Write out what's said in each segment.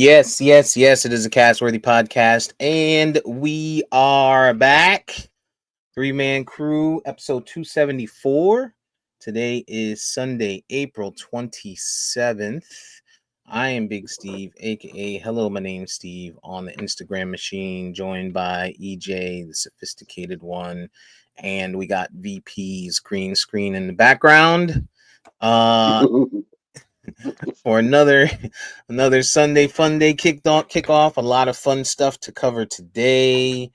Yes, yes, yes. It is a cast-worthy podcast, and we are back. Three-man crew, episode 274. Today is Sunday, April 27th. I am Big Steve, aka Hello, my name's Steve, on the Instagram machine, joined by EJ, the sophisticated one, and we got VP's green screen in the background. Uh for another Sunday fun day kick off. A lot of fun stuff to cover today,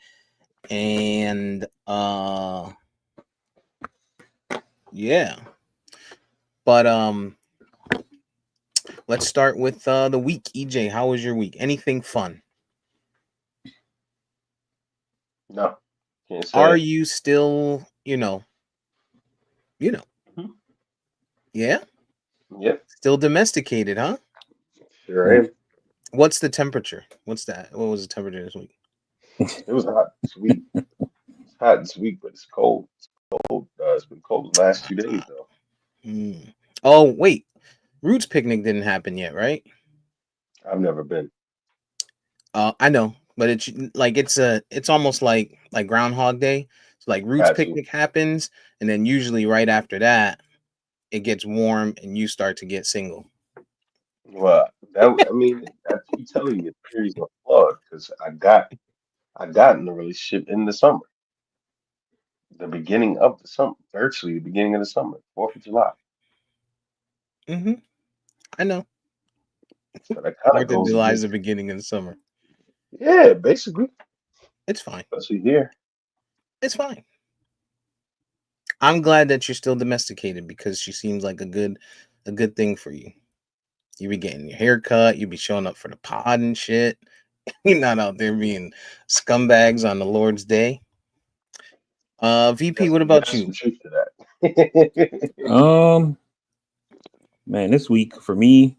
and yeah. But let's start with the week. EJ, how was your week? Anything fun? No, can't Are say. you still, you know, Mhm. yeah, Yep, still domesticated, huh? sure Mm. am. What's the temperature? What's that? What was the temperature this week? It was hot this week. It's hot this week, but it's cold. It's cold. It's been cold the last 2 days though. Hmm. Oh wait, Roots picnic didn't happen yet, right? I've never been. I know, but it's almost like Groundhog Day. So like Roots Had to. picnic happens, and then usually right after that, it gets warm and you start to get single. Well, I keep telling you, theories are flawed because I got in a relationship in the summer, the beginning of the summer, virtually the beginning of the summer, 4th of July. Mm-hmm. I know. So that kind of Fourth of goes July is the against. beginning of the summer. Yeah, basically, It's fine. especially here. It's fine. I'm glad that you're still domesticated because she seems like a good thing for you. You be getting your hair cut. You be showing up for the pod and shit. You're not out there being scumbags on the Lord's Day. VP, Yes, what about there's you? some truth to that. Um, man, this week for me,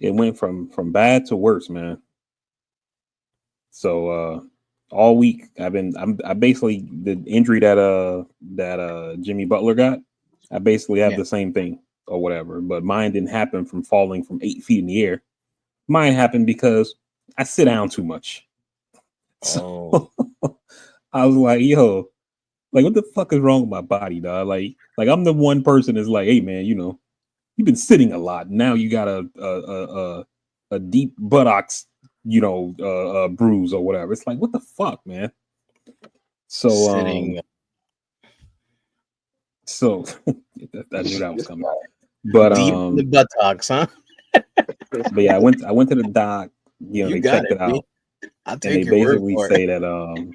it went from bad to worse, man. So all week I basically the injury that Jimmy Butler got, I basically have Yeah. the same thing or whatever, but mine didn't happen from falling from 8 feet in the air. Mine happened because I sit down too much. So Oh, I was like, yo, like what the fuck is wrong with my body, dog? Like I'm the one person that's like, hey man, you've been sitting a lot. Now you got a deep buttocks, bruise or whatever. It's like, what the fuck, man? So sitting. so I knew that was coming. But Deep in the buttocks, huh? but yeah, I went to the doc. You They got checked it, it B. out, I'll and they take your word basically for it. say that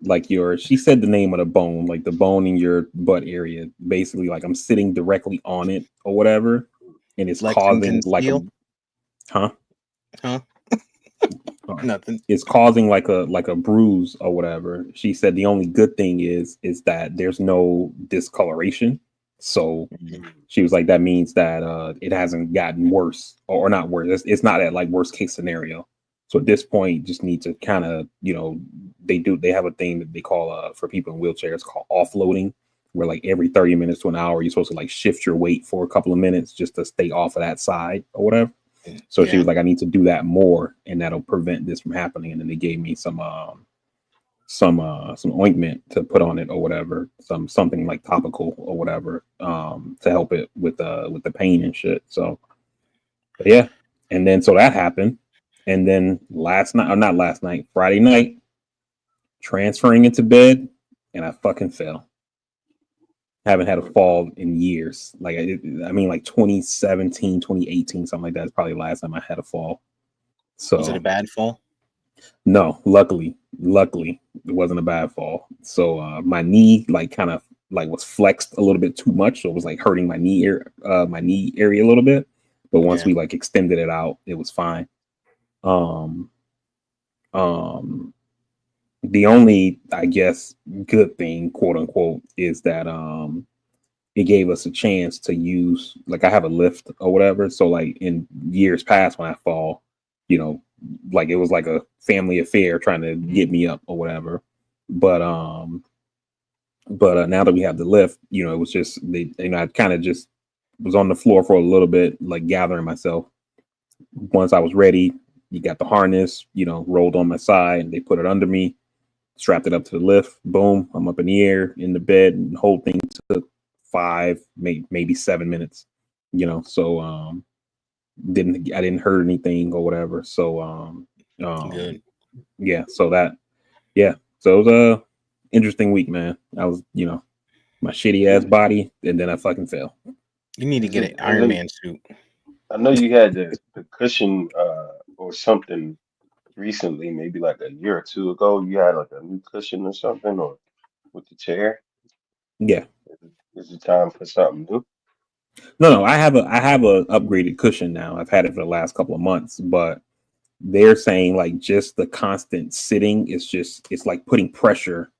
like she said the name of the bone, like the bone in your butt area. Basically, like I'm sitting directly on it or whatever, and it's Lexington causing like a Steel, huh. huh? Oh. Nothing. It's causing like a bruise or whatever. She said the only good thing is that there's no discoloration. So Mhm. she was like, that means that it hasn't gotten worse or not worse. It's not at like worst case scenario. So at this point, just need to kind of, they have a thing that they call for people in wheelchairs called offloading, where like every 30 minutes to an hour, you're supposed to like shift your weight for a couple of minutes just to stay off of that side or whatever. So she Yeah. was like, I need to do that more, and that'll prevent this from happening. And then they gave me some ointment to put on it or whatever, something like topical or whatever, to help it with the pain and shit. So, but yeah, and then so that happened, and then last night, or not last night, Friday night, transferring into bed, and I fucking fell. Haven't had a fall in years. Like I mean, like 2017, 2018, something like that is probably the last time I had a fall. Was it a So bad fall? no, luckily, it wasn't a bad fall. So my knee like kind of like was flexed a little bit too much, so it was like hurting my knee area a little bit. But once Yeah. we like extended it out, it was fine. Um, um, the only, I guess, good thing, quote unquote, is that it gave us a chance to use, like, I have a lift or whatever. So like in years past when I fall, you know, like it was like a family affair trying to get me up or whatever. But now that we have the lift, it was just I kind of just was on the floor for a little bit, like gathering myself, once I was ready, you got the harness, rolled on my side, and they put it under me, strapped it up to the lift. Boom, I'm up in the air in the bed, and the whole thing took 5, maybe 7 minutes. So I didn't hurt anything or whatever. So Good. yeah, so that yeah, so it was a interesting week, man. I was my shitty ass body, and then I fucking fell. You need to Is get it? an Iron Man suit. I know you had the cushion or something recently, maybe like a year or two ago. You had like a new cushion or something, or with the chair. Yeah. Is it time for something new? No, I have a upgraded cushion now. I've had it for the last couple of months, but they're saying like just the constant sitting is just it's like putting pressure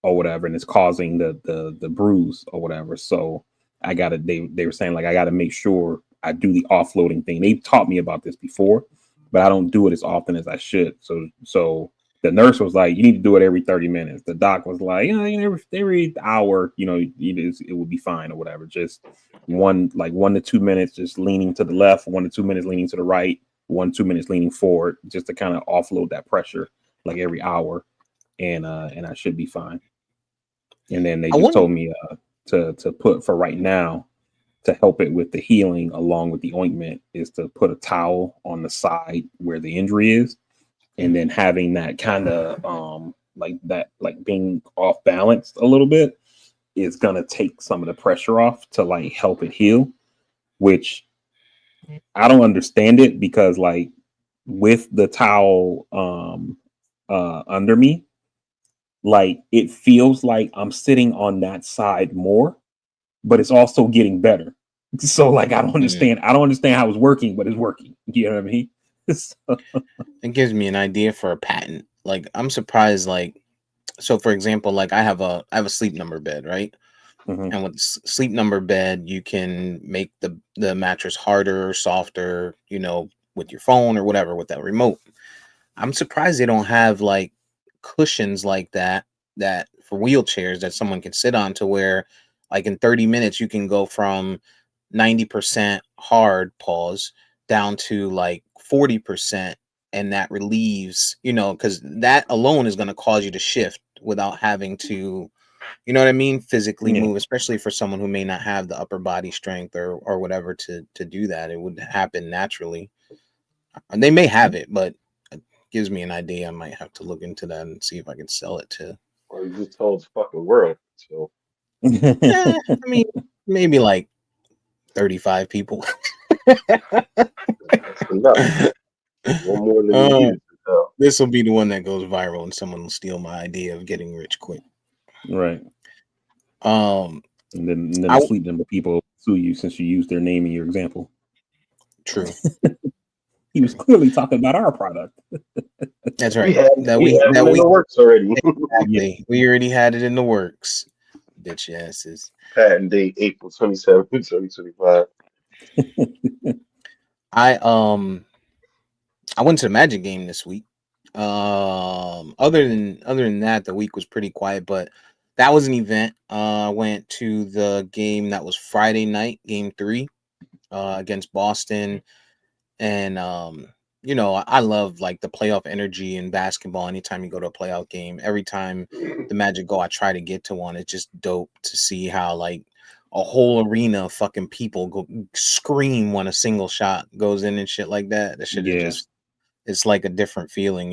or whatever, and it's causing the bruise or whatever. So they were saying like I gotta make sure I do the offloading thing. They taught me about this before, but I don't do it as often as I should. So the nurse was like, you need to do it every 30 minutes. The doc was like, every hour, it will be fine or whatever. Just 1 to 2 minutes, just leaning to the left, 1 to 2 minutes leaning to the right, 1 2 minutes leaning forward, just to kind of offload that pressure like every hour, and I should be fine. And then they I just wonder. told me to put for right now to help it with the healing along with the ointment is to put a towel on the side where the injury is, and then having that kind of like that, like being off balance a little bit, is gonna take some of the pressure off to like help it heal, which I don't understand it because like with the towel under me, like it feels like I'm sitting on that side more, but it's also getting better. So like I don't Mm, understand. I don't understand how it's working, but it's working. You know what I mean? So, it gives me an idea for a patent. Like I'm surprised. Like so, for example, like I have a sleep number bed, right? mhm. And with sleep number bed, you can make the mattress harder, softer, with your phone or whatever with that remote. I'm surprised they don't have like cushions like that for wheelchairs that someone can sit on to where like in 30 minutes you can go from 90% hard pause down to like 40%, and that relieves, because that alone is going to cause you to shift without having to, you know what I mean, physically Yeah. move, especially for someone who may not have the upper body strength or whatever to do that. It would happen naturally. And they may have it, but it gives me an idea. I might have to look into that and see if I can sell it to. Or you just told the fucking world? So I mean, maybe like 35 people. that's enough. One more than you uh, needed to tell. this will be the one that goes viral, and someone will steal my idea of getting rich quick. Right. Um, And then I the sleep number people sue you since you used their name in your example. true. He was clearly talking about our product. That's We right. had That we we have that them in we the works already. Yeah. exactly. We already had it in the works. Bitch asses. Patent date April 27th, 2025. I I went to the Magic game this week. Other than that, the week was pretty quiet, but that was an event. I went to the game that was Friday night, game 3, against Boston, and I love like the playoff energy in basketball. Anytime you go to a playoff game, every time the Magic go, I try to get to one. It's just dope to see how like a whole arena of fucking people go scream when a single shot goes in and shit like that. That shit is Yeah. just, it's like a different feeling,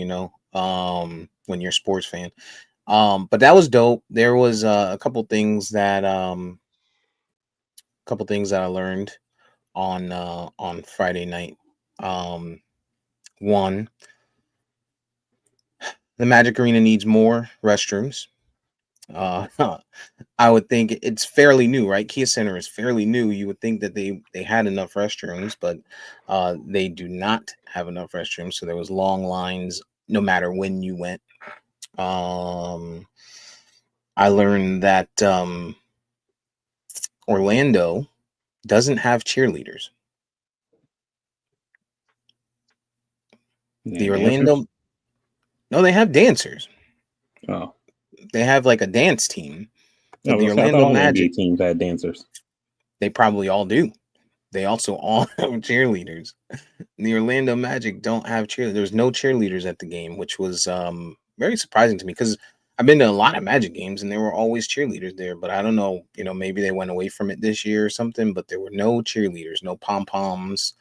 when you're a sports fan. But that was dope. There was a couple things that I learned on Friday night. Um, One, the Magic Arena needs more restrooms. Uh, I would think it's fairly new, right? Kia Center is fairly new. You would think that they had enough restrooms, but they do not have enough restrooms. So there was long lines no matter when you went. Um, I learned that Orlando doesn't have cheerleaders. The And dancers. Orlando, no, they have dancers. Oh. They have like a dance team, I but was the gonna say I thought Orlando all the NBA Magic, teams had dancers. they probably all do. they also all have cheerleaders. The Orlando Magic don't have cheerleaders. There's no cheerleaders at the game, which was very surprising to me because I've been to a lot of Magic games and there were always cheerleaders there. But I don't know, maybe they went away from it this year or something. But there were no cheerleaders, no pom poms,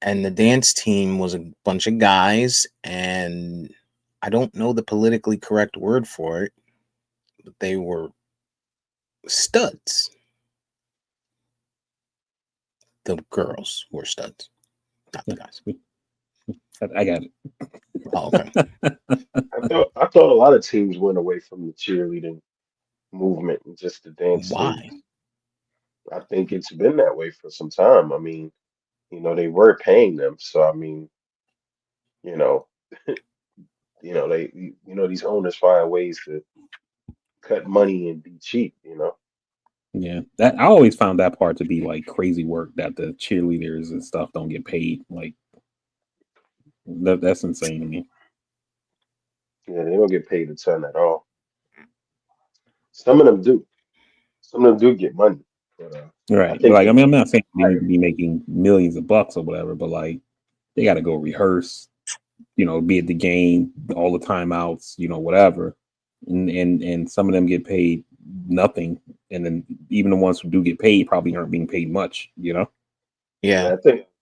and the dance team was a bunch of guys. And I don't know the politically correct word for it, but they were studs. The girls were studs, not the guys. I got it. Oh, okay. I thought a lot of teams went away from the cheerleading movement and just the dance Why? teams. I think it's been that way for some time. I mean, they were paying them, so I mean, you know, these owners find ways to cut money and be cheap. Yeah, that I always found that part to be like crazy work that the cheerleaders and stuff don't get paid. Like that's insane to me. Yeah, they don't get paid a ton at all. Some of them do. Some of them do get money, but I Right. think Like I they mean, I'm should not be saying they need higher. to be making millions of bucks or whatever, but like they got to go rehearse. Be at the game, all the timeouts, whatever. And some of them get paid nothing, and then even the ones who do get paid probably aren't being paid much. Yeah, Yeah.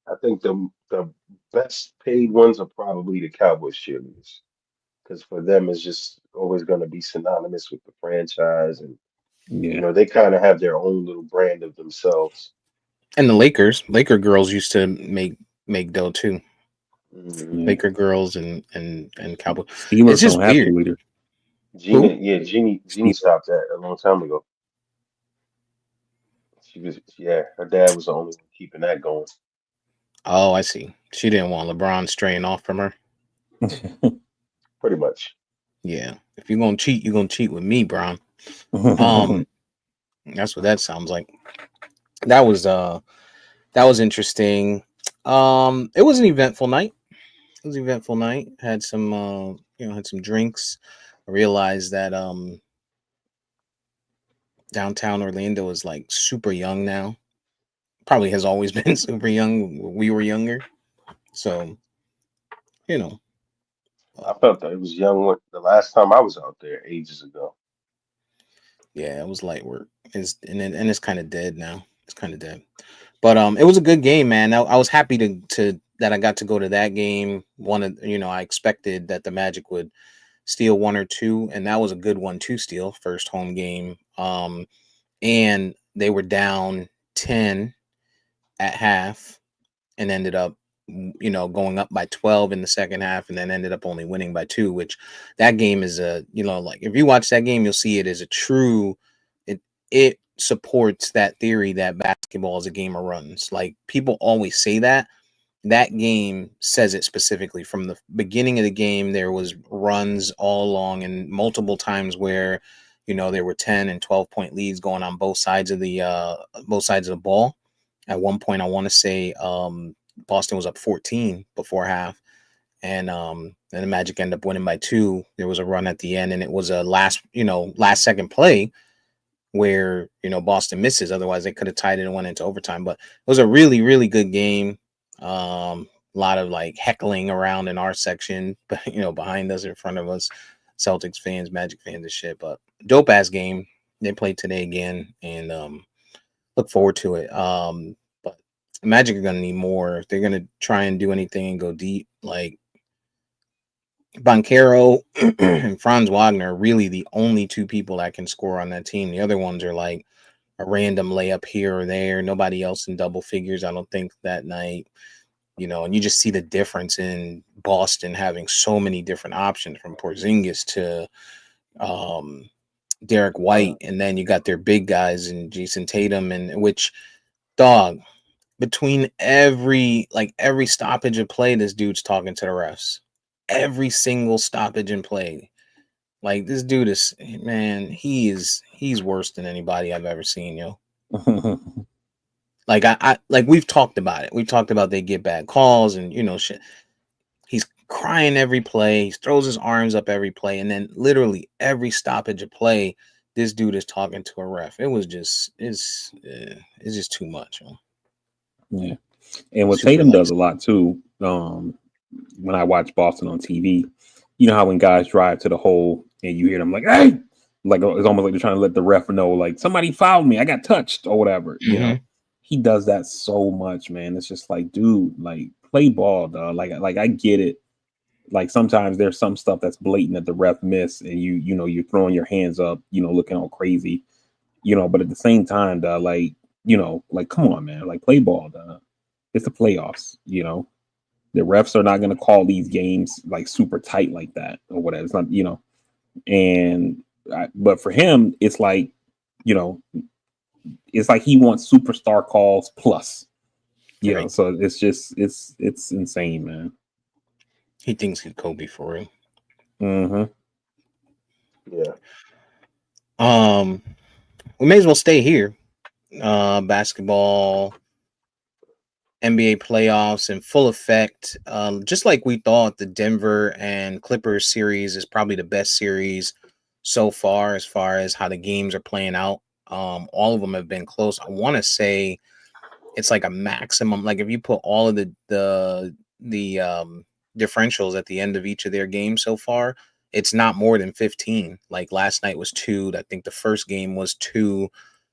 I think the best paid ones are probably the Cowboys cheerleaders, because for them it's just always going to be synonymous with the franchise, and Yeah. they kind of have their own little brand of themselves. And the Laker girls used to make dough too. Hmm. Yeah. Laker girls and Cowboy. It's Steelers just don't have weird. cheerleaders. Gina, Who? yeah, Jeannie Ste- stopped that a long time ago. Yeah, her dad was the only one keeping that going. Oh, I see. She didn't want LeBron straying off from her. Pretty much. Yeah. If you're gonna cheat, you're gonna cheat with me, Bron. Um, that's what that sounds like. That was that was interesting. It was an eventful night. It was an eventful night. Had some had some drinks. I realized that downtown Orlando is like super young now. Probably has always been super young. When we were younger. So, you know, I uh, felt that it was young the last time I was out there ages ago. yeah, it was light work. It's kind of dead now. It's kind of dead. But it was a good game, man. I was happy to that I got to go to that game. One of I expected that the Magic would steal one or two, and that was a good one to steal. First home game. And they were down 10 at half and ended up going up by 12 in the second half and then ended up only winning by 2, which that game is like if you watch that game you'll see it as a true it supports that theory that basketball is a game of runs. Like people always say that game says it specifically. From the beginning of the game there was runs all along and multiple times where there were 10 and 12 point leads going on both sides of the ball. At one point I want to say Boston was up 14 before half, and then the Magic ended up winning by 2. There was a run at the end, and it was a last second play where Boston misses. Otherwise, they could have tied it and went into overtime. But it was a really really good game. A lot of like heckling around in our section, but behind us, in front of us, Celtics fans, Magic fans, and shit. But dope ass game. They played today again, and look forward to it. But Magic are gonna need more. If they're gonna try and do anything and go deep, like Boncaro and Franz Wagner are really the only two people that can score on that team. The other ones are like a random layup here or there. Nobody else in double figures, I don't think, that night. And you just see the difference in Boston having so many different options from Porzingis to um, Derek White, and then you got their big guys and Jason Tatum, and which dog between every stoppage of play, this dude's talking to the refs. Every single stoppage in play. Like this dude is man, he's worse than anybody I've ever seen, yo. Like I like we've talked about it. We've talked about they get bad calls and shit. He's crying every play. He throws his arms up every play, and then literally every stoppage of play, this dude is talking to a ref. It was just it's just too much. Yo. Yeah. And what Super Tatum does lax. a lot too, when I watch Boston on TV, you know how when guys drive to the hole and you hear them like, "Hey," like it's almost like they're trying to let the ref know, like somebody fouled me, I got touched or whatever. You Hmm. know, he does that so much, man. It's just like, dude, like play ball, dog. Like I get it. Like sometimes there's some stuff that's blatant that the ref missed, and you're throwing your hands up, looking all crazy, But at the same time, dog, like come on, man, like play ball, dog. It's the playoffs, The refs are not going to call these games like super tight like that or whatever. It's not. And but for him, you know, it's like he wants superstar calls plus. Right. So it's just it's insane, man. He thinks he's Kobe for real. Mm-hmm. Yeah. Um, we may as well stay here. Basketball, NBA playoffs in full effect. Just like we thought, the Denver and Clippers series is probably the best series so far as how the games are playing out. All of them have been close. I want to say it's like a maximum. Like if you put all of the differentials at the end of each of their games so far, it's not more than 15. Like last night was two. I think the first game was two.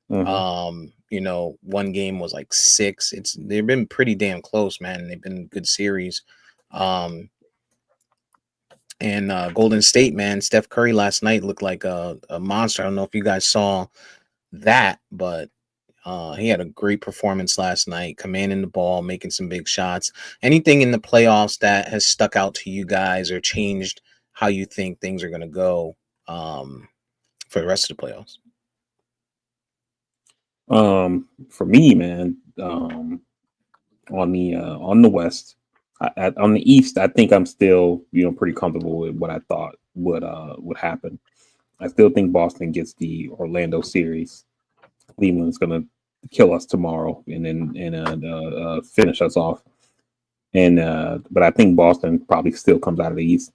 Mm-hmm. One game was like six. They've been pretty damn close, man. They've been good series. Um, and Golden State, man, Steph Curry last night looked like a monster. I don't know if you guys saw that, but he had a great performance last night, commanding the ball, making some big shots. Anything in the playoffs that has stuck out to you guys or changed how you think things are going to go for the rest of the playoffs? For me, man, on the West, on the East, I think I'm still pretty comfortable with what I thought would happen. I still think Boston gets the Orlando series. Cleveland's gonna kill us tomorrow and finish us off. And but I think Boston probably still comes out of the East.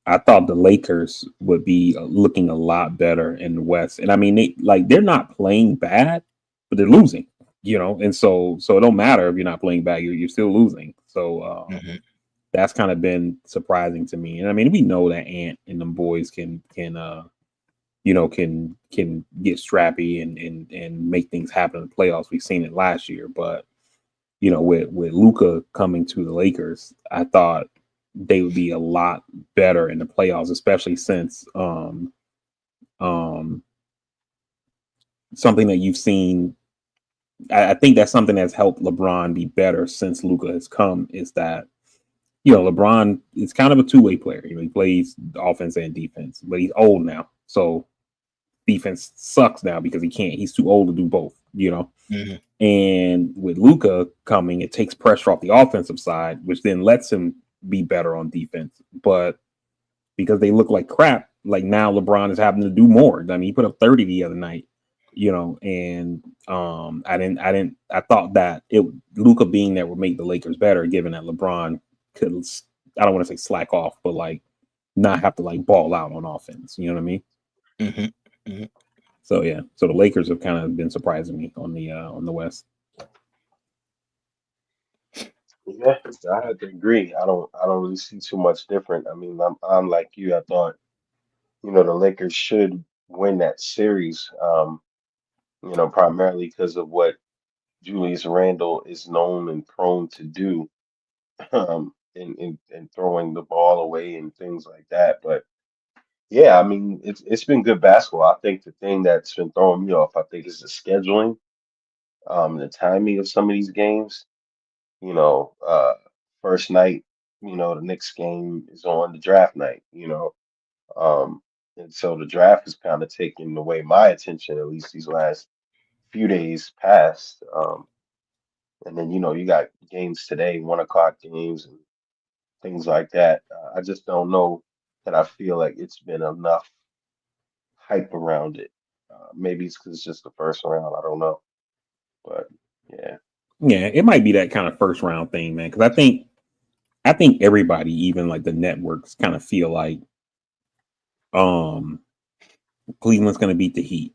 I thought the Lakers would be looking a lot better in the West, and I mean they're not playing bad, but they're losing, and so it don't matter if you're not playing bad, you're still losing. So Mm-hmm. that's kind of been surprising to me. And I mean we know that Ant and them boys can get strappy and make things happen in the playoffs. We've seen it last year, but with Luka coming to the Lakers, I thought they would be a lot better in the playoffs, especially since um something that you've seen. I think that's something that's helped LeBron be better since Luka has come is that LeBron is kind of a two-way player. He plays offense and defense, but he's old now, so defense sucks now because he's too old to do both. Mm-hmm. And with Luka coming, it takes pressure off the offensive side, which then lets him be better on defense. But because they look like crap, like now LeBron is having to do more. I mean, he put up 30 the other night, and I thought that Luka being there would make the Lakers better, given that LeBron could, I don't want to say slack off, but like not have to like ball out on offense. You know what I mean? Mm-hmm. Mm-hmm. So yeah, so the Lakers have kind of been surprising me on the West. Yeah, I have to agree. I don't really see too much different. I mean, I'm like you. I thought, the Lakers should win that series. Primarily because of what Julius Randle is known and prone to do, in throwing the ball away and things like that. But yeah, I mean, it's been good basketball. I think the thing that's been throwing me off, I think, is the scheduling, the timing of some of these games. You know, first night, the next game is on the draft night. Um, and so the draft is kind of taking away my attention, at least these last few days past. And then, you got games today, 1 o'clock games and things like that. I just don't know that I feel like it's been enough hype around it. Maybe it's because it's just the first round. I don't know. But yeah. Yeah, it might be that kind of first round thing, man. Because I think everybody, even like the networks, kind of feel like um Cleveland's going to beat the Heat,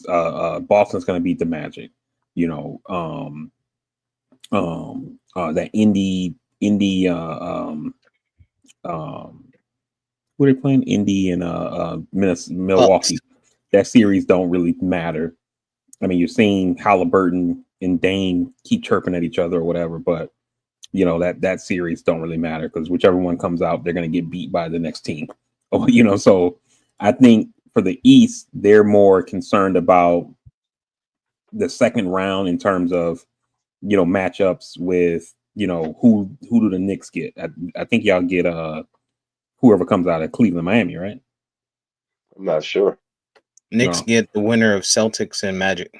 Boston's going to beat the Magic, you know, um, that indie who they playing? Indy and Bucks. Milwaukee. That series don't really matter. I mean, you're seeing Halliburton and Dame keep chirping at each other or whatever, but that series don't really matter because whichever one comes out, they're going to get beat by the next team. Oh, so I think for the East, they're more concerned about the second round in terms of matchups with who do the Knicks get. I think y'all get whoever comes out of Cleveland, Miami, right? I'm not sure. Knicks No, get the winner of Celtics and Magic.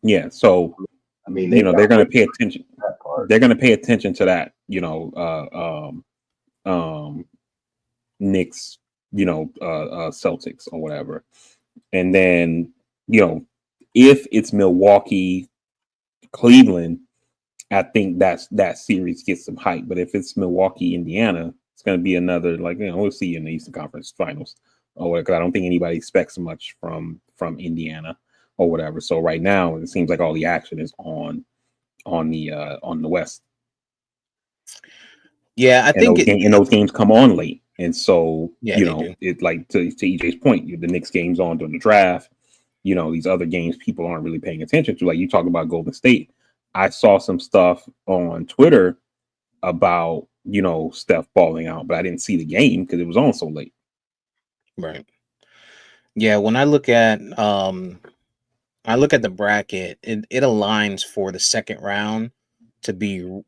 yeah. So I mean, they they're got going to wins pay attention. on that part. They're going to pay attention to that. Knicks, Celtics or whatever. And then, if it's Milwaukee, Cleveland, I think that series gets some hype. But if it's Milwaukee, Indiana, it's going to be another we'll see you in the Eastern Conference Finals. Or because I don't think anybody expects much from Indiana or whatever. So right now it seems like all the action is on the West. Yeah, I And think it. those games come on late. And so, Yeah, they do. it like to EJ's point, the Knicks games on during the draft, these other games people aren't really paying attention to. Like you talk about Golden State. I saw some stuff on Twitter about, Steph balling out, but I didn't see the game because it was on so late. Right. Yeah, when I look at the bracket, it aligns for the second round to be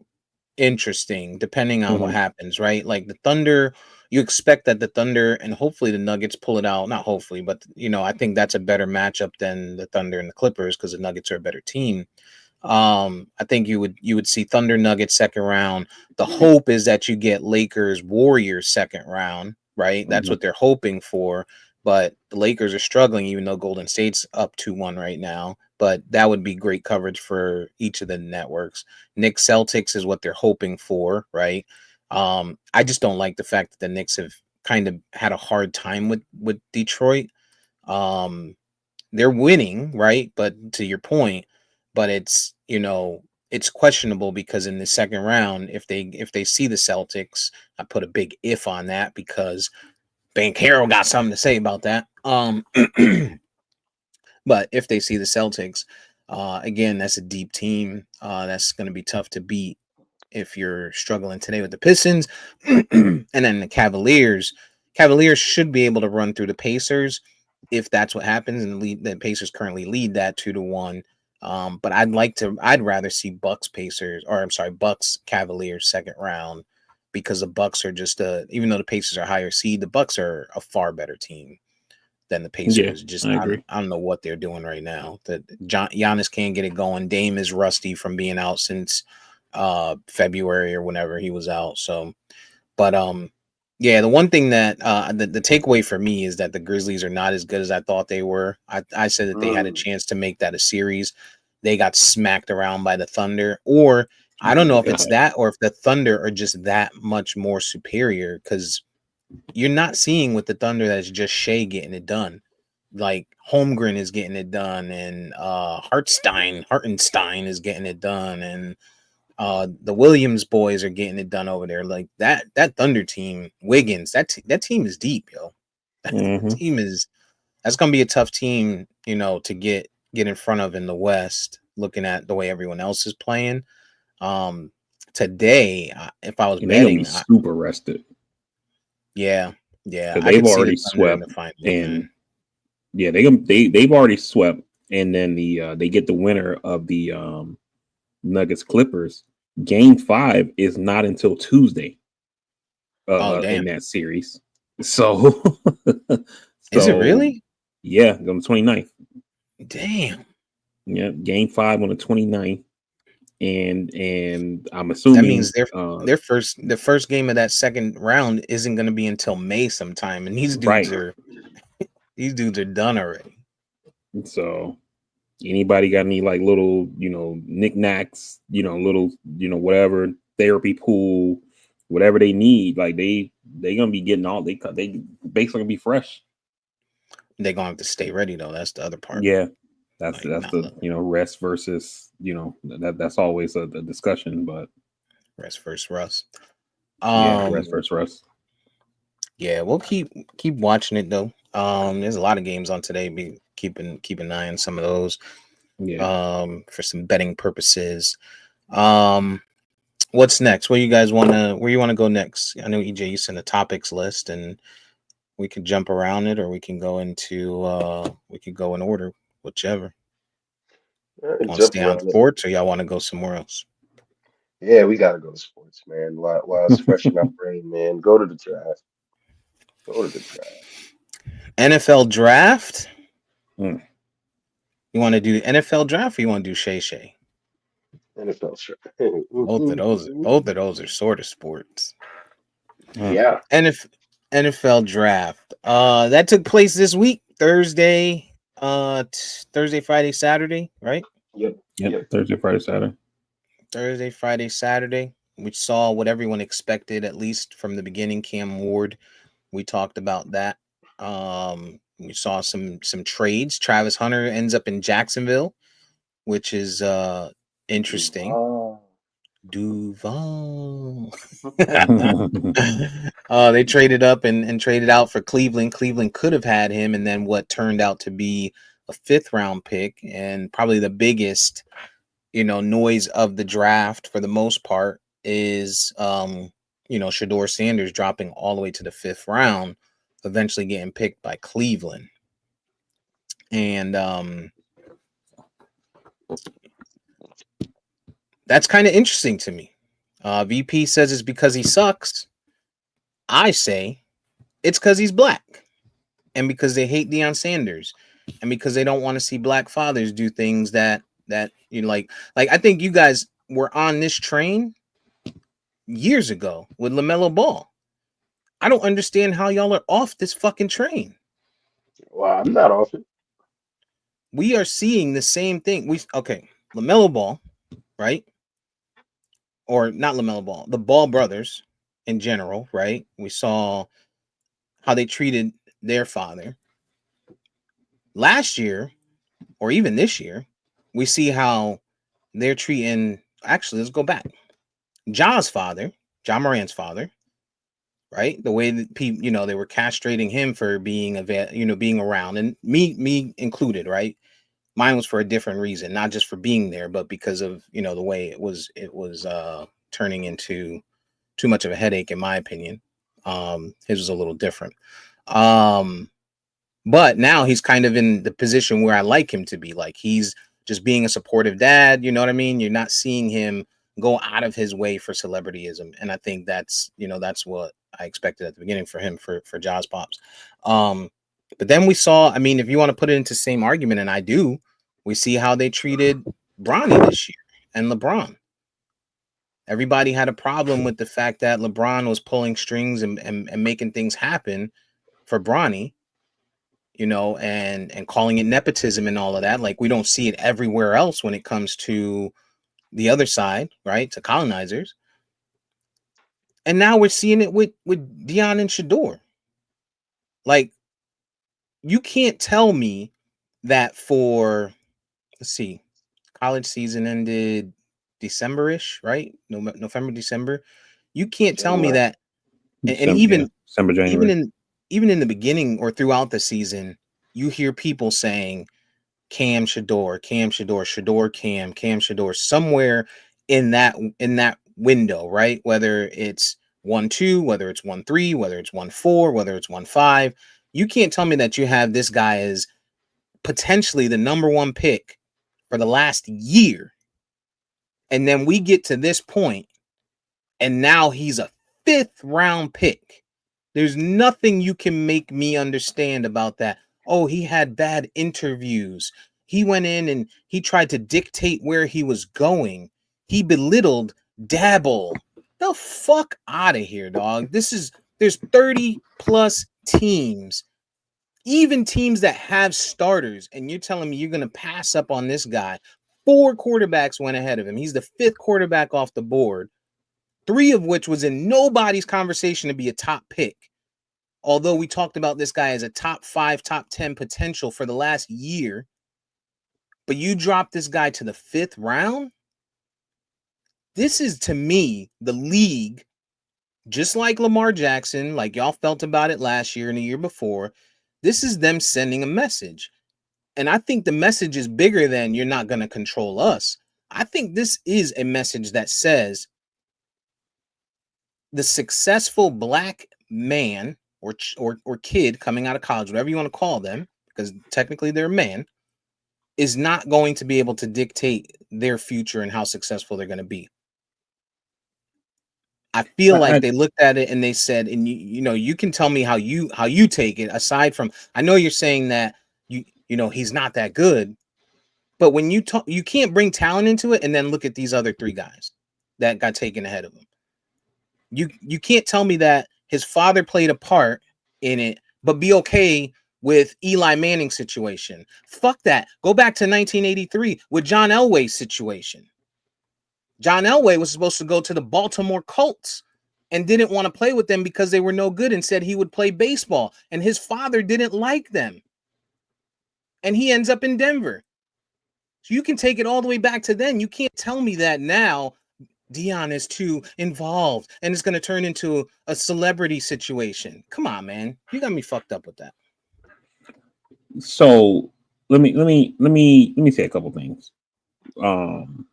interesting depending on what Mm-hmm. happens, right? Like the Thunder, you expect that the Thunder and hopefully the Nuggets pull it out. Not hopefully, but I think that's a better matchup than the Thunder and the Clippers because the Nuggets are a better team. I think you would see Thunder Nuggets second round. The hope is that you get Lakers Warriors second round, right? That's Mm-hmm. what they're hoping for. But the Lakers are struggling, even though Golden State's up 2-1 right now. But that would be great coverage for each of the networks. Knicks Celtics is what they're hoping for, right? I just don't like the fact that the Knicks have kind of had a hard time with Detroit. Um, they're winning, right? But to your point, but it's questionable because in the second round, if they see the Celtics, I put a big if on that because Bankero got something to say about that. But if they see the Celtics, again, that's a deep team. That's going to be tough to beat if you're struggling today with the Pistons. And then the Cavaliers. Cavaliers should be able to run through the Pacers if that's what happens, and the Pacers currently lead that 2-1. But I'd rather see Bucks Pacers, or I'm sorry, Bucks Cavaliers second round because the Bucks are just even though the Pacers are higher seed, the Bucks are a far better team than the Yeah, Pacers. Just I I don't, agree. I don't know what they're doing right now. That Giannis can't get it going. Dame is rusty from being out since February or whenever he was out. So, but yeah, the one thing that the takeaway for me is that the Grizzlies are not as good as I thought they were. I said that they had a Mm, chance to make that a series. They got smacked around by the Thunder, or I don't My know if it's God. that or if the Thunder are just that much more superior because you're not seeing with the Thunder that it's just Shea getting it done. Like Holmgren is getting it done, and Hartenstein is getting it done, and the Williams boys are getting it done over there. Like that Thunder team, Wiggins, that team is deep, yo. That Mm-hmm. team is that's gonna be a tough team, to get in front of in the West. Looking at the way everyone else is playing, today, if I was And they're gonna be betting, super rested yeah, yeah, because I they've could see the already Thunder in swept, the finals, and man. yeah, they've already swept, and then they get the winner of the Nuggets Clippers. Game 5 is not until Tuesday Oh in damn, that series. So is it so really? yeah, on the 29th. Damn, Yeah, game 5 on the 29th. And I'm that means assuming the first game of that second round isn't going to be until May sometime, and right. these dudes are done already. So anybody got any like little, knickknacks, little, whatever therapy pool, whatever they need, like they gonna be getting all they basically gonna be fresh. They're going to have to stay ready though. That's the other part. Yeah, That's Like, the rest versus that's always a discussion, but rest versus Russ. Rest versus Russ. Yeah, we'll keep watching it though. There's a lot of games on today. Be keep an eye on some of those. Yeah. For some betting purposes. What's next? Where you wanna go next? I know EJ, you sent a topics list, and we can jump around it, or we can go in order, whichever. Want to Jump stay on around it. sports, or y'all want to go somewhere else? Yeah, we gotta go to sports, man. While it's fresh in our brain, man. Go to the draft. Go to the draft. NFL draft. Mm. You want to do the NFL draft, or you want to do Shay Shay? NFL draft. Both of those are sort of sports. Yeah. NFL draft. That took place this week, Thursday, Thursday, Friday, Saturday, right? Yep. Yep. Thursday, Friday, Saturday. Thursday, Friday, Saturday. We saw what everyone expected, at least from the beginning. Cam Ward. We talked about that. We saw some trades. Travis Hunter ends up in Jacksonville, which is interesting. Duval. They traded up and traded out for Cleveland. Cleveland could have had him, and then what turned out to be a 5th round pick, and probably the biggest, noise of the draft for the most part is, Shador Sanders dropping all the way to the 5th round, eventually getting picked by Cleveland. And that's kind of interesting to me. VP says it's because he sucks. I say it's because he's black, and because they hate Deion Sanders, and because they don't want to see black fathers do things that like I think you guys were on this train years ago with LaMelo Ball. I don't understand how y'all are off this fucking train. Well, I'm not off it. We are seeing the same thing. LaMelo Ball, right? Or not LaMelo Ball, the Ball brothers in general, right? We saw how they treated their father. Last year, or even this year, we see how they're treating. Actually, let's go back. Ja's father, John Moran's father, right? The way that people, they were castrating him for being being around, and me included, right? Mine was for a different reason, not just for being there, but because of the way it was turning into too much of a headache, in my opinion. His was a little different. But now he's kind of in the position where I like him to be. Like, he's just being a supportive dad. You know what I mean? You're not seeing him go out of his way for celebrityism. And I think that's what I expected at the beginning for him, for Jaws Pops. But then we saw, I mean, if you want to put it into the same argument, and I do, we see how they treated Bronny this year and LeBron. Everybody had a problem with the fact that LeBron was pulling strings and making things happen for Bronny, and calling it nepotism and all of that. Like, we don't see it everywhere else when it comes to the other side, right? To colonizers. And now we're seeing it with Deion and Shador. Like, you can't tell me that let's see, college season ended December-ish, right? November, December. You can't tell me January. that, and December, January. even in the beginning or throughout the season, you hear people saying Cam Shador, Shador Cam Shador, somewhere in that window, right? Whether it's 1-2, whether it's 1-3, whether it's 1-4, whether it's 1-5. You can't tell me that you have this guy as potentially the number 1 pick for the last year, and then we get to this point, and now he's a 5th round pick. There's nothing you can make me understand about that. Oh, he had bad interviews. He went in and he tried to dictate where he was going. He belittled Dabble. The fuck out of here, dog. There's 30 plus teams, even teams that have starters, and you're telling me you're going to pass up on this guy. 4 quarterbacks went ahead of him. He's the 5th quarterback off the board, 3 of which was in nobody's conversation to be a top pick. Although we talked about this guy as a top 5, top 10 potential for the last year, but you drop this guy to the 5th round. This is, to me, the league, just like Lamar Jackson, like y'all felt about it last year and the year before. This is them sending a message. And I think the message is bigger than "you're not going to control us." I think this is a message that says the successful black man or kid coming out of college, whatever you want to call them, because technically they're a man, is not going to be able to dictate their future and how successful they're going to be. I feel like I, they looked at it and they said, and you can tell me how you take it. Aside from, I know you're saying that he's not that good, but when you talk, you can't bring talent into it and then look at these other 3 guys that got taken ahead of him. You can't tell me that his father played a part in it, but be okay with Eli Manning's situation. Fuck that. Go back to 1983 with John Elway's situation. John Elway was supposed to go to the Baltimore Colts and didn't want to play with them because they were no good and said he would play baseball. And his father didn't like them. And he ends up in Denver. So you can take it all the way back to then. You can't tell me that now Dion is too involved and it's going to turn into a celebrity situation. Come on, man. You got me fucked up with that. so let me say a couple things. Um,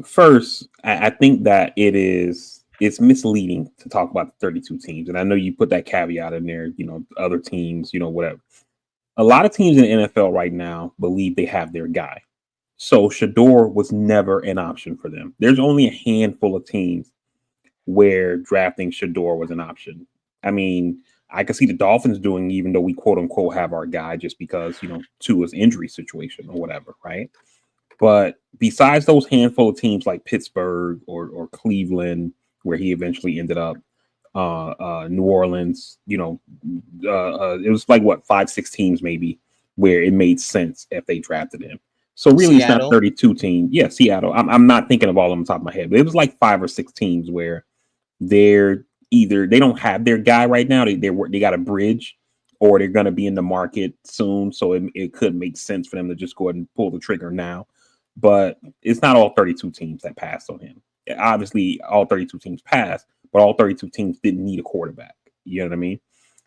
First, I think that it's misleading to talk about the 32 teams, and I know you put that caveat in there. Other teams, whatever. A lot of teams in the NFL right now believe they have their guy. So Shador was never an option for them. There's only a handful of teams where drafting Shador was an option. I mean, I can see the Dolphins doing, even though we quote unquote have our guy, just because Tua's injury situation or whatever, right? But besides those handful of teams like Pittsburgh or Cleveland, where he eventually ended up, New Orleans, it was like what 5, 6 teams maybe where it made sense if they drafted him. So really, it's not Seattle. 32 teams. Yeah, Seattle. I'm not thinking of all on the top of my head, but it was like 5 or 6 teams where they're either they don't have their guy right now. They got a bridge, or they're going to be in the market soon. So it could make sense for them to just go ahead and pull the trigger now. But it's not all 32 teams that passed on him. Obviously, all 32 teams passed, but all 32 teams didn't need a quarterback. You know what I mean?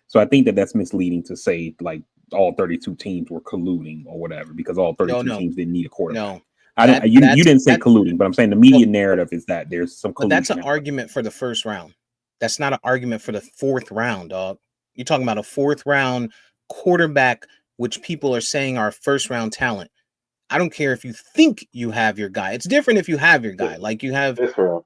So I think that that's misleading to say like all 32 teams were colluding or whatever, because all No, 32 no, teams didn't need a quarterback. no. I don't. That You that's didn't say that. colluding, but I'm saying the Well, media narrative is that there's some but that's an collusion at play. argument for the 1st round. That's not an argument for the 4th round, dog. You're talking about a 4th round quarterback, which people are saying are 1st round talent. I don't care if you think you have your guy. It's different if you have your guy. Fifth, Like you have, fifth round.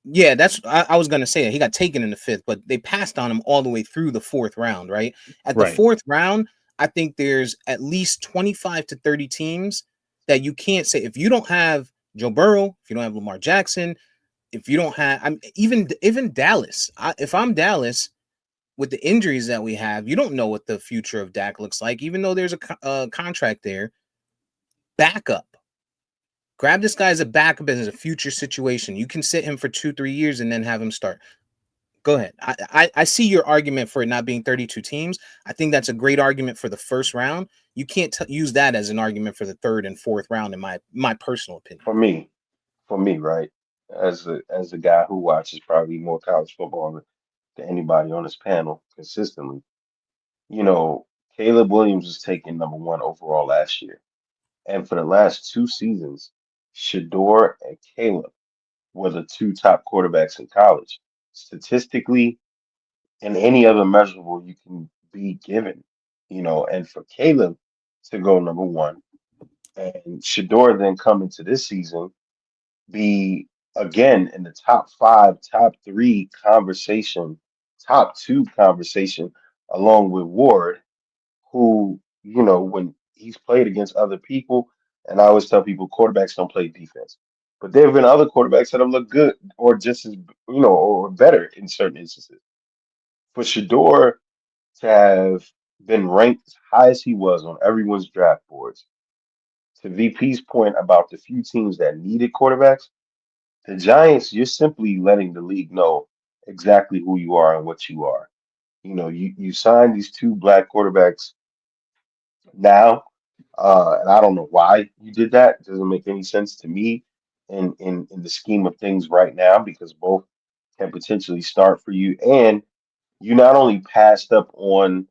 yeah, I was gonna say it. He got taken in the 5th, but they passed on him all the way through the 4th round, right? At the Right. 4th round, I think there's at least 25 to 30 teams that you can't say if you don't have Joe Burrow, if you don't have Lamar Jackson, if you don't have, even Dallas. If I'm Dallas with the injuries that we have, you don't know what the future of Dak looks like, even though there's a contract there. Backup. Grab this guy as a backup as a future situation. You can sit him for 2, 3 years and then have him start. Go ahead. I see your argument for it not being 32 teams. I think that's a great argument for the 1st round. You can't use that as an argument for the 3rd and 4th round, in my personal opinion. For me, right? As a guy who watches probably more college football than anybody on this panel consistently, you know, Caleb Williams was taken number one overall last year. And for the last 2 seasons, Shador and Caleb were the two top quarterbacks in college. Statistically, and any other measurable you can be given, and for Caleb to go number one and Shador then come into this season, be again in the top five, top three conversation, top two conversation, along with Ward, who, when he's played against other people, and I always tell people quarterbacks don't play defense. But there have been other quarterbacks that have looked good or just as, or better in certain instances. For Shador to have been ranked as high as he was on everyone's draft boards, to VP's point about the few teams that needed quarterbacks, the Giants, you're simply letting the league know exactly who you are and what you are. You signed these two black quarterbacks now. And I don't know why you did that. It doesn't make any sense to me in the scheme of things right now because both can potentially start for you. And you not only passed up on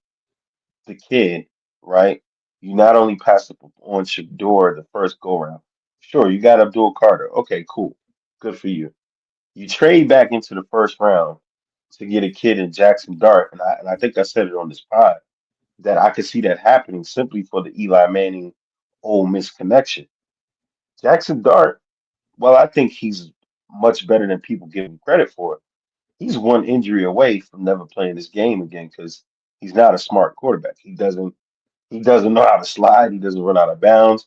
the kid, right? You not only passed up on Shador the first go round. Sure, you got Abdul Carter. Okay, cool. Good for you. You trade back into the first round to get a kid in Jackson Dart, and I think I said it on this pod that I could see that happening simply for the Eli Manning Ole Miss connection. Jackson Dart, well, I think he's much better than people give him credit for. He's one injury away from never playing this game again because he's not a smart quarterback. He doesn't know how to slide. He doesn't run out of bounds.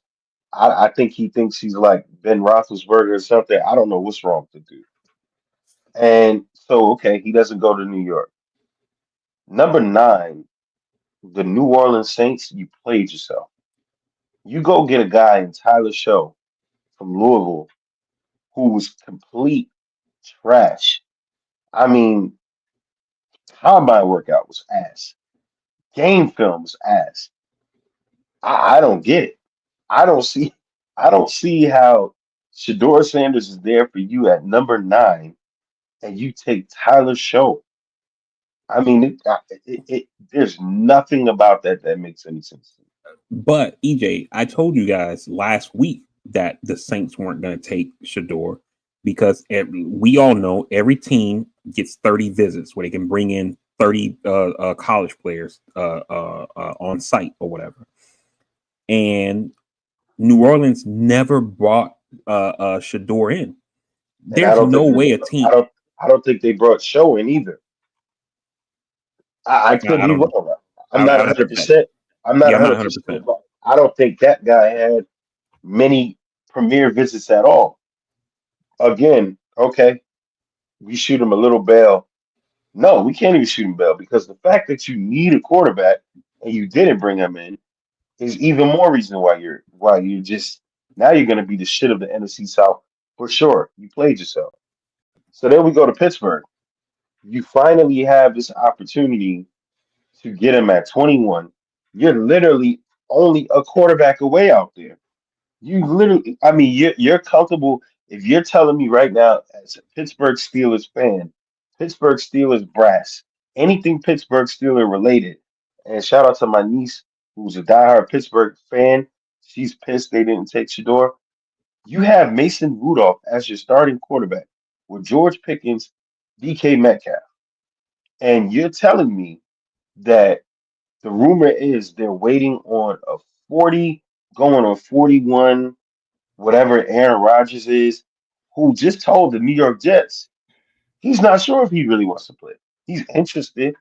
I think he thinks he's like Ben Roethlisberger or something. I don't know what's wrong with the dude. And so, okay, he doesn't go to New York. Number nine, the New Orleans Saints. You played yourself. You go get a guy in Tyler Show from Louisville who was complete trash. I mean, combine workout was ass. Game film was ass. I don't get it. I don't see I don't see how Shador Sanders is there for you at number nine and you take Tyler Show. I mean, there's nothing about that that makes any sense to me. But EJ, I told you guys last week that the Saints weren't going to take Shador because we all know every team gets 30 visits where they can bring in 30 college players on site or whatever. And New Orleans never brought Shador in. And I There's don't no think way a I team. don't think they brought Show in either. I could I be don't know. wrong. I'm not I'd have to check. 100%. I'm not Yeah, I'm not 100%, 100%. but I don't think that guy had many premier visits at all. Again, okay, we shoot him a little bail. No, we can't even shoot him bail because the fact that you need a quarterback and you didn't bring him in is even more reason why you're just now you're going to be the shit of the NFC South for sure. You played yourself. So then we go to Pittsburgh. You finally have this opportunity to get him at 21. You're literally only a quarterback away out there. You literally, I mean, you're comfortable if you're telling me right now, as a Pittsburgh Steelers fan, Pittsburgh Steelers brass, anything Pittsburgh Steeler related. And shout out to my niece, who's a diehard Pittsburgh fan. She's pissed they didn't take Shador. You have Mason Rudolph as your starting quarterback with George Pickens, DK Metcalf, and you're telling me that the rumor is they're waiting on a 40, going on 41 whatever Aaron Rodgers is, who just told the New York Jets he's not sure if he really wants to play. He's interested.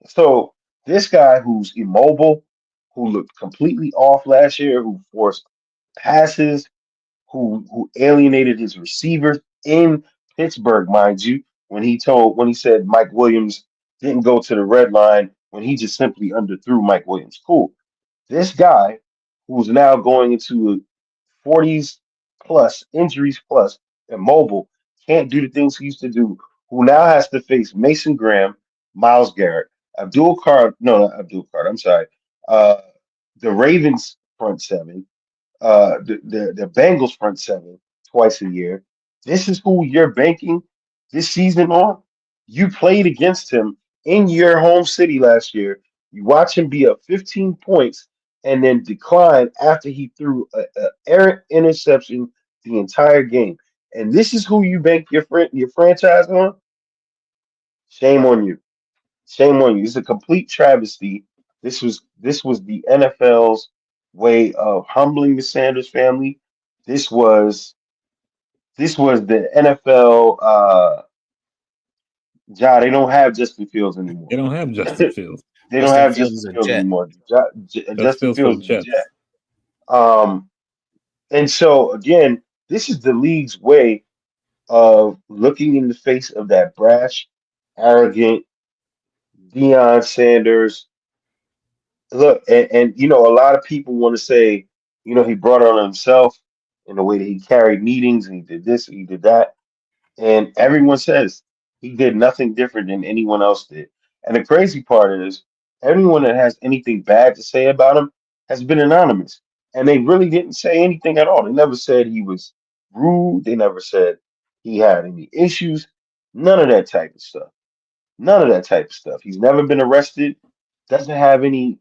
So this guy who's immobile, who looked completely off last year, who forced passes, who alienated his receivers in Pittsburgh, mind you, when he said Mike Williams didn't go to the red line when he just simply underthrew Mike Williams. Cool. This guy, who's now going into 40s plus, injuries plus, immobile, can't do the things he used to do, who now has to face Mason Graham, Miles Garrett, Abdul Card, no, not Abdul Card, I'm sorry, uh, the Ravens front seven, the Bengals front seven twice a year. This is who you're banking this season on. You played against him in your home city last year. You watch him be up 15 points and then decline after he threw a errant interception the entire game. And this is who you bank your franchise on. Shame on you. Shame on you. It's a complete travesty. This was the NFL's way of humbling the Sanders family. This was this was the NFL. They don't have Justin Fields They anymore. don't have Justin They Fields. don't Justin have Fields Justin is a Fields Jet. anymore. Justin Justin Fields for Fields the is a Jets. Jet. Um, and so again, this is the league's way of looking in the face of that brash, arrogant Deion Sanders. Look, and a lot of people want to say, he brought it on himself in the way that he carried meetings and he did this and he did that. And everyone says he did nothing different than anyone else did. And the crazy part is, everyone that has anything bad to say about him has been anonymous. And they really didn't say anything at all. They never said he was rude. They never said he had any issues. None of that type of stuff. None of that type of stuff. He's never been arrested. Doesn't have any,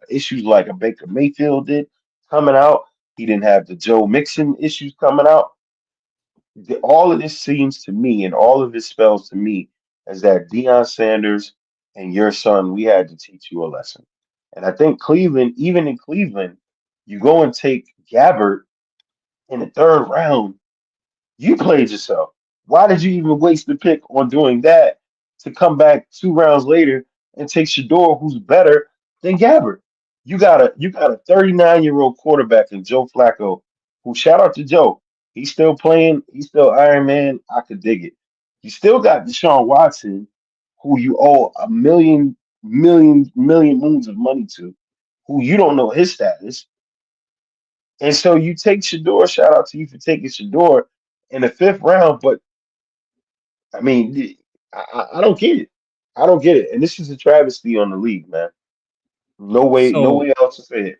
issues like a Baker Mayfield did coming out. He didn't have the Joe Mixon issues coming out. All of this seems to me, and all of this spells to me, is that Deion Sanders and your son, we had to teach you a lesson. And I think Cleveland, even in Cleveland, you go and take Gabbert in the third round. You played yourself. Why did you even waste the pick on doing that to come back 2 rounds later and take Shador, who's better than Gabbert? You got a 39-year-old quarterback in Joe Flacco, who shout out to Joe. He's still playing, he's still Iron Man. I could dig it. You still got Deshaun Watson, who you owe a million moons of money to, who you don't know his status. And so you take Shador, shout out to you for taking Shador in the fifth round. But I mean, I don't get it. I don't get it. And this is a travesty on the league, man. No So way else to say it.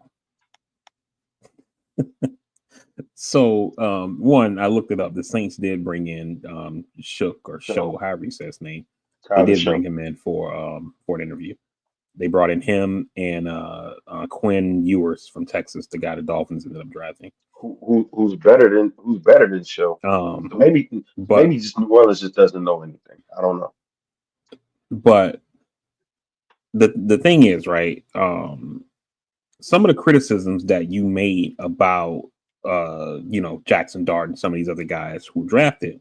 one, I looked it up. The Saints did bring in Shook or Show, So however you say his name. They Tyler did bring Show, him in for an interview. They brought in him and Quinn Ewers from Texas, the guy the Dolphins ended up drafting. who's better than Show. So But maybe just New Orleans just doesn't know anything. I don't know. but the thing is, right? Some of the criticisms that you made about Jackson Dart and some of these other guys who drafted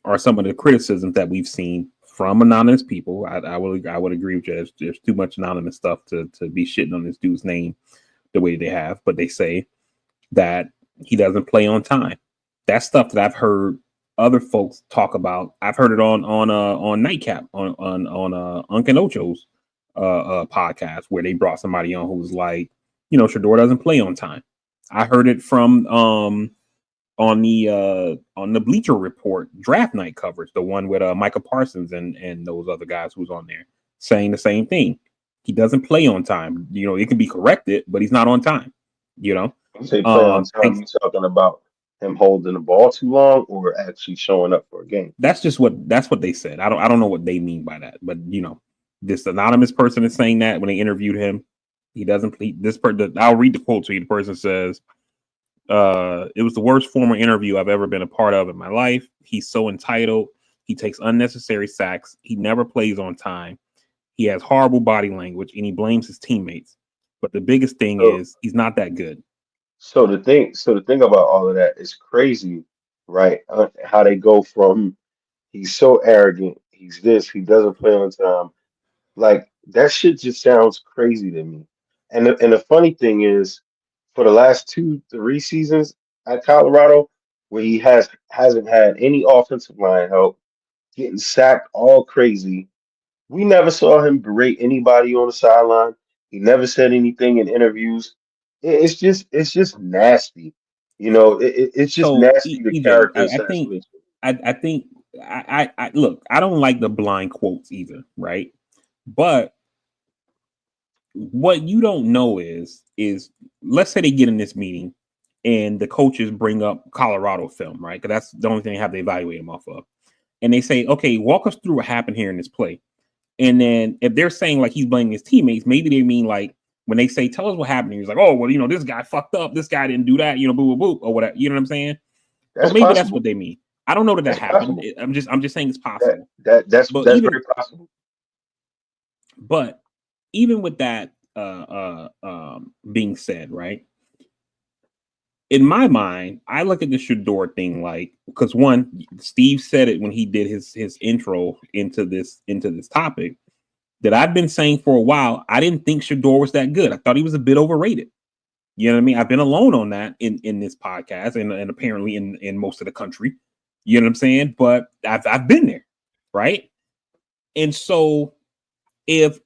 are some of the criticisms that we've seen from anonymous people. I would agree with you. There's too much anonymous stuff to be shitting on this dude's name the way they have, but they say that he doesn't play on time. That's stuff that I've heard other folks talk about. I've heard it on Nightcap on Uncle Ocho's podcast where they brought somebody on who was like, Shador doesn't play on time. I heard it from on the Bleacher Report draft night coverage, the one with Micah Parsons and those other guys who's on there, saying the same thing. He doesn't play on time. It can be corrected, but he's not on time. When you say play on time, Takes, you talking about him holding the ball too long or actually showing up for a game? that's what they said. I don't know what they mean by that, but this anonymous person is saying that when they interviewed him, he doesn't. I'll read the quote to you. The person says, "It was the worst formal interview I've ever been a part of in my life. He's so entitled. He takes unnecessary sacks. He never plays on time. He has horrible body language, and he blames his teammates. But the biggest thing So is he's not that good." so the thing about all of that is crazy, right? How they go from he's so arrogant, he's this, he doesn't play on time. Like that shit just sounds crazy to me. And the funny thing is, for the last 2, 3 seasons at Colorado, where he hasn't had any offensive line help, getting sacked all crazy. We never saw him berate anybody on the sideline. He never said anything in interviews. It's just nasty. It's just So nasty the EJ, character assassination. I think I look. I don't like the blind quotes either, right? But what you don't know is let's say they get in this meeting and the coaches bring up Colorado film, right? Because that's the only thing they have to evaluate him off of. And they say, okay, walk us through what happened here in this play. And then if they're saying like he's blaming his teammates, maybe they mean like when they say, tell us what happened, he's like, oh, well, this guy fucked up. This guy didn't do that, boo, boo, boo, or whatever. You know what I'm saying? So That's maybe that's what possible. they mean. I don't know that That's happened. possible. I'm just saying it's That possible. that that's But that's very possible. but even with that being said, right? In my mind, I look at the Shador thing like because one, Steve said it when he did his intro into this topic that I've been saying for a while. I didn't think Shador was that good. I thought he was a bit overrated. You know what I mean? I've been alone on that in this podcast and apparently in most of the country. You know what I'm saying? But I've been there, right? And so if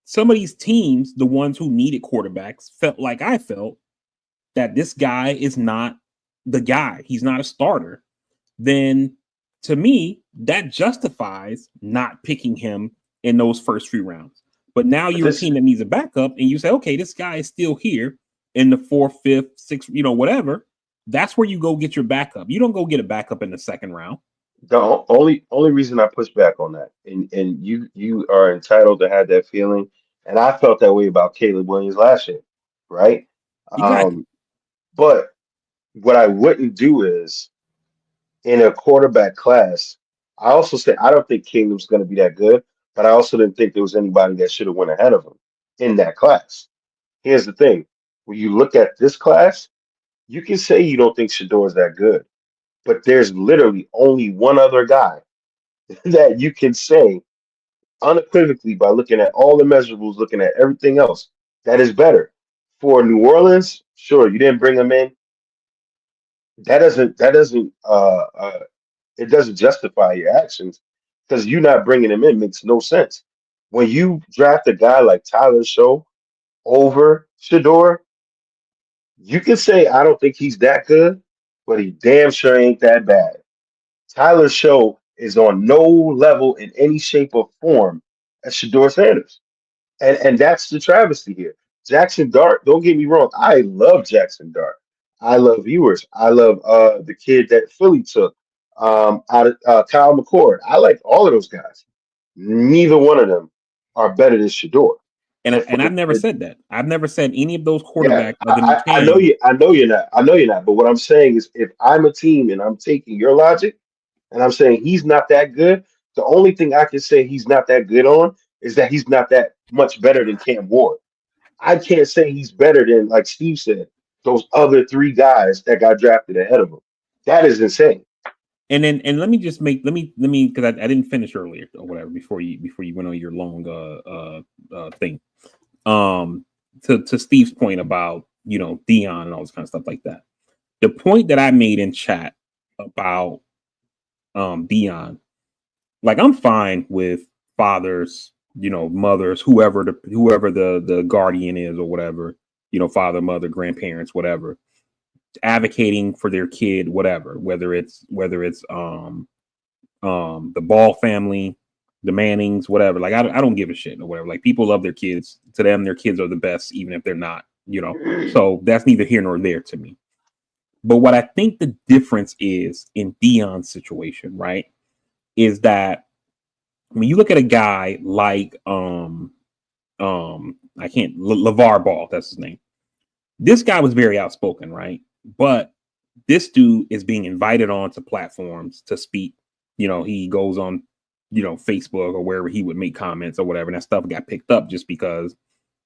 some of these teams, the ones who needed quarterbacks, felt like I felt that this guy is not the guy, he's not a starter, then to me, that justifies not picking him in those first few rounds. But now But you're a this, team that needs a backup, and you say, okay, this guy is still here in the fourth, fifth, sixth, whatever. That's where you go get your backup. You don't go get a backup in the second round. the only reason I push back on that, and you are entitled to have that feeling, and I felt that way about Caleb Williams last year, right? Exactly. Um, but what I wouldn't do is in a quarterback class. I also said I don't think Caleb's going to be that good, but I also didn't think there was anybody that should have went ahead of him in that class. Here's the thing: when you look at this class, you can say you don't think Shador is that good, but there's literally only one other guy that you can say unequivocally by looking at all the measurables, looking at everything else, that is better. For New Orleans, sure, you didn't bring him in. That doesn't it doesn't justify your actions because you not bringing him in makes no sense. When you draft a guy like Tyler Show over Shador, you can say I don't think he's that good, but he damn sure ain't that bad. Tyler Show is on no level in any shape or form as Shador Sanders. And that's the travesty here. Jackson Dart, don't get me wrong, I love Jackson Dart. I love viewers. I love the kid that Philly took out of Kyle McCord. I like all of those guys. Neither one of them are better than Shador. And So for I've never said that. I've never said any of those yeah, quarterbacks other than I know Cam. you. I know you're not. I know you're not. But what I'm saying is, if I'm a team and I'm taking your logic and I'm saying he's not that good, the only thing I can say he's not that good on is that he's not that much better than Cam Ward. I can't say he's better than, like Steve said, those other three guys that got drafted ahead of him. That is insane. And let me just make let me because I didn't finish earlier or whatever before you went on your long thing. To Steve's point about Dion and all this kind of stuff like that. The point that I made in chat about Dion, like I'm fine with fathers, mothers, whoever the guardian is or whatever, father, mother, grandparents, whatever, advocating for their kid, whatever, whether it's the Ball family, the Mannings, whatever. Like I don't give a shit or whatever. Like people love their kids. To them, their kids are the best, even if they're not. So that's neither here nor there to me. But what I think the difference is in Dion's situation, right, is that when you look at a guy like I can't LeVar Ball, that's his name. This guy was very outspoken, right? But this dude is being invited onto platforms to speak. He goes on, Facebook or wherever he would make comments or whatever, and that stuff got picked up just because,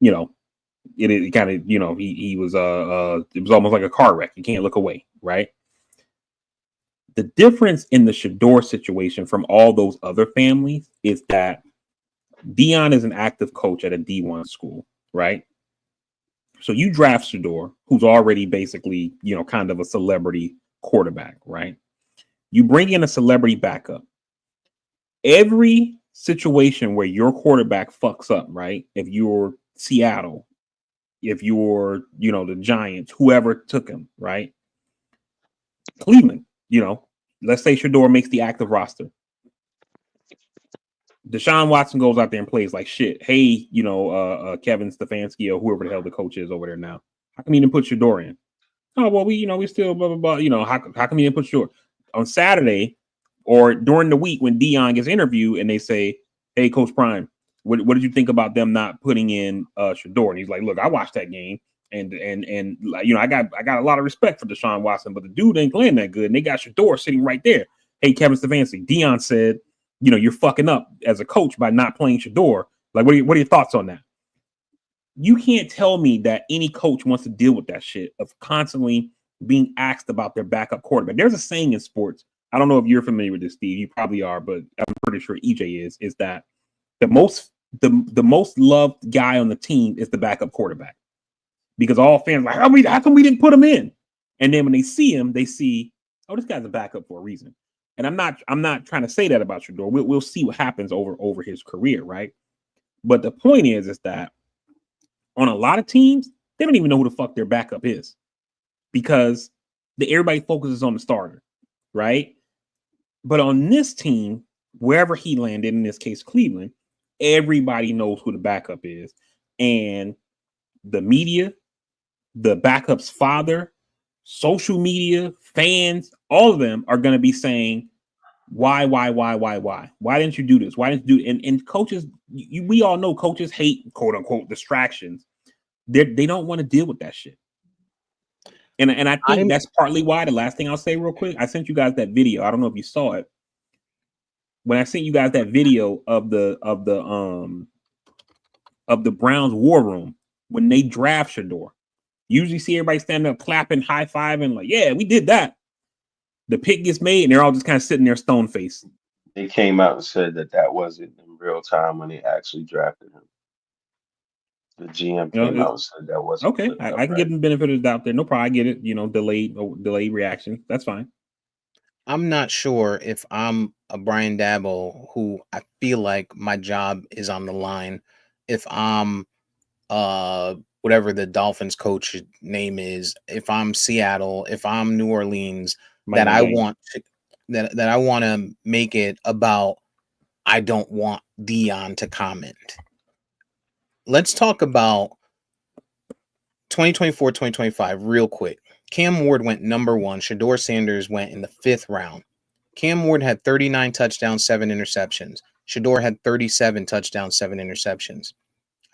you know, it kind of, he was it was almost like a car wreck. You can't look away, right? The difference in the Shador situation from all those other families is that Dion is an active coach at a D1 school, right? So you draft Shador, who's already basically, kind of a celebrity quarterback, right? You bring in a celebrity backup. Every situation where your quarterback fucks up, right? If you're Seattle, if you're, the Giants, whoever took him, right? Cleveland, let's say Shador makes the active roster. Deshaun Watson goes out there and plays like shit. Hey, Kevin Stefanski or whoever the hell the coach is over there now. How come you didn't put Shador in? Oh, well, we still blah, blah, blah. How come you didn't put Shador? On Saturday or during the week when Dion gets interviewed and they say, hey, Coach Prime, what did you think about them not putting in Shador? And he's like, look, I watched that game. And I got a lot of respect for Deshaun Watson, but the dude ain't playing that good. And they got Shador sitting right there. Hey, Kevin Stefanski, Dion said, you're fucking up as a coach by not playing Shador. Like, what are your thoughts on that? You can't tell me that any coach wants to deal with that shit of constantly being asked about their backup quarterback. There's a saying in sports. I don't know if you're familiar with this, Steve. You probably are, but I'm pretty sure EJ is that the most loved guy on the team is the backup quarterback because all fans are like, how come we didn't put him in? And then when they see him, they see, oh, this guy's a backup for a reason. And I'm not trying to say that about Shador. We'll see what happens over his career, right? But the point is that on a lot of teams, they don't even know who the fuck their backup is because everybody focuses on the starter, right? But on this team, wherever he landed, in this case, Cleveland, Everybody knows who the backup is, and the media, the backup's father, social media, fans, all of them are going to be saying, why? Why didn't you do this? Why didn't you do? And coaches, we all know coaches hate quote unquote distractions. They don't want to deal with that shit. And I think that's partly why. The last thing I'll say real quick, I sent you guys that video. I don't know if you saw it. When I sent you guys that video of the Browns war room when they draft Shador, you usually see everybody standing up, clapping, high fiving, like, yeah, we did that. The pick gets made, and they're all just kind of sitting there stone faced. They came out and said that wasn't in real time when they actually drafted him. The GM came out and said that wasn't okay. I can give them benefit of the doubt there. No problem. I get it. Delayed reaction. That's fine. I'm not sure if I'm a Brian Dabble who I feel like my job is on the line. If I'm whatever the Dolphins coach name is, if I'm Seattle, if I'm New Orleans, that I want to make it about I don't want Dion to comment. Let's talk about 2024, 2025 real quick. Cam Ward went number 1. Shador Sanders went in the 5th round. Cam Ward had 39 touchdowns, 7 interceptions. Shador had 37 touchdowns, 7 interceptions.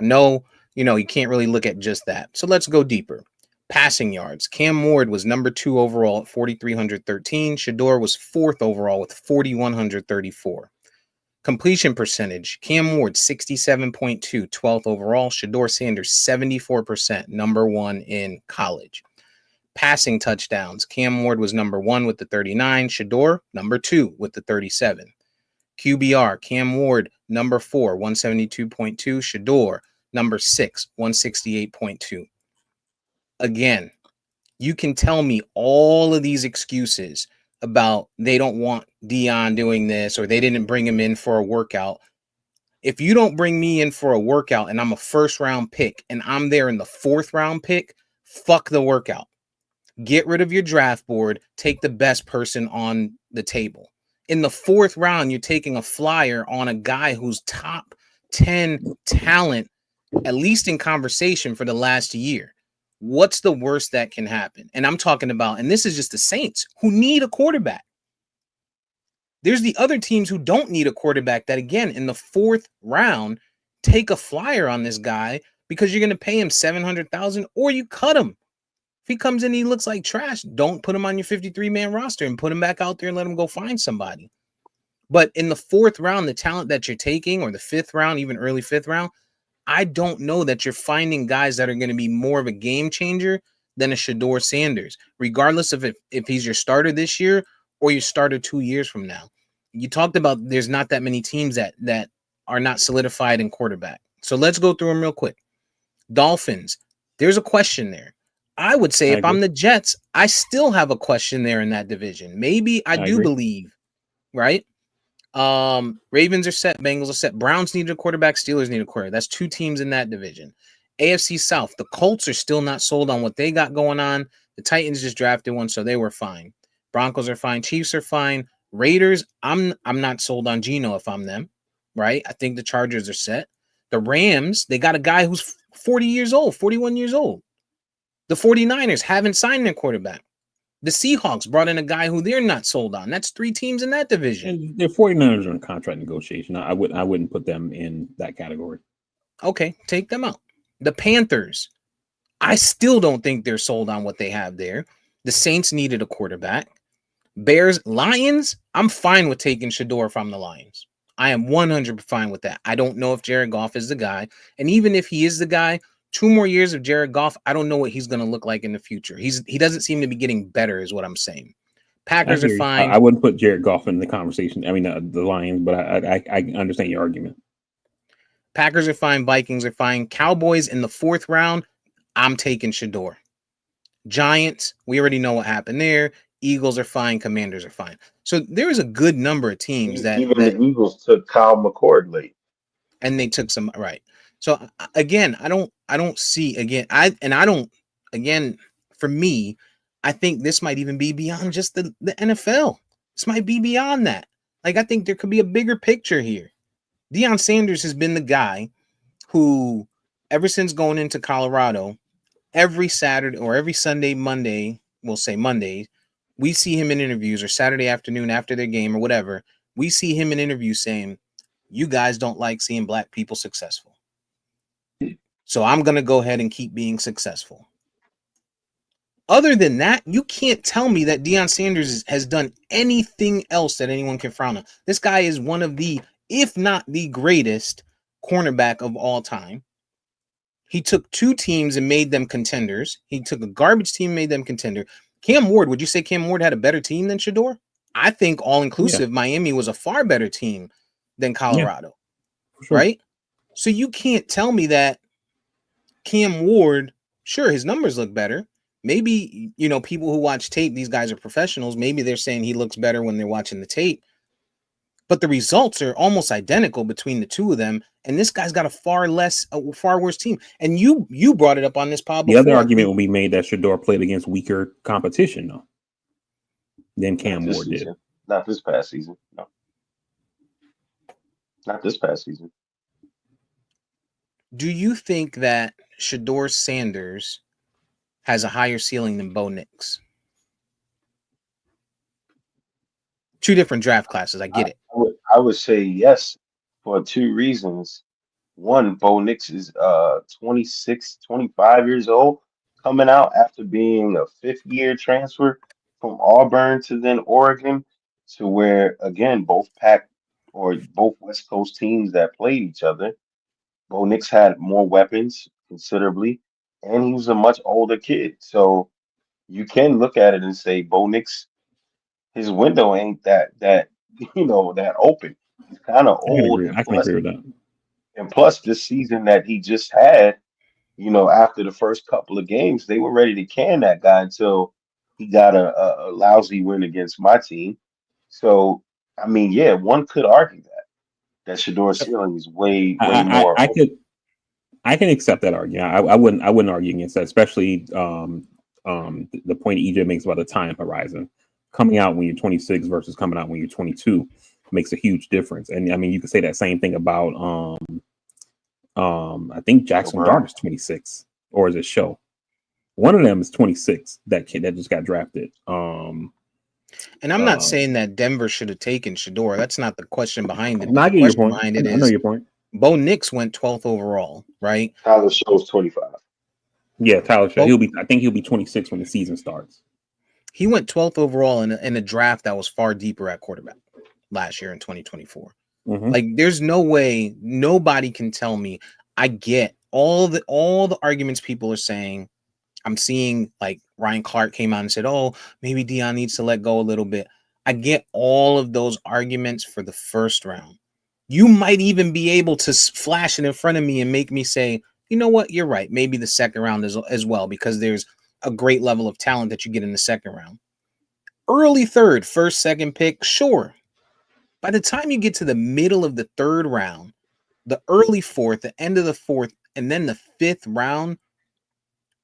No, you can't really look at just that. So let's go deeper. Passing yards. Cam Ward was number 2 overall at 4,313. Shador was 4th overall with 4,134. Completion percentage. Cam Ward 67.2, 12th overall. Shador Sanders 74%, number 1 in college. Passing touchdowns. Cam Ward was number 1 with the 39. Shador number 2 with the 37. QBR. Cam Ward number 4, 172.2. Shador number 6, 168.2. Again, you can tell me all of these excuses about they don't want Dion doing this or they didn't bring him in for a workout. If you don't bring me in for a workout and I'm a 1st round pick and I'm there in the 4th round pick, fuck the workout. Get rid of your draft board. Take the best person on the table. In the 4th round, you're taking a flyer on a guy who's top 10 talent, at least in conversation for the last year. What's the worst that can happen? And I'm talking about, and this is just the Saints who need a quarterback. There's the other teams who don't need a quarterback that, again, in the 4th round, take a flyer on this guy because you're going to pay him $700,000 or you cut him. If he comes in and he looks like trash, don't put him on your 53-man roster and put him back out there and let him go find somebody. But in the 4th round, the talent that you're taking, or the 5th round, even early 5th round, I don't know that you're finding guys that are going to be more of a game changer than a Shador Sanders, regardless of if he's your starter this year or your starter 2 years from now. You talked about there's not that many teams that are not solidified in quarterback. So let's go through them real quick. Dolphins, there's a question there. I would say if I'm the Jets, I still have a question there in that division. Maybe I do believe, right? Ravens are set, Bengals are set. Browns need a quarterback, Steelers need a quarterback. That's 2 teams in that division. AFC South, the Colts are still not sold on what they got going on. The Titans just drafted one, so they were fine. Broncos are fine, Chiefs are fine. Raiders, I'm not sold on Geno if I'm them, right? I think the Chargers are set. The Rams, they got a guy who's 40 years old, 41 years old. The 49ers haven't signed their quarterback. The Seahawks brought in a guy who they're not sold on. That's 3 teams in that division. And the 49ers are in contract negotiation. I wouldn't put them in that category. Okay, take them out. The Panthers, I still don't think they're sold on what they have there. The Saints needed a quarterback. Bears, Lions, I'm fine with taking Shador from the Lions. I am 100% fine with that. I don't know if Jared Goff is the guy. And even if he is the guy, 2 more years of Jared Goff, I don't know what he's going to look like in the future. He doesn't seem to be getting better is what I'm saying. Packers are fine. I wouldn't put Jared Goff in the conversation. I mean, the Lions, but I understand your argument. Packers are fine. Vikings are fine. Cowboys in the 4th round, I'm taking Shador. Giants, we already know what happened there. Eagles are fine. Commanders are fine. So there is a good number of teams that the Eagles took Kyle McCord late, and they took some right. So again, I don't see again. For me, I think this might even be beyond just the NFL. This might be beyond that. Like I think there could be a bigger picture here. Deion Sanders has been the guy who, ever since going into Colorado, every Saturday or every Sunday, Monday, we'll say Monday, we see him in interviews, or Saturday afternoon after their game or whatever, we see him in interviews saying, you guys don't like seeing black people successful. So I'm going to go ahead and keep being successful. Other than that, you can't tell me that Deion Sanders has done anything else that anyone can frown on. This guy is one of the, if not the greatest cornerback of all time. He took two teams and made them contenders. He took a garbage team and made them contender. Cam Ward, would you say Cam Ward had a better team than Shador? I think all inclusive, Miami was a far better team than Colorado, sure. right? So you can't tell me that Cam Ward, sure, his numbers look better. Maybe, people who watch tape, these guys are professionals. Maybe they're saying he looks better when they're watching the tape. But the results are almost identical between the two of them. And this guy's got a far worse team. And you brought it up on this pod before. The other argument will be made that Shador played against weaker competition, though, than Cam Ward did. Not this past season. No. Not this past season. Do you think that Shador Sanders has a higher ceiling than Bo Nix? Two different draft classes. I get it. I would say yes for two reasons. One, Bo Nix is 26, 25 years old, coming out after being a fifth-year transfer from Auburn to then Oregon, to where, again, both West Coast teams that played each other. Bo Nix had more weapons considerably, and he was a much older kid. So you can look at it and say Bo Nix, his window ain't that open. He's kind of old, I can agree with that. and plus this season that he just had, after the first couple of games, they were ready to can that guy until he got a lousy win against my team. So I mean, yeah, one could argue that Shador's ceiling is way more. I can accept that argument. I wouldn't argue against that, especially the point EJ makes about the time horizon. Coming out when you're 26 versus coming out when you're 22 makes a huge difference. And I mean, you could say that same thing about I think Jackson Dart is 26, or is it Show? One of them is 26. That kid that just got drafted. And I'm not saying that Denver should have taken Shador. That's not the question behind it. I get your point. I know your point. Bo Nix went 12th overall, right? Tyler Show's 25. Yeah, Tyler Show. I think he'll be 26 when the season starts. He went 12th overall in a draft that was far deeper at quarterback last year in 2024. Mm-hmm. Like, there's no way nobody can tell me. I get all the arguments people are saying. I'm seeing, like, Ryan Clark came out and said, oh, maybe Deion needs to let go a little bit. I get all of those arguments for the first round. You might even be able to flash it in front of me and make me say, you know what, you're right. Maybe the second round as well, because there's a great level of talent that you get in the second round. Early third, first, second pick, sure. By the time you get to the middle of the third round, the early fourth, the end of the fourth, and then the fifth round,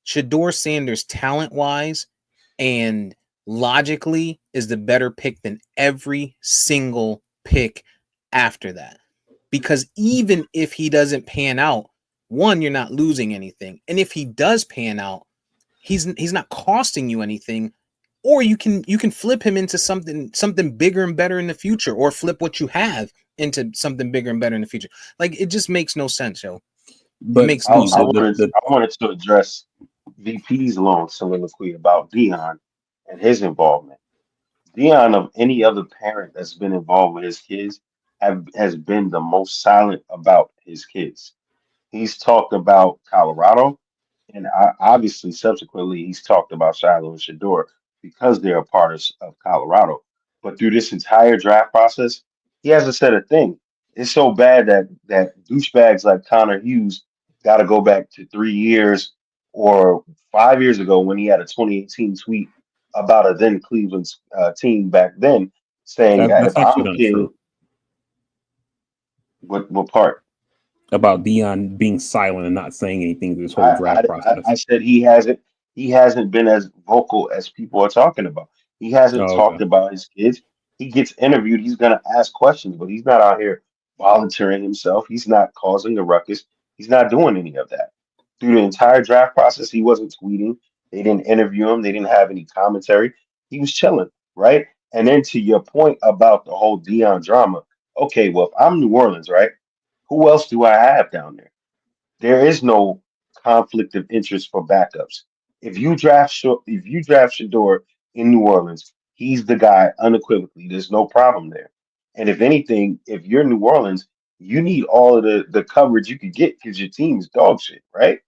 Shador Sanders, talent-wise and logically, is the better pick than every single pick after that. Because even if he doesn't pan out, one, you're not losing anything. And if he does pan out, he's not costing you anything. Or you can flip him into something bigger and better in the future, or flip what you have into something bigger and better in the future. Like, it just makes no sense, yo. But it makes no sense. I wanted to address VP's long soliloquy about Deion and his involvement. Deion, of any other parent that's been involved with his kids, has been the most silent about his kids. He's talked about Colorado, and obviously, subsequently, he's talked about Shiloh and Shador because they're a part of Colorado. But through this entire draft process, he hasn't said a thing. It's so bad that douchebags like Connor Hughes got to go back to 3 years or 5 years ago when he had a 2018 tweet about a then Cleveland team back then saying that that's if I'm actually a kid, true. what part? About Deion being silent and not saying anything through this whole draft process. I said he hasn't been as vocal as people are talking about. He hasn't talked about his kids. He gets interviewed. He's gonna ask questions, but he's not out here volunteering himself. He's not causing a ruckus. He's not doing any of that. Through the entire draft process, he wasn't tweeting. They didn't interview him. They didn't have any commentary. He was chilling, right? And then to your point about the whole Dion drama, okay, well, if I'm New Orleans, right? Who else do I have down there? There is no conflict of interest for backups. If you draft Shador in New Orleans, he's the guy unequivocally. There's no problem there. And if anything, if you're New Orleans, you need all of the coverage you could get because your team's dog shit, right?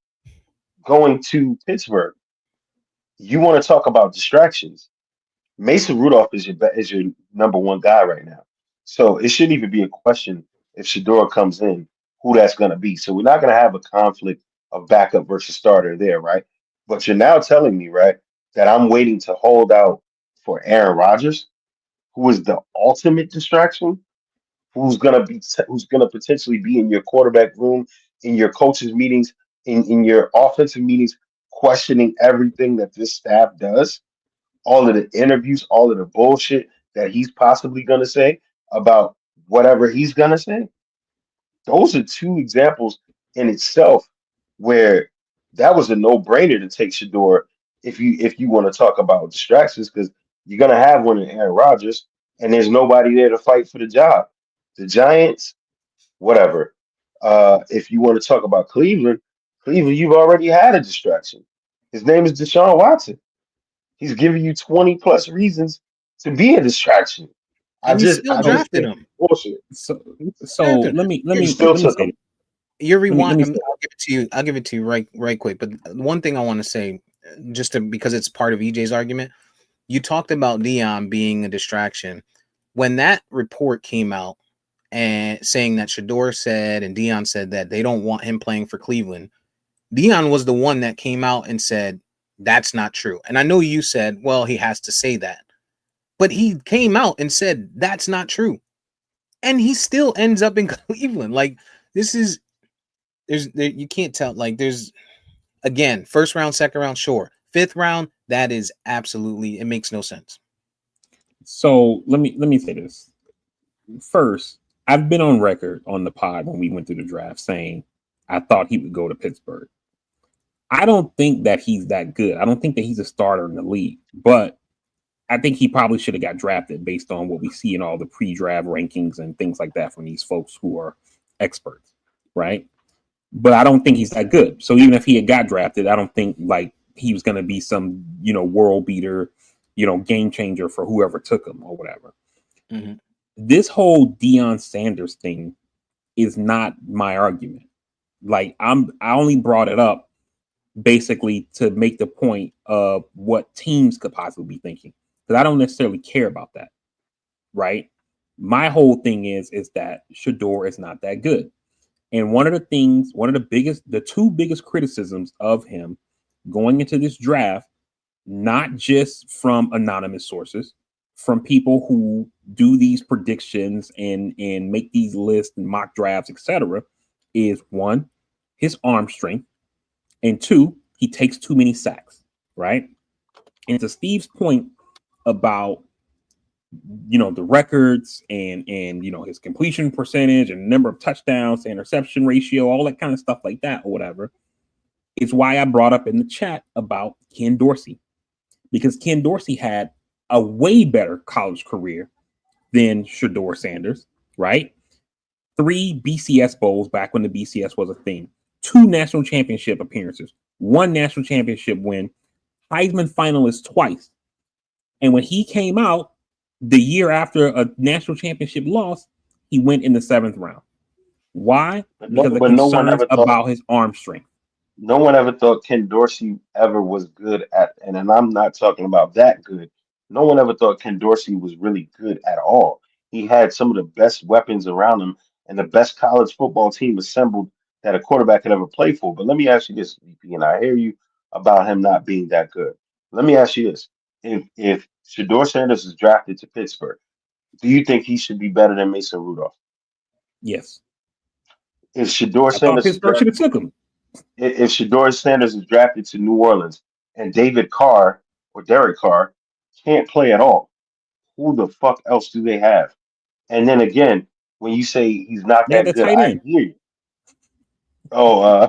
Going to Pittsburgh, you want to talk about distractions. Mason Rudolph is your number one guy right now. So it shouldn't even be a question if Shador comes in, who that's going to be. So we're not going to have a conflict of backup versus starter there, right? But you're now telling me, right, that I'm waiting to hold out for Aaron Rodgers, who is the ultimate distraction, who's going to potentially be in your quarterback room, in your coaches meetings, in your offensive meetings, questioning everything that this staff does, all of the interviews, all of the bullshit that he's possibly going to say about whatever he's going to say. Those are two examples in itself where that was a no-brainer to take Shador if you want to talk about distractions because you're going to have one in Aaron Rodgers and there's nobody there to fight for the job. The Giants, whatever. If you want to talk about Cleveland, Cleveland, you've already had a distraction. His name is Deshaun Watson. He's giving you 20 plus reasons to be a distraction. And you still I just drafted think him. bullshit. So You so drafted him. You still let me took say him. this. You're Let rewind. me I'll say give it to you. I'll give it to you right quick. But one thing I want to say, just to because it's part of EJ's argument, you talked about Dion being a distraction. When that report came out and saying that Shador said and Dion said that they don't want him playing for Cleveland, Dion was the one that came out and said that's not true. And I know you said, well, he has to say that, but he came out and said that's not true, and he still ends up in Cleveland. Like this is you can't tell. Like there's again first round, second round, sure, fifth round. That is absolutely it makes no sense. so. Let me say this first. I've been on record on the pod when we went through the draft saying I thought he would go to Pittsburgh. I don't think that he's that good. I don't think that he's a starter in the league, but I think he probably should have got drafted based on what we see in all the pre-draft rankings and things like that from these folks who are experts, right? But I don't think he's that good. So even if he had got drafted, I don't think like he was going to be some, world beater, game changer for whoever took him or whatever. Mm-hmm. This whole Deion Sanders thing is not my argument. Like I only brought it up basically to make the point of what teams could possibly be thinking. Because I don't necessarily care about that, right? My whole thing is that Shador is not that good. And the two biggest criticisms of him going into this draft, not just from anonymous sources, from people who do these predictions and make these lists and mock drafts, etc., is one, his arm strength, and two, he takes too many sacks, right? And to Steve's point about the records and his completion percentage and number of touchdowns, interception ratio, all that kind of stuff like that or whatever, it's why I brought up in the chat about Ken Dorsey, because Ken Dorsey had a way better college career than Shador Sanders, right? 3 BCS bowls back when the BCS was a thing, 2 national championship appearances, 1 national championship win, Heisman finalist twice. And when he came out the year after a national championship loss, he went in the 7th round. Why? Because of But no one concerns ever thought about his arm strength. no one ever thought Ken Dorsey ever was good at, and I'm not talking about that good. No one ever thought Ken Dorsey was really good at all. He had some of the best weapons around him and the best college football team assembled that a quarterback could ever play for. But let me ask you this, VP, and I hear you about him not being that good. Let me ask you this. If Shador Sanders is drafted to Pittsburgh, do you think he should be better than Mason Rudolph? Yes. If Shador I thought Sanders is Pittsburgh should have drafted took him. if Shador Sanders is drafted to New Orleans and David Carr or Derek Carr can't play at all, who the fuck else do they have? And then again, when you say he's not They had that the good, tight I end. hear you. Oh,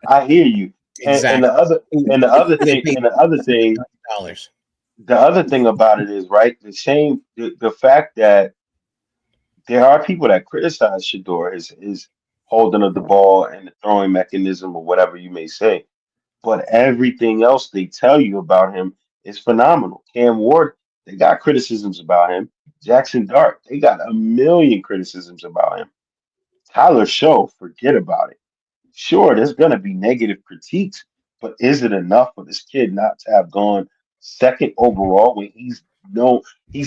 I hear you. And the Exactly. other Who they paid $1 million. the other thing about it is right. The fact that there are people that criticize Shador, his holding of the ball and the throwing mechanism or whatever you may say. But everything else they tell you about him is phenomenal. Cam Ward, they got criticisms about him. Jackson Dart, they got a million criticisms about him. Tyler Show, forget about it. Sure, there's going to be negative critiques, but is it enough for this kid not to have gone second overall when he's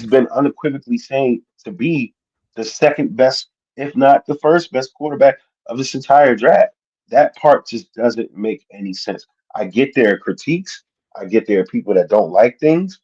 been unequivocally saying to be the second best, if not the first best quarterback of this entire draft? That part just doesn't make any sense. I get there are critiques, I get there are people that don't like things,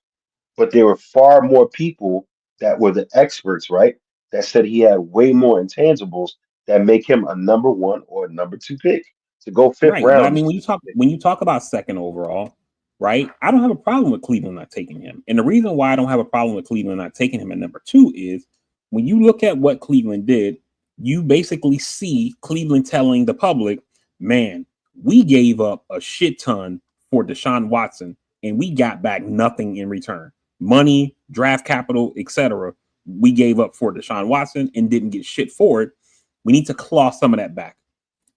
but there were far more people that were the experts, right? That said he had way more intangibles that make him a number one or a number two pick. To go fifth Right. But I round mean, is when you talk about second overall, right? I don't have a problem with Cleveland not taking him. And the reason why I don't have a problem with Cleveland not taking him at number two is when you look at what Cleveland did, you basically see Cleveland telling the public, man, we gave up a shit ton for Deshaun Watson and we got back nothing in return. Money, draft capital, etc. We gave up for Deshaun Watson and didn't get shit for it. We need to claw some of that back.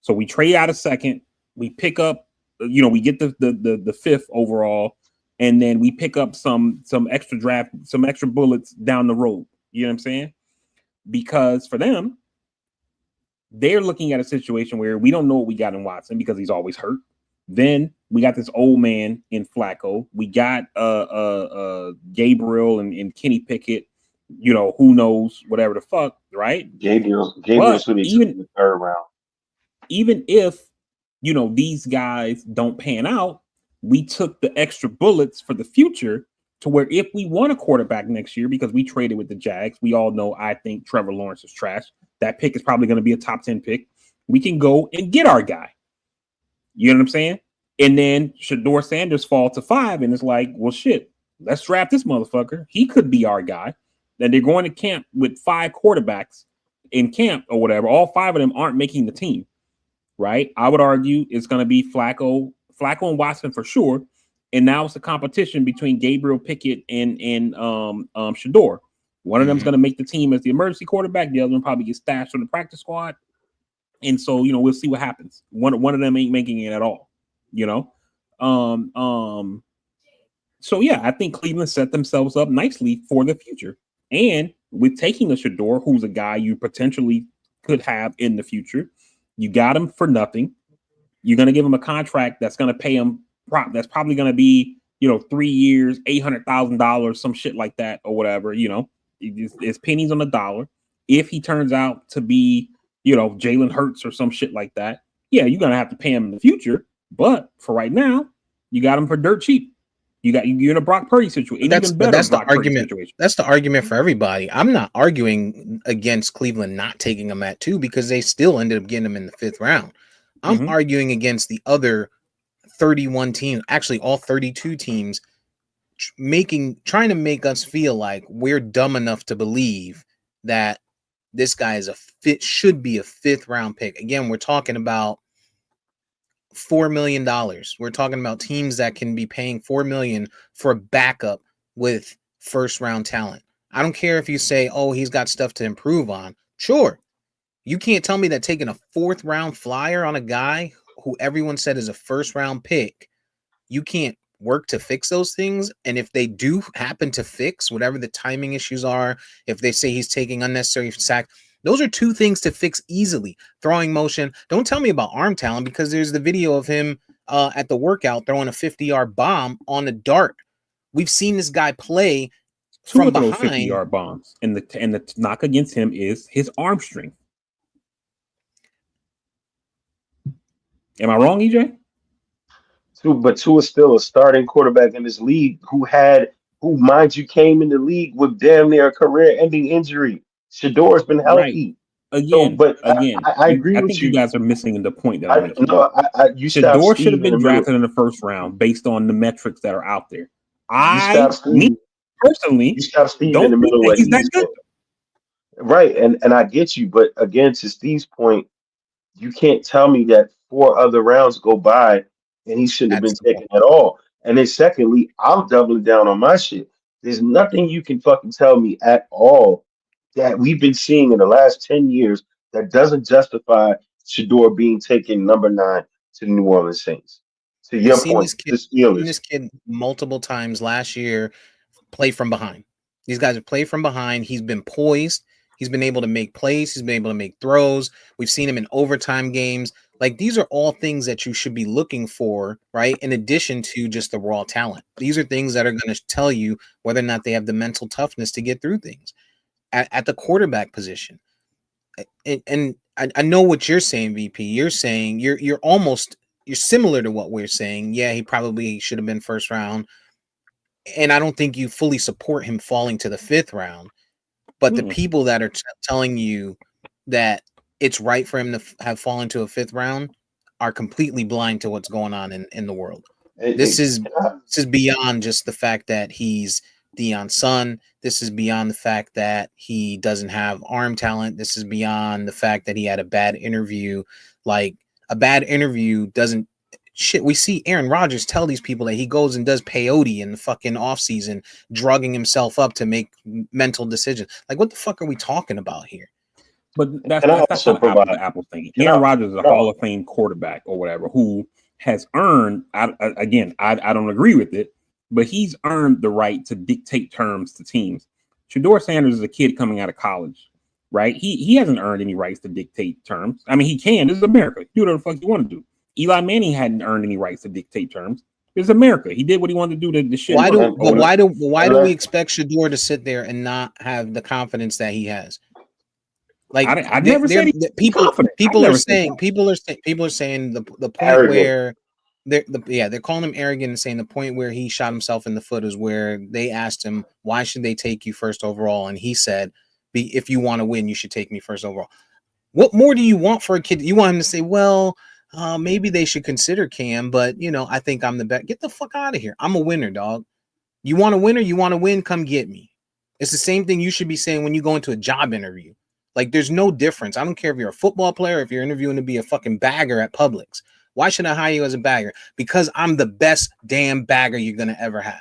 So we trade out a second, we pick up, we get the fifth overall, and then we pick up some extra draft, some extra bullets down the road. You know what I'm saying? Because for them, they're looking at a situation where we don't know what we got in Watson because he's always hurt. Then we got this old man in Flacco. We got Gabriel and Kenny Pickett. Who knows, whatever the fuck, right? Gabriel's But who they took in the third round. even if these guys don't pan out, we took the extra bullets for the future to where if we want a quarterback next year because we traded with the Jags, we all know I think Trevor Lawrence is trash. That pick is probably going to be a top 10 pick. We can go and get our guy. You know what I'm saying? And then Shador Sanders fall to 5 and it's like, well, shit, let's draft this motherfucker. He could be our guy. Then they're going to camp with 5 quarterbacks in camp or whatever. All 5 of them aren't making the team. Right? I would argue it's going to be Flacco and Watson for sure. And now it's a competition between Gabriel Pickett and Shador. One of them's going to make the team as the emergency quarterback. The other one probably gets stashed on the practice squad. And so, we'll see what happens. One of them ain't making it at all. So yeah, I think Cleveland set themselves up nicely for the future. And with taking a Shador, who's a guy you potentially could have in the future, you got him for nothing. You're going to give him a contract that's going to pay him. That's probably going to be, 3 years, $800,000, some shit like that, or whatever. It's pennies on the dollar. If he turns out to be, Jalen Hurts or some shit like that, yeah, you're going to have to pay him in the future. But for right now, you got him for dirt cheap. You're in a Brock Purdy situation. That's the argument. That's the argument for everybody. I'm not arguing against Cleveland not taking him at 2 because they still ended up getting him in the 5th round. I'm arguing against the other 31 teams, actually all 32 teams, trying to make us feel like we're dumb enough to believe that this guy should be a 5th round pick. Again, we're talking about $4 million. We're talking about teams that can be paying $4 million for a backup with first round talent. I don't care if you say, oh, he's got stuff to improve on. Sure. You can't tell me that taking a 4th round flyer on a guy who everyone said is a first round pick, you can't work to fix those things. And if they do happen to fix whatever the timing issues are, if they say he's taking unnecessary sacks, those are 2 things to fix easily. Throwing motion. Don't tell me about arm talent because there's the video of him at the workout throwing a 50-yard bomb on the dart. We've seen this guy play from behind. 50-yard bombs, and the knock against him is his arm strength. Am I wrong, EJ? But Tua is still a starting quarterback in this league who, mind you, came in the league with damn near a career-ending injury. Shador's been healthy. Right. Again, I agree I with think you. you guys are missing the point that I'm making. You Shador should have been drafted in the 1st round based on the metrics that are out there. Me personally, you stop Steve don't in the middle think that he's that good. Right, and I get you, but again, to Steve's point, you can't tell me that four other rounds go by and he shouldn't have That's been the taken point. at all. And then secondly, I'm doubling down on my shit. There's nothing you can fucking tell me at all that we've been seeing in the last 10 years that doesn't justify Shador being taken number 9 to the New Orleans Saints. To We've your seen point, this the kid, seen Steelers. this kid multiple times last year play from behind. These guys have played from behind. He's been poised. He's been able to make plays. He's been able to make throws. We've seen him in overtime games. Like these are all things that you should be looking for, right? In addition to just the raw talent. These are things that are going to tell you whether or not they have the mental toughness to get through things at the quarterback position. And I know what you're saying, VP. You're saying you're almost you're similar to what we're saying. Yeah, he probably should have been first round, and I don't think you fully support him falling to the fifth round. But the Mm. people that are telling you that it's right for him to have fallen to a fifth round are completely blind to what's going on in the world. This is Can I- this is beyond just the fact that he's Dion's son. This is beyond the fact that he doesn't have arm talent. This is beyond the fact that he had a bad interview. Like a bad interview doesn't shit. We see Aaron Rodgers tell these people that he goes and does peyote in the fucking offseason, drugging himself up to make mental decisions. Like what the fuck are we talking about here? But that's can I that's also not an apples to provide? apples thing. Can Aaron I? Rodgers is a Can I? Hall of Fame quarterback or whatever who has earned. I don't agree with it, but he's earned the right to dictate terms to teams. Shador Sanders is a kid coming out of college, right? He hasn't earned any rights to dictate terms. I mean, he can. This is America. Do whatever the fuck you want to do. Eli Manning hadn't earned any rights to dictate terms. This is America. He did what he wanted to do to shit Why work do And, or but and, whatever. why and do we let expect Shador to sit there and not have the confidence that he has? I Like I never said he's people confident. I people are never said saying confident. people are saying the point arrogant. where they're calling him arrogant and saying the point where he shot himself in the foot is where they asked him why should they take you first overall, and he said, if you want to win you should take me first overall. What more do you want for a kid? You want him to say, well, maybe they should consider Cam, but I think I'm the best. Get the fuck out of here. I'm a winner, dog. You want a winner? You want to win? Come get me. It's the same thing you should be saying when you go into a job interview. Like, there's no difference. I don't care if you're a football player, if you're interviewing to be a fucking bagger at Publix. Why should I hire you as a bagger? Because I'm the best damn bagger you're going to ever have.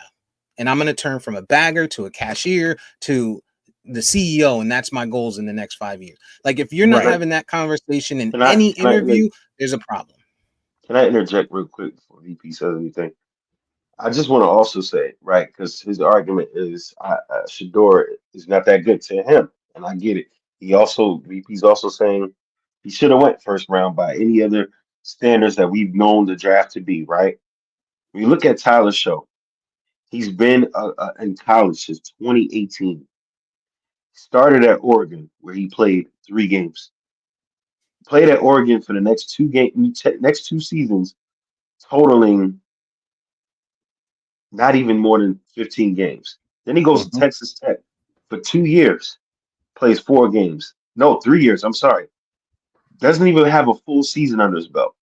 And I'm going to turn from a bagger to a cashier to the CEO. And that's my goals in the next 5 years. Like, if you're not Can Right. I? having that conversation in Can I? any Can I? interview, there's a problem. Can I interject real quick before VP says anything? I just want to also say, right, because his argument is Shador is not that good to him, and I get it. VP's also saying he should have went first round by any other standards that we've known the draft to be, right? When you look at Tyler Show, he's been in college since 2018. Started at Oregon, where he played 3 games. Played at Oregon for the next 2 seasons, totaling not even more than 15 games. Then he goes to Mhm. Texas Tech for 2 years, plays 4 games. No, 3 years. I'm sorry. Doesn't even have a full season under his belt.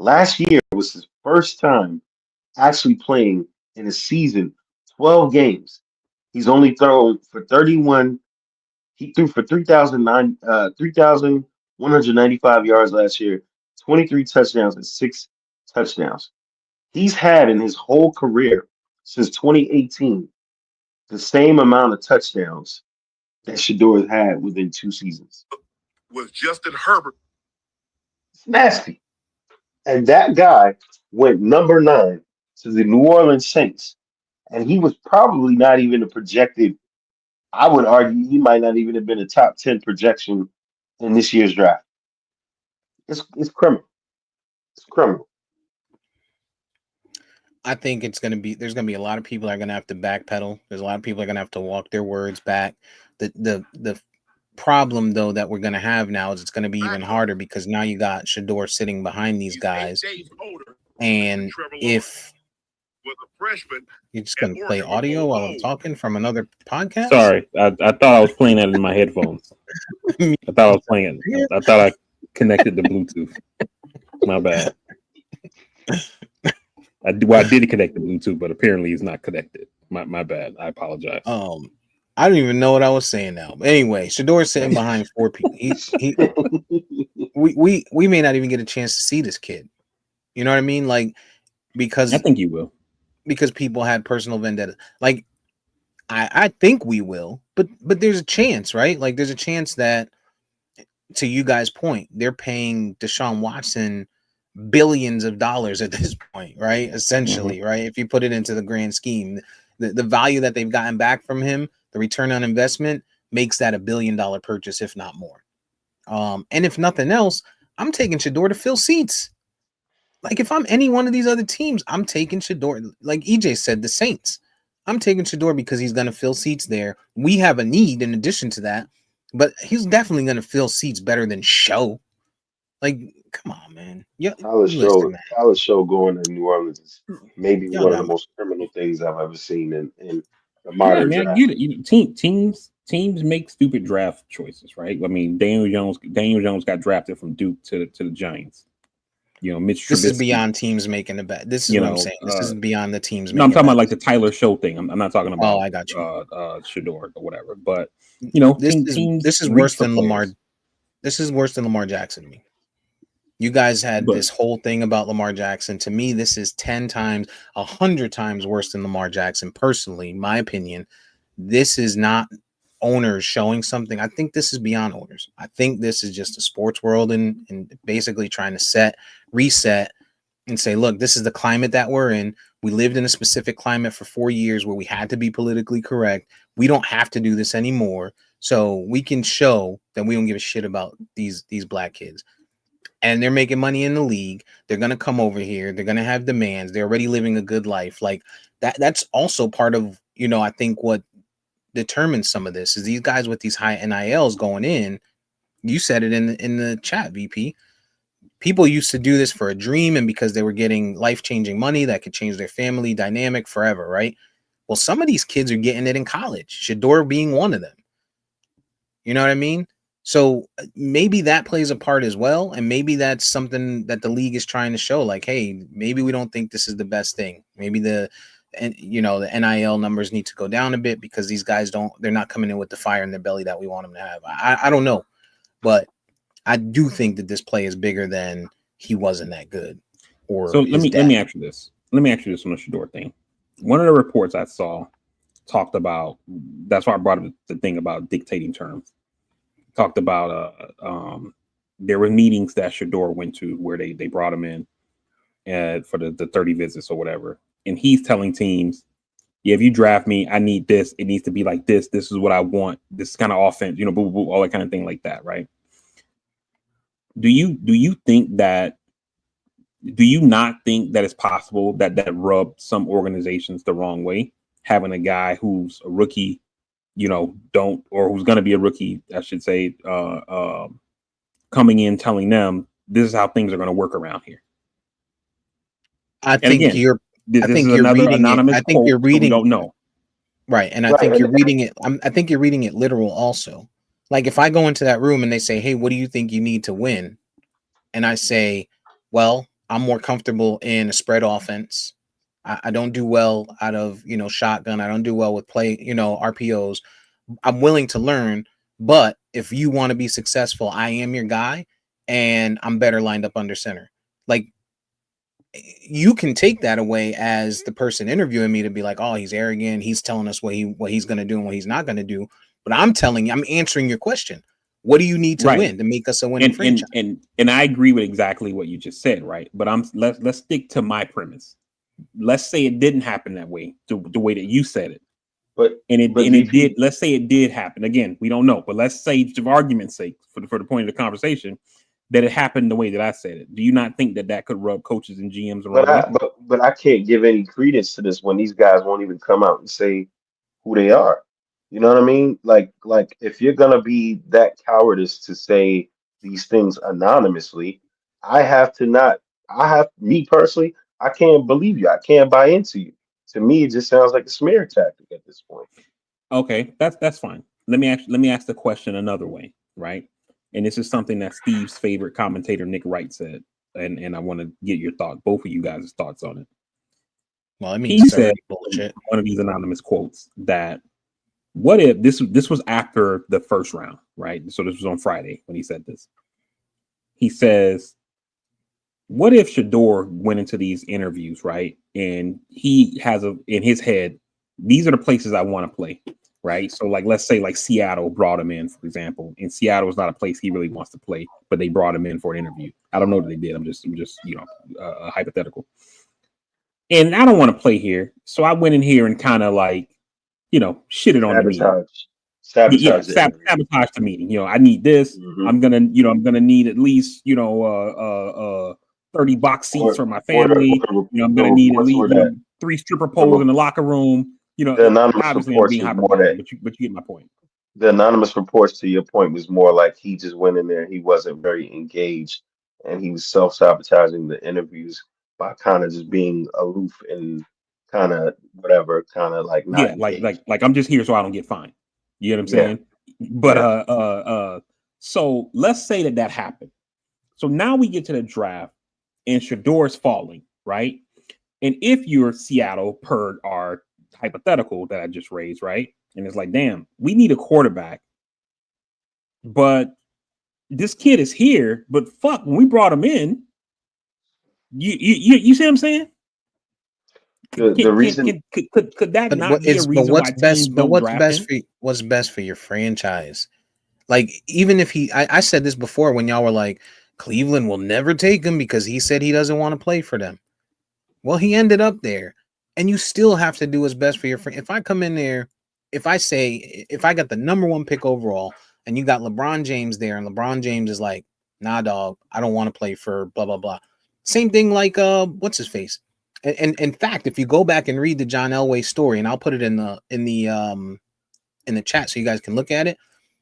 Last year was his first time actually playing in a season, 12 games. He's only thrown for 31. He threw for 3,195 yards last year, 23 touchdowns and 6 touchdowns. He's had in his whole career since 2018 the same amount of touchdowns that Shador has had within 2 seasons. Was Justin Herbert. It's nasty. And that guy went number 9 to the New Orleans Saints. And he was probably not even a projected, I would argue he might not even have been a top 10 projection in this year's draft. It's criminal. It's criminal. I think there's gonna be a lot of people that are gonna have to backpedal. There's a lot of people that are gonna have to walk their words back. The problem though that we're gonna have now is it's gonna be even harder because now you got Shador sitting behind these guys, and if you're just gonna play audio while I'm talking from another podcast. Sorry, I thought I was playing that in my headphones. I thought I was playing it. I thought I connected the Bluetooth. My bad. I did connect the Bluetooth, but apparently it's not connected. My bad. I apologize. I don't even know what I was saying now. But anyway, Shador's sitting behind 4 people. We may not even get a chance to see this kid. You know what I mean? Like I because think you will. people had personal vendetta. Like I think we will, but there's a chance, right? Like there's a chance that, to you guys' point, they're paying Deshaun Watson billions of dollars at this point, right? Essentially, right? If you put it into the grand scheme, the value that they've gotten back from him, the return on investment makes that $1 billion purchase, if not more. And if nothing else, I'm taking Shador to fill seats. Like if I'm any one of these other teams, I'm taking Shador. Like EJ said, the Saints. I'm taking Shador because he's going to fill seats there. We have a need in addition to that, but he's definitely going to fill seats better than Show. Like, come on, man. Yeah, listen, man. Tyler Show going to New Orleans is maybe Y'all one of the got most criminal things I've ever seen in the Yeah, modern man, I draft. get it. Teams make stupid draft choices, right? I mean, Daniel Jones got drafted from Duke to the Giants. You know, Mitch This is Trubisky. beyond teams making a bet. This is You what I'm know, saying. This is beyond the teams no, I'm making talking about like bets. the Tyler Show thing. I'm not talking Oh, about I got you. Shador or whatever. But you know, teams This is reach worse for than Lamar. players. This is worse than Lamar Jackson to me. You guys had But this whole thing about Lamar Jackson. To me, this is 10 times, 100 times worse than Lamar Jackson. Personally, my opinion, this is not owners showing something. I think this is beyond owners. I think this is just a sports world and basically trying to reset and say, look, this is the climate that we're in. We lived in a specific climate for 4 years where we had to be politically correct. We don't have to do this anymore. So we can show that we don't give a shit about these black kids. And they're making money in the league. They're gonna come over here. They're gonna have demands. They're already living a good life. Like that's also part of, I think what determines some of this is these guys with these high NILs going in. You said it in the chat, VP. People used to do this for a dream and because they were getting life-changing money that could change their family dynamic forever, right? Well, some of these kids are getting it in college, Shador being one of them. You know what I mean? So maybe that plays a part as well. And maybe that's something that the league is trying to show, like, hey, maybe we don't think this is the best thing. Maybe the NIL numbers need to go down a bit because these guys they're not coming in with the fire in their belly that we want them to have. I don't know. But I do think that this play is bigger than he wasn't that good so or let his me dad. ask you this. Let me ask you this on the Shador thing. One of the reports I saw talked about. That's why I brought up the thing about dictating terms. Talked about there were meetings that Shador went to where they brought him in for the 30 visits or whatever, and he's telling teams, yeah, if you draft me, I need this. It needs to be like this. This is what I want. This kind of offense, boo, boo, boo, all that kind of thing like that, right? Do you think that? Do you not think that it's possible that rubbed some organizations the wrong way? Having a guy who's a rookie, who's going to be a rookie, I should say, coming in telling them this is how things are going to work around here. I think you're another reading it. anonymous I think quote, you're reading. so we don't know. Right. And I think you're reading it. I think you're reading it literal also. Like if I go into that room and they say, hey, what do you think you need to win? And I say, well, I'm more comfortable in a spread offense. I don't do well out of, shotgun. I don't do well with play, RPOs. I'm willing to learn. But if you want to be successful, I am your guy and I'm better lined up under center. Like you can take that away as the person interviewing me to be like, oh, he's arrogant. He's telling us what he's going to do and what he's not going to do. But I'm telling you, I'm answering your question. What do you need to win to make us a winning franchise? And I agree with exactly what you just said, right? But let's stick to my premise. Let's say it didn't happen that way, the way that you said it. It did. Let's say it did happen. Again, we don't know, but let's say, for argument's sake, for the point of the conversation, that it happened the way that I said it. Do you not think that could rub coaches and GMs the wrong way? But I can't give any credence to this when these guys won't even come out and say who they are. You know what I mean? Like if you're gonna be that cowardice to say these things anonymously, I have to not. Me personally, I can't believe you. I can't buy into you. To me, it just sounds like a smear tactic at this point. Okay, that's fine. Let me ask the question another way, right? And this is something that Steve's favorite commentator Nick Wright said, and I want to get your thought, both of you guys' thoughts on it. Well, I mean, he said bullshit. One of these anonymous quotes that what if this was after the first round, right? So this was on Friday when he said this. He says, what if Shador went into these interviews, right? And he has in his head, these are the places I want to play, right? So like, let's say like Seattle brought him in, for example, and Seattle is not a place he really wants to play, but they brought him in for an interview. I don't know that they did. I'm just hypothetical. And I don't want to play here, so I went in here and kind of like, shitted on the meeting. Sabotage, sabotage the interview. Sabotage the meeting. I need this. Hmm. I'm gonna need at least 30 box seats Or for my or family. I'm the gonna need at reports least were that 3 stripper the poles in the locker room. anonymous Obviously I'm reports being was more hyperbolic, that but you get my point. the anonymous reports, to your point, was more like he just went in there. He wasn't very engaged, and he was self-sabotaging the interviews by kind of just being aloof and kind of whatever, kind of like not Yeah, like engaged. like like I'm just here so I don't get fined. You know what I'm Yeah, saying? But yeah. so let's say that happened. So now we get to the draft, and Shador's falling, right? And if you're Seattle, per our hypothetical that I just raised, right? And it's like, damn, we need a quarterback, but this kid is here. But fuck, when we brought him in, you see what I'm saying? The reason Could that But not be a but reason what's why teams best? But don't draft him? what's best for your franchise? Like, even if I said this before when y'all were like, Cleveland will never take him because he said he doesn't want to play for them. Well, he ended up there, and you still have to do what's best for your friend. If I come in there, if I got the number one pick overall, and you got LeBron James there, and LeBron James is like, nah, dog, I don't want to play for blah blah blah. Same thing like what's his face? And in fact, if you go back and read the John Elway story, and I'll put it in the chat so you guys can look at it.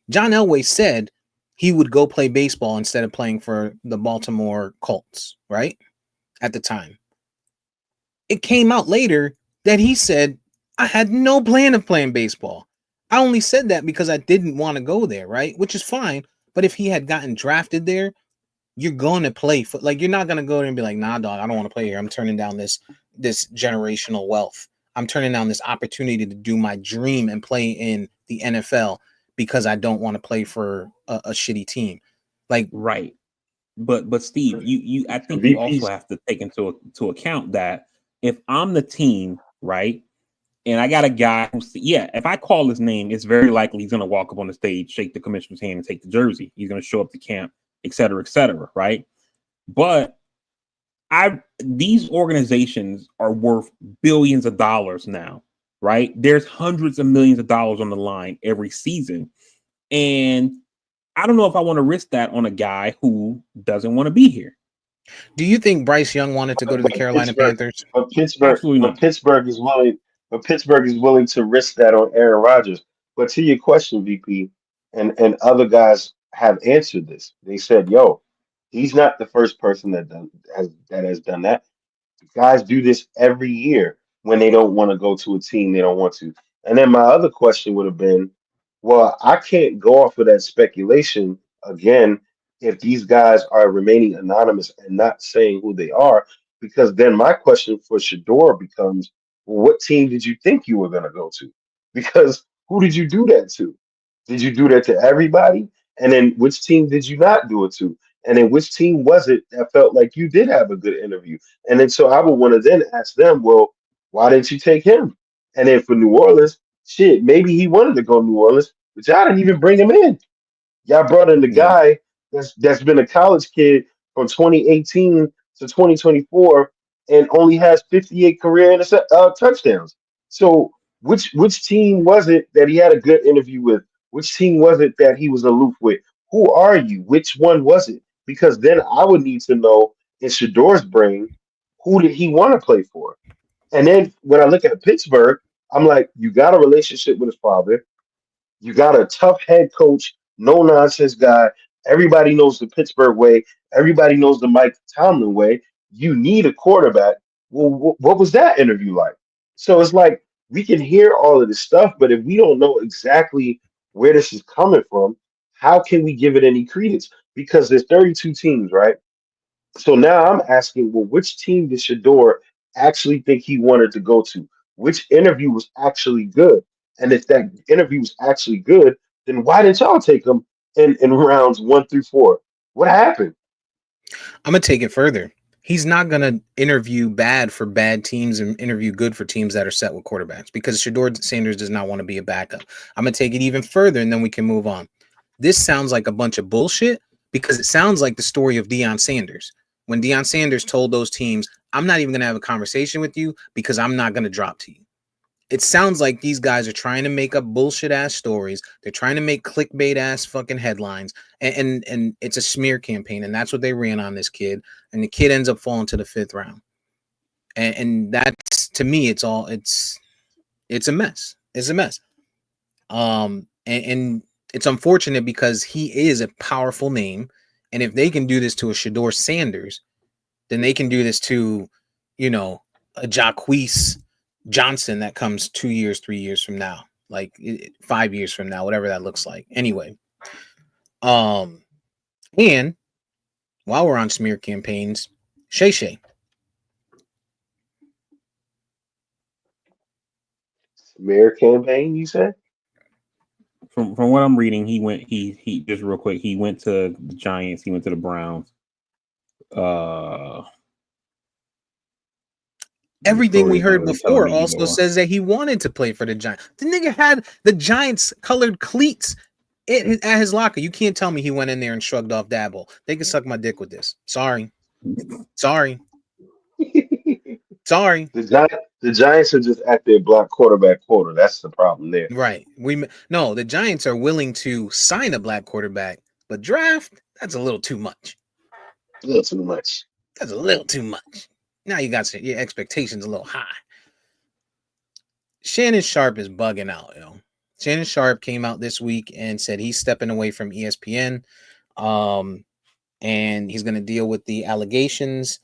John Elway said he would go play baseball instead of playing for the Baltimore Colts, right? At the time. It came out later that he said, I had no plan of playing baseball. I only said that because I didn't want to go there, right? Which is fine. But if he had gotten drafted there, you're going to play for, like, you're not going to go there and be like, nah, dog, I don't want to play here. I'm turning down this generational wealth. I'm turning down this opportunity to do my dream and play in the NFL because I don't want to play for a shitty team. Like, Right. But Steve, you I think you also VP's have to take into account that if I'm the team, right, and I got a guy who's, yeah, if I call his name, it's very likely he's gonna walk up on the stage, shake the commissioner's hand, and take the jersey. He's gonna show up to camp, et cetera, right? But these organizations are worth billions of dollars now, right? There's hundreds of millions of dollars on the line every season. And I don't know if I want to risk that on a guy who doesn't want to be here. do you think Bryce Young wanted to go to the but Carolina Pittsburgh, Panthers? but Pittsburgh, Absolutely but not. Pittsburgh is willing, but Pittsburgh is willing to risk that on Aaron Rodgers. But to your question, VP, and other guys have answered this. They said, "Yo, he's not the first person that has done that. Guys do this every year when they don't want to go to a team they don't want to." And then my other question would have been, well, I can't go off of that speculation again if these guys are remaining anonymous and not saying who they are, because then my question for Shador becomes, well, what team did you think you were going to go to? Because who did you do that to? Did you do that to everybody? And then which team did you not do it to? And then which team was it that felt like you did have a good interview? And then so I would want to then ask them, well, why didn't you take him? And then for New Orleans, shit, maybe he wanted to go to New Orleans, but y'all didn't even bring him in. Y'all brought in the Yeah. guy that's been a college kid from 2018 to 2024 and only has 58 career touchdowns. So which team was it that he had a good interview with? Which team was it that he was aloof with? Who are you? Which one was it? Because then I would need to know in Shador's brain, who did he want to play for? And then when I look at Pittsburgh, I'm like, you got a relationship with his father. You got a tough head coach, no nonsense guy. Everybody knows the Pittsburgh way. Everybody knows the Mike Tomlin way. You need a quarterback. Well, what was that interview like? So it's like we can hear all of this stuff, but if we don't know exactly where this is coming from, how can we give it any credence? Because there's 32 teams, right? So now I'm asking, well, which team did Shador actually think he wanted to go to? Which interview was actually good? And if that interview's actually good, then why didn't y'all take him in rounds 1 through 4? What happened? I'm gonna take it further. He's not gonna interview bad for bad teams and interview good for teams that are set with quarterbacks because Shador Sanders does not want to be a backup. I'm gonna take it even further and then we can move on. This sounds like a bunch of bullshit because it sounds like the story of Deion Sanders. When Deion Sanders told those teams, I'm not even gonna have a conversation with you because I'm not gonna drop to you. It sounds like these guys are trying to make up bullshit ass stories. They're trying to make clickbait ass fucking headlines, and it's a smear campaign, and that's what they ran on this kid. And the kid ends up falling to the 5th round, and that's to me, it's a mess. It's a mess. And it's unfortunate because he is a powerful name, and if they can do this to a Shador Sanders, then they can do this to, a Jacquees Johnson that comes 2 years, 3 years from now, like 5 years from now, whatever that looks like. Anyway, and while we're on smear campaigns, Shay Shay, Smear campaign, you said? From what I'm reading, he just real quick, he went to the Giants, he went to the Browns. everything we heard before also says that he wanted to play for the Giants. The nigga had the Giants colored cleats at his locker. You can't tell me he went in there and shrugged off Dabble. They can suck my dick with this. Sorry. Sorry. The Giants are just at their black quarterback quota. That's the problem there. Right. The Giants are willing to sign a black quarterback, but draft, that's a little too much. A little too much. That's a little too much. Now you got your expectations a little high. Shannon Sharp is bugging out, Shannon Sharp came out this week and said he's stepping away from ESPN. And he's going to deal with the allegations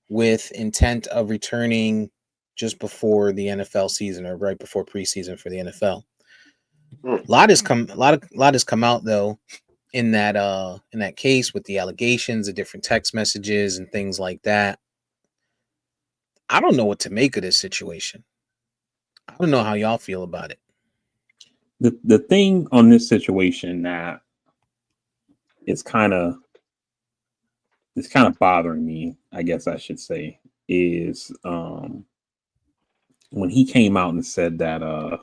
with intent of returning just before the NFL season or right before preseason for the NFL. A lot has come out though in that case with the allegations, the different text messages and things like that. I don't know what to make of this situation. I don't know how y'all feel about it. The thing on this situation that it's kind of bothering me, I guess I should say, is when he came out and said that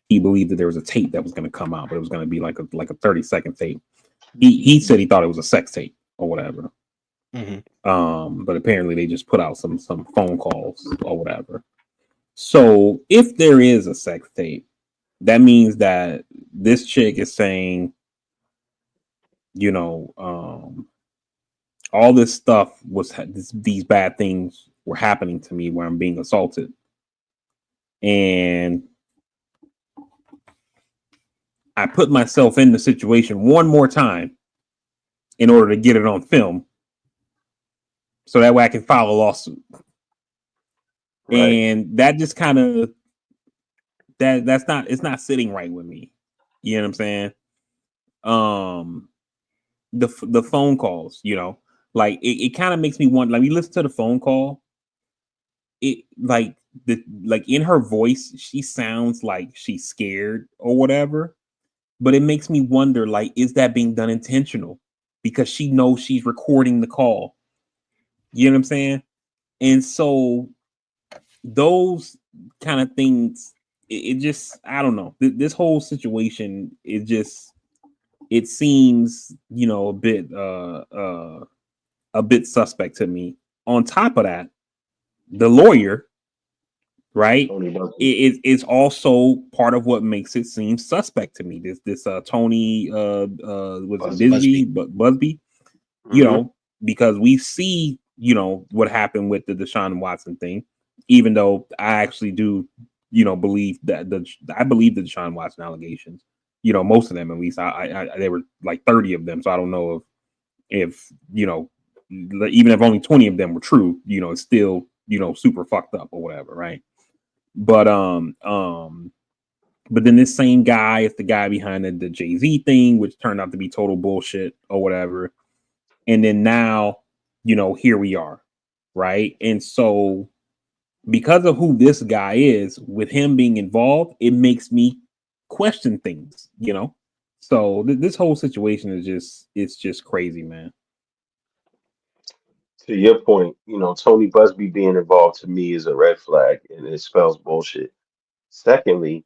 he believed that there was a tape that was going to come out, but it was going to be like a 30-second tape. He said he thought it was a sex tape or whatever. Mm-hmm. But apparently they just put out some phone calls or whatever. So if there is a sex tape, that means that this chick is saying, all this stuff these bad things were happening to me where I'm being assaulted. And I put myself in the situation one more time in order to get it on film, so that way I can file a lawsuit. Right. And that just kind of it's not sitting right with me. You know what I'm saying? The phone calls, like it kind of makes me want, like, we listen to the phone call. It like in her voice, she sounds like she's scared or whatever. But it makes me wonder, like, is that being done intentional? Because she knows she's recording the call. You know what I'm saying? And so those kind of things, it just, I don't know. This whole situation, it seems, a bit suspect to me. On top of that, the lawyer, right, it's also part of what makes it seem suspect to me. This Tony was Busby, mm-hmm. Because we see, what happened with the Deshaun Watson thing, even though I actually do, believe that I believe the Deshaun Watson allegations, most of them, at least. I there were like 30 of them, so I don't know if even if only 20 of them were true, it's still, super fucked up or whatever, right? But but then this same guy is the guy behind the Jay-Z thing, which turned out to be total bullshit or whatever. And then now, here we are, right? And so because of who this guy is, with him being involved, it makes me question things, you know. So this whole situation is just crazy, man. To your point, Tony Busby being involved to me is a red flag and it spells bullshit. Secondly,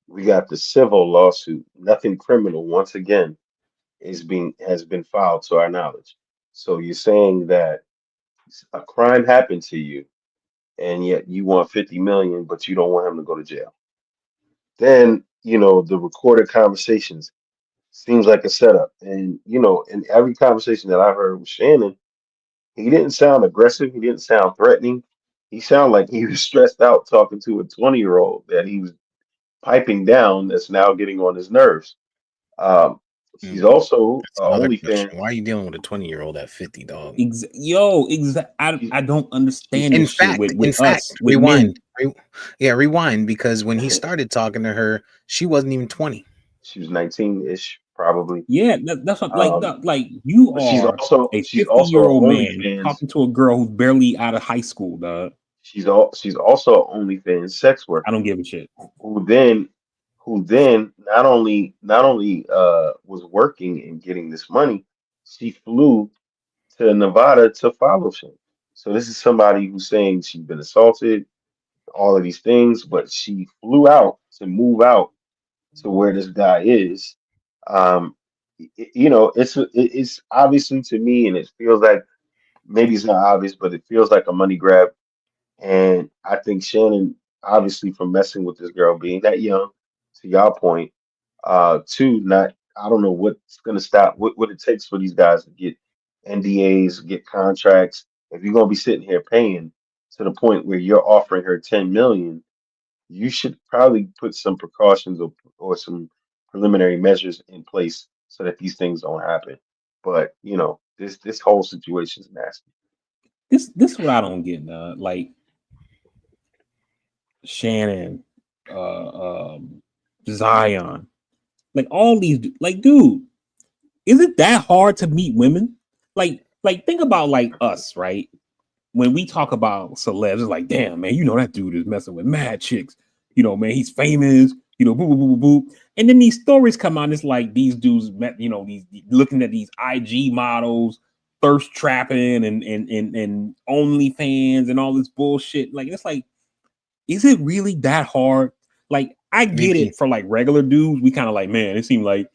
we got the civil lawsuit. Nothing criminal, once again, has been filed to our knowledge. So you're saying that a crime happened to you and yet you want 50 million, but you don't want him to go to jail. Then, the recorded conversations seems like a setup. And, in every conversation that I heard with Shannon, he didn't sound aggressive. He didn't sound threatening. He sounded like he was stressed out talking to a 20-year-old that he was piping down that's now getting on his nerves. Um, she's Mm, also that's another OnlyFans. question. Why are you dealing with a 20-year-old at 50, dog? I, She's I don't she's understand In this shit fact, with us, with men. rewind. Yeah, rewind, because when he started talking to her, she wasn't even 20. she was 19-ish probably. Yeah, that's what, Um, like you but she's are also a she's also a 50-year-old man OnlyFans. talking to a girl who's barely out of high school, dog. She's also a OnlyFans sex I worker don't give a shit. who then not only was working and getting this money, she flew to Nevada to follow him. So this is somebody who's saying she's been assaulted, all of these things, but she flew out to move out to where this guy is. Um, it's obviously to me, and it feels like maybe it's not obvious, but it feels like a money grab. And I think Shannon, obviously, from messing with this girl being that young, to y'all point, two, not I don't know what's gonna stop what it takes for these guys to get NDAs, get contracts. If you're gonna be sitting here paying to the point where you're offering her 10 million, you should probably put some precautions or some preliminary measures in place so that these things don't happen. But this whole situation is nasty. This is what I don't get, like Shannon, Zion, like all these, like, dude, is it that hard to meet women? Like think about like us, right? When we talk about celebs, it's like, damn, man, that dude is messing with mad chicks. Man, he's famous. Boo, boo, boo, boo, boo. And then these stories come out. It's like these dudes met, these looking at these IG models, thirst trapping, and OnlyFans and all this bullshit. Like, it's like, is it really that hard? Like, I get VP. it for like regular dudes. We kind of like, man, it seemed like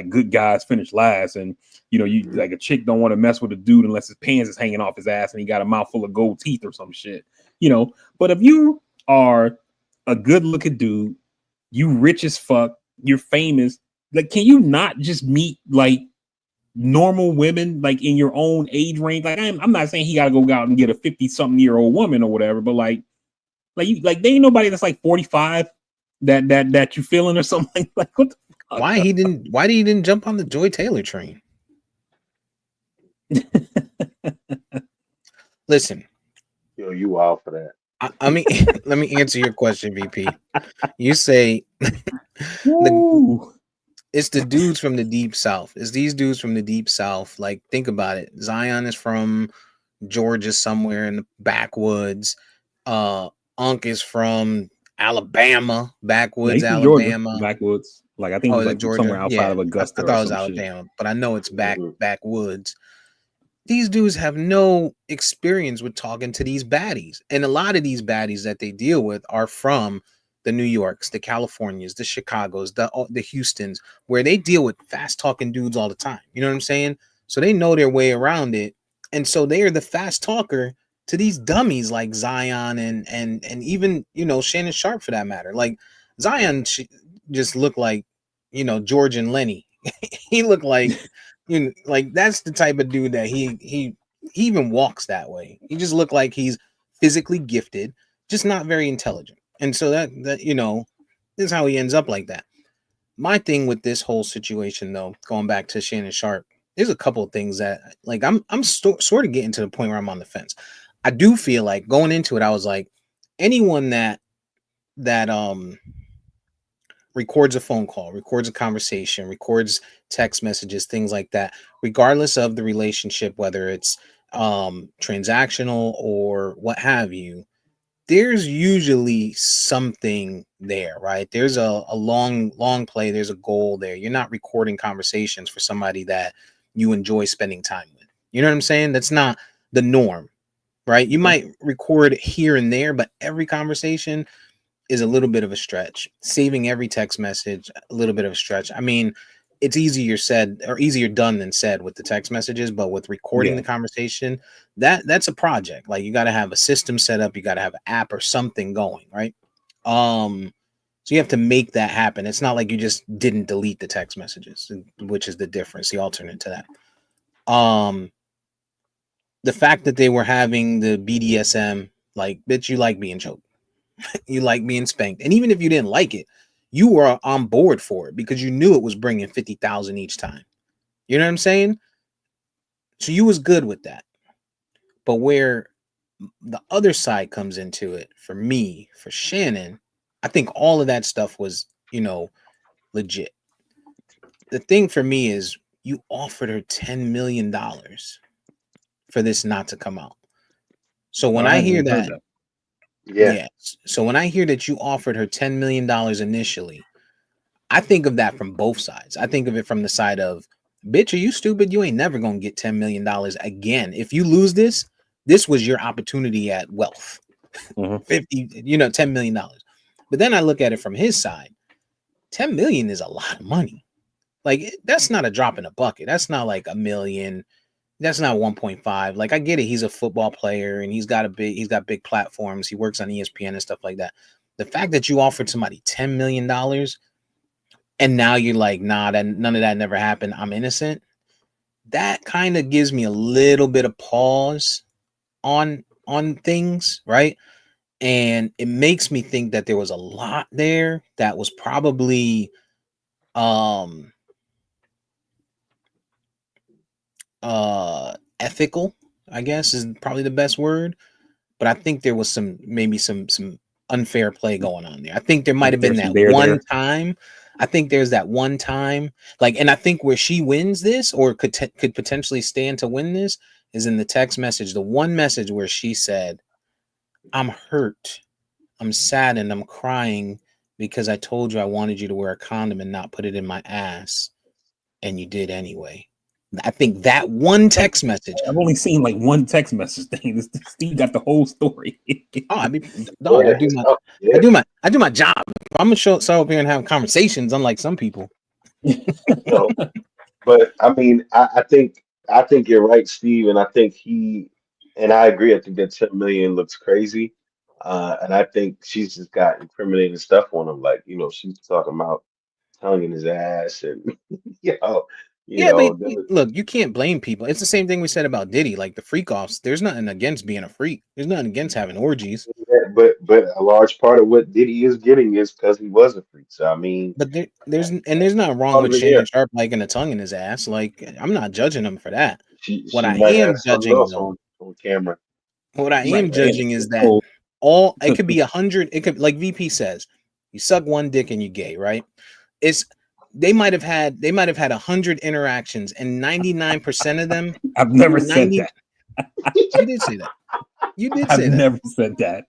good guys finish last, and you like a chick don't want to mess with a dude unless his pants is hanging off his ass and he got a mouthful of gold teeth or some shit. But if you are a good looking dude, you rich as fuck, you're famous, like, can you not just meet like normal women like in your own age range? Like, I'm not saying he got to go out and get a 50-something-year-old woman or whatever, but like there ain't nobody that's like 45 that you feeling or something. Like, what the fuck? Why did he didn't jump on the Joy Taylor train? Listen, Yo, you wild for that. I mean, let me answer your question, VP. You say Woo. it's the dudes from the deep south. It's these dudes from the deep south. Like, think about it. Zion is from Georgia, somewhere in the backwoods. Uh, Unk is from Alabama, No, backwoods, he's from Georgia, Alabama. backwoods. Like, I think Oh, he's is it like Georgia? somewhere outside Yeah, of I Augusta thought or it was some shit. Alabama, but I know it's Mhm. backwoods. These dudes have no experience with talking to these baddies. And a lot of these baddies that they deal with are from the New Yorks, the Californias, the Chicagos, the Houstons, where they deal with fast talking dudes all the time. You know what I'm saying? So they know their way around it. And so they are the fast talker to these dummies like Zion and even, Shannon Sharp for that matter. Like Zion just looked like, George and Lenny. He looked like like that's the type of dude that he even walks that way. He just looked like he's physically gifted, just not very intelligent. And so that this is how he ends up like that. My thing with this whole situation, though, going back to Shannon Sharp, there's a couple of things that like sort of getting to the point where I'm on the fence. I do feel like going into it, I was like, anyone that records a phone call, records a conversation, records text messages, things like that, regardless of the relationship, whether it's transactional or what have you, there's usually something there, right? There's a long play, there's a goal there. You're not recording conversations for somebody that you enjoy spending time with. You know what I'm saying? That's not the norm, right? You might record here and there, but every conversation is a little bit of a stretch. Saving every text message, a little bit of a stretch. I mean, it's easier said or easier done than said with the text messages, but with recording the Yeah. conversation, that's a project. Like you got to have a system set up, you got to have an app or something going, right? So you have to make that happen. It's not like you just didn't delete the text messages, which is the difference, the alternate to that. The fact that they were having the BDSM, like, bitch, you like being choked. You like being spanked. And even if you didn't like it, you were on board for it because you knew it was bringing 50,000 each time. You know what I'm saying? So you was good with that. But where the other side comes into it, for me, for Shannon, I think all of that stuff was, legit. The thing for me is you offered her $10 million for this not to come out. So No, when I I hadn't hear even heard that, that. Yeah. yes. So when I hear that you offered her $10 million initially, I think of that from both sides. I think of it from the side of, bitch, are you stupid? You ain't never gonna get $10 million again. If you lose this, this was your opportunity at wealth. Mhm. 50, $10 million. But then I look at it from his side. 10 million is a lot of money. Like that's not a drop in a bucket. That's not like a million. That's not 1.5. Like I get it. He's a football player and he's got big platforms. He works on ESPN and stuff like that. The fact that you offered somebody $10 million and now you're like, nah, that none of that never happened. I'm innocent. That kind of gives me a little bit of pause on things, right? And it makes me think that there was a lot there that was probably um ethical, I guess is probably the best word. But I think there was some unfair play going on there. I think there might Like have been there's some that bear one there. time. I think there's that one time, like, and I think where she wins this or could potentially stand to win this is in the text message. The one message where she said, "I'm hurt, I'm saddened, I'm crying because I told you I wanted you to wear a condom and not put it in my ass, and you did anyway." I think that one Like text message. I've only seen like one text message thing. Steve got the whole story. Oh, I mean, dog, Yeah. It's up. I Yeah. do my, I do my job. I'm gonna start up here and have conversations, unlike some people. No. But I mean, I think you're right, Steve, and I think and I agree. I think that 10 million looks crazy, and I think she's just got incriminating stuff on him. Like she's talking about tonguing his ass, and you know, you Yeah, but know, there was- look, you can't blame people. It's the same thing we said about Diddy, like the freak offs. There's nothing against being a freak. There's nothing against having orgies. but a large part of what Diddy is getting is because he was a freak. So I mean, But that, there's nothing wrong with comes in Shannon here. Sharp liking a tongue in his ass. Like I'm not judging him for that. What She I might have am something judging else though, on camera. what I Right. am judging is that So all it to, could be 100. It could, like VP says, you suck one dick and you gay, right? It's they might have had 100 interactions and 99% of them I've never said 90 that. you did say that. You did I've say that. never said that.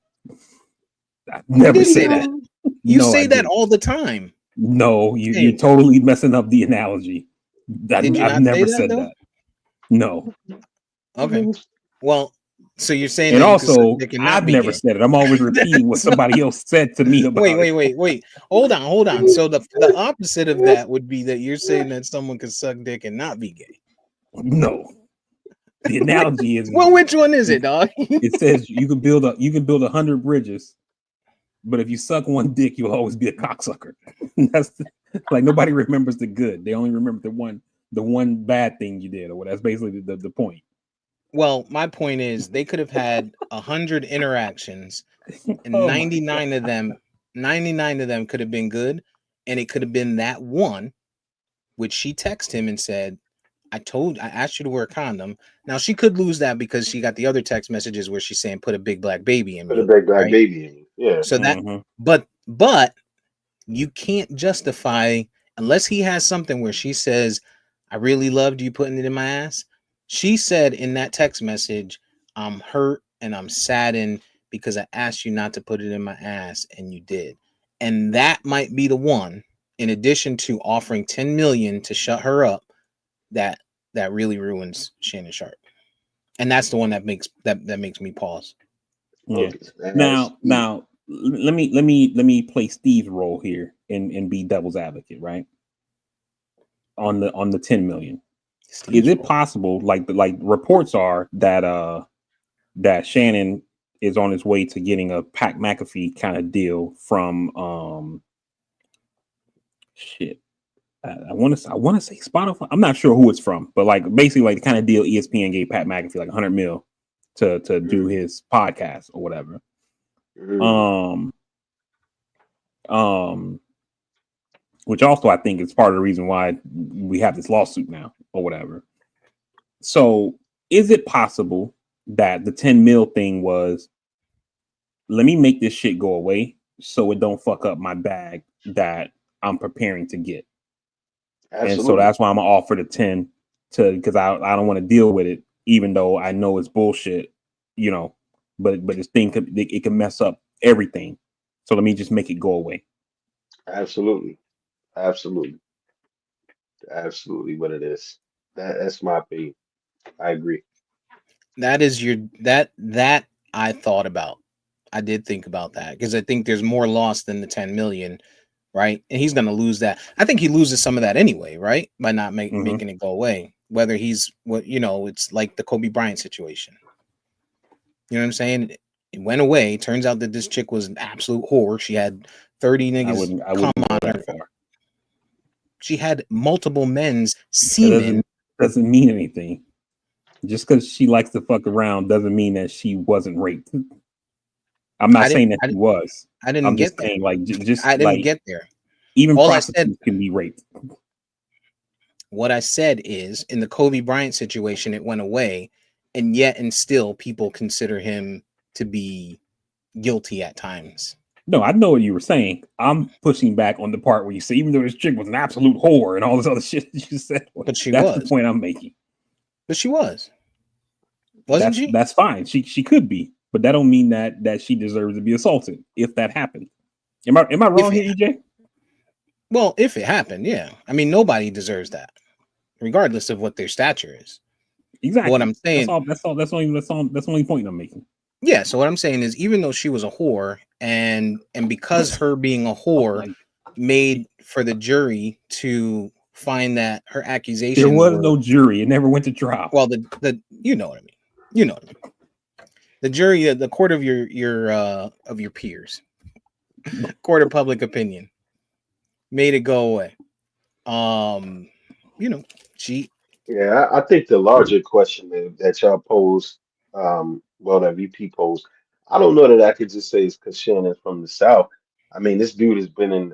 I've You never did say said that. that. Um, You No, I say that didn't. all the time. No, you're Hey, totally messing up the analogy. did you I've not say never that said though? that. No. Okay. Well, so you're saying And that you could suck also, dick and not I've be never gay. said it. I'm always repeating what That's not, somebody else said to me wait, about it. wait, wait, wait. Hold on. So the opposite of that would be that you're saying that someone could suck dick and not be gay. No. The analogy is Well, which one is it, dog? it says you can build 100 bridges, but if you suck one dick, you'll always be a cocksucker. Like nobody remembers the good. They only remember the one bad thing you did, or what. That's basically the point. Well, my point is they could have had 100 interactions and Oh my 99 of them could have been good, and it could have been that one which she texted him and said, I asked you to wear a condom. Now she could lose that because she got the other text messages where she's saying put a big black baby in put a me, big black right? baby in you. Yeah. So that hmm but you can't justify unless he has something where she says, I really loved you putting it in my ass. She said in that text message, I'm hurt and I'm saddened because I asked you not to put it in my ass and you did. And that might be the one, in addition to offering 10 million to shut her up, that really ruins Shannon Sharp. And that's the one that makes me pause. Yeah. Okay, that's Now, let me play Steve's role here and be devil's advocate, right? On the 10 million. Is Steve's it role. possible, like reports are that Shannon is on his way to getting a Pat McAfee kind of deal from shit. I want to say Spotify. I'm not sure who it's from, but like basically like the kind of deal ESPN gave Pat McAfee, like 100 mil to do his podcast or whatever. mm, Which also I think is part of the reason why we have this lawsuit now or whatever. So is it possible that the 10 mil thing was, let me make this shit go away so it don't fuck up my bag that I'm preparing to get? And so absolutely, that's why I'm gonna offer the 10 to, because I don't want to deal with it, even though I know it's bullshit, you know, but this thing could, it can mess up everything. So let me just make it go away. absolutely, absolutely, absolutely what it is. That's my opinion. I agree. That is your that I thought about. I did think about that because I think there's more loss than the 10 million, right? And he's going to lose that. I think he loses some of that anyway, right? By not Mm-hmm. making it go away. Whether he's what, it's like the Kobe Bryant situation. You know what I'm saying? It went away. Turns out that this chick was an absolute whore. She had 30 I niggas wouldn't come go on that her. far. She had multiple men's That semen. doesn't mean anything. Just because she likes to fuck around doesn't mean that she wasn't raped. I'm not saying that she was. I didn't I'm get just there. saying, like, just I didn't like get there. even All I said, prostitutes can be raped. what I said is, in the Kobe Bryant situation, it went away, and yet and still people consider him to be guilty at times. No, I know what you were saying. I'm pushing back on the part where you say, even though this chick was an absolute whore and all this other shit that you said, But she that's the was. point I'm making. But she wasn't she? That's fine. She could be, but that don't mean that she deserves to be assaulted if that happened. Am I wrong here, EJ? Well, if it happened, yeah. I mean, nobody deserves that, regardless of what their stature is. But what Exactly. I'm saying, That's the only point I'm making. yeah. So what I'm saying is, even though she was a whore, and because her being a whore made for the jury to find that her accusations there was were, no jury. It never went to trial. well, the you know what I mean. You know what I mean. The jury, the court of your peers, court of public opinion, made it go away. Um, she Yeah, I think the larger question that y'all posed, well, that VP posed, I don't know that I could just say it's because Shannon's from the South. I mean, this dude has been in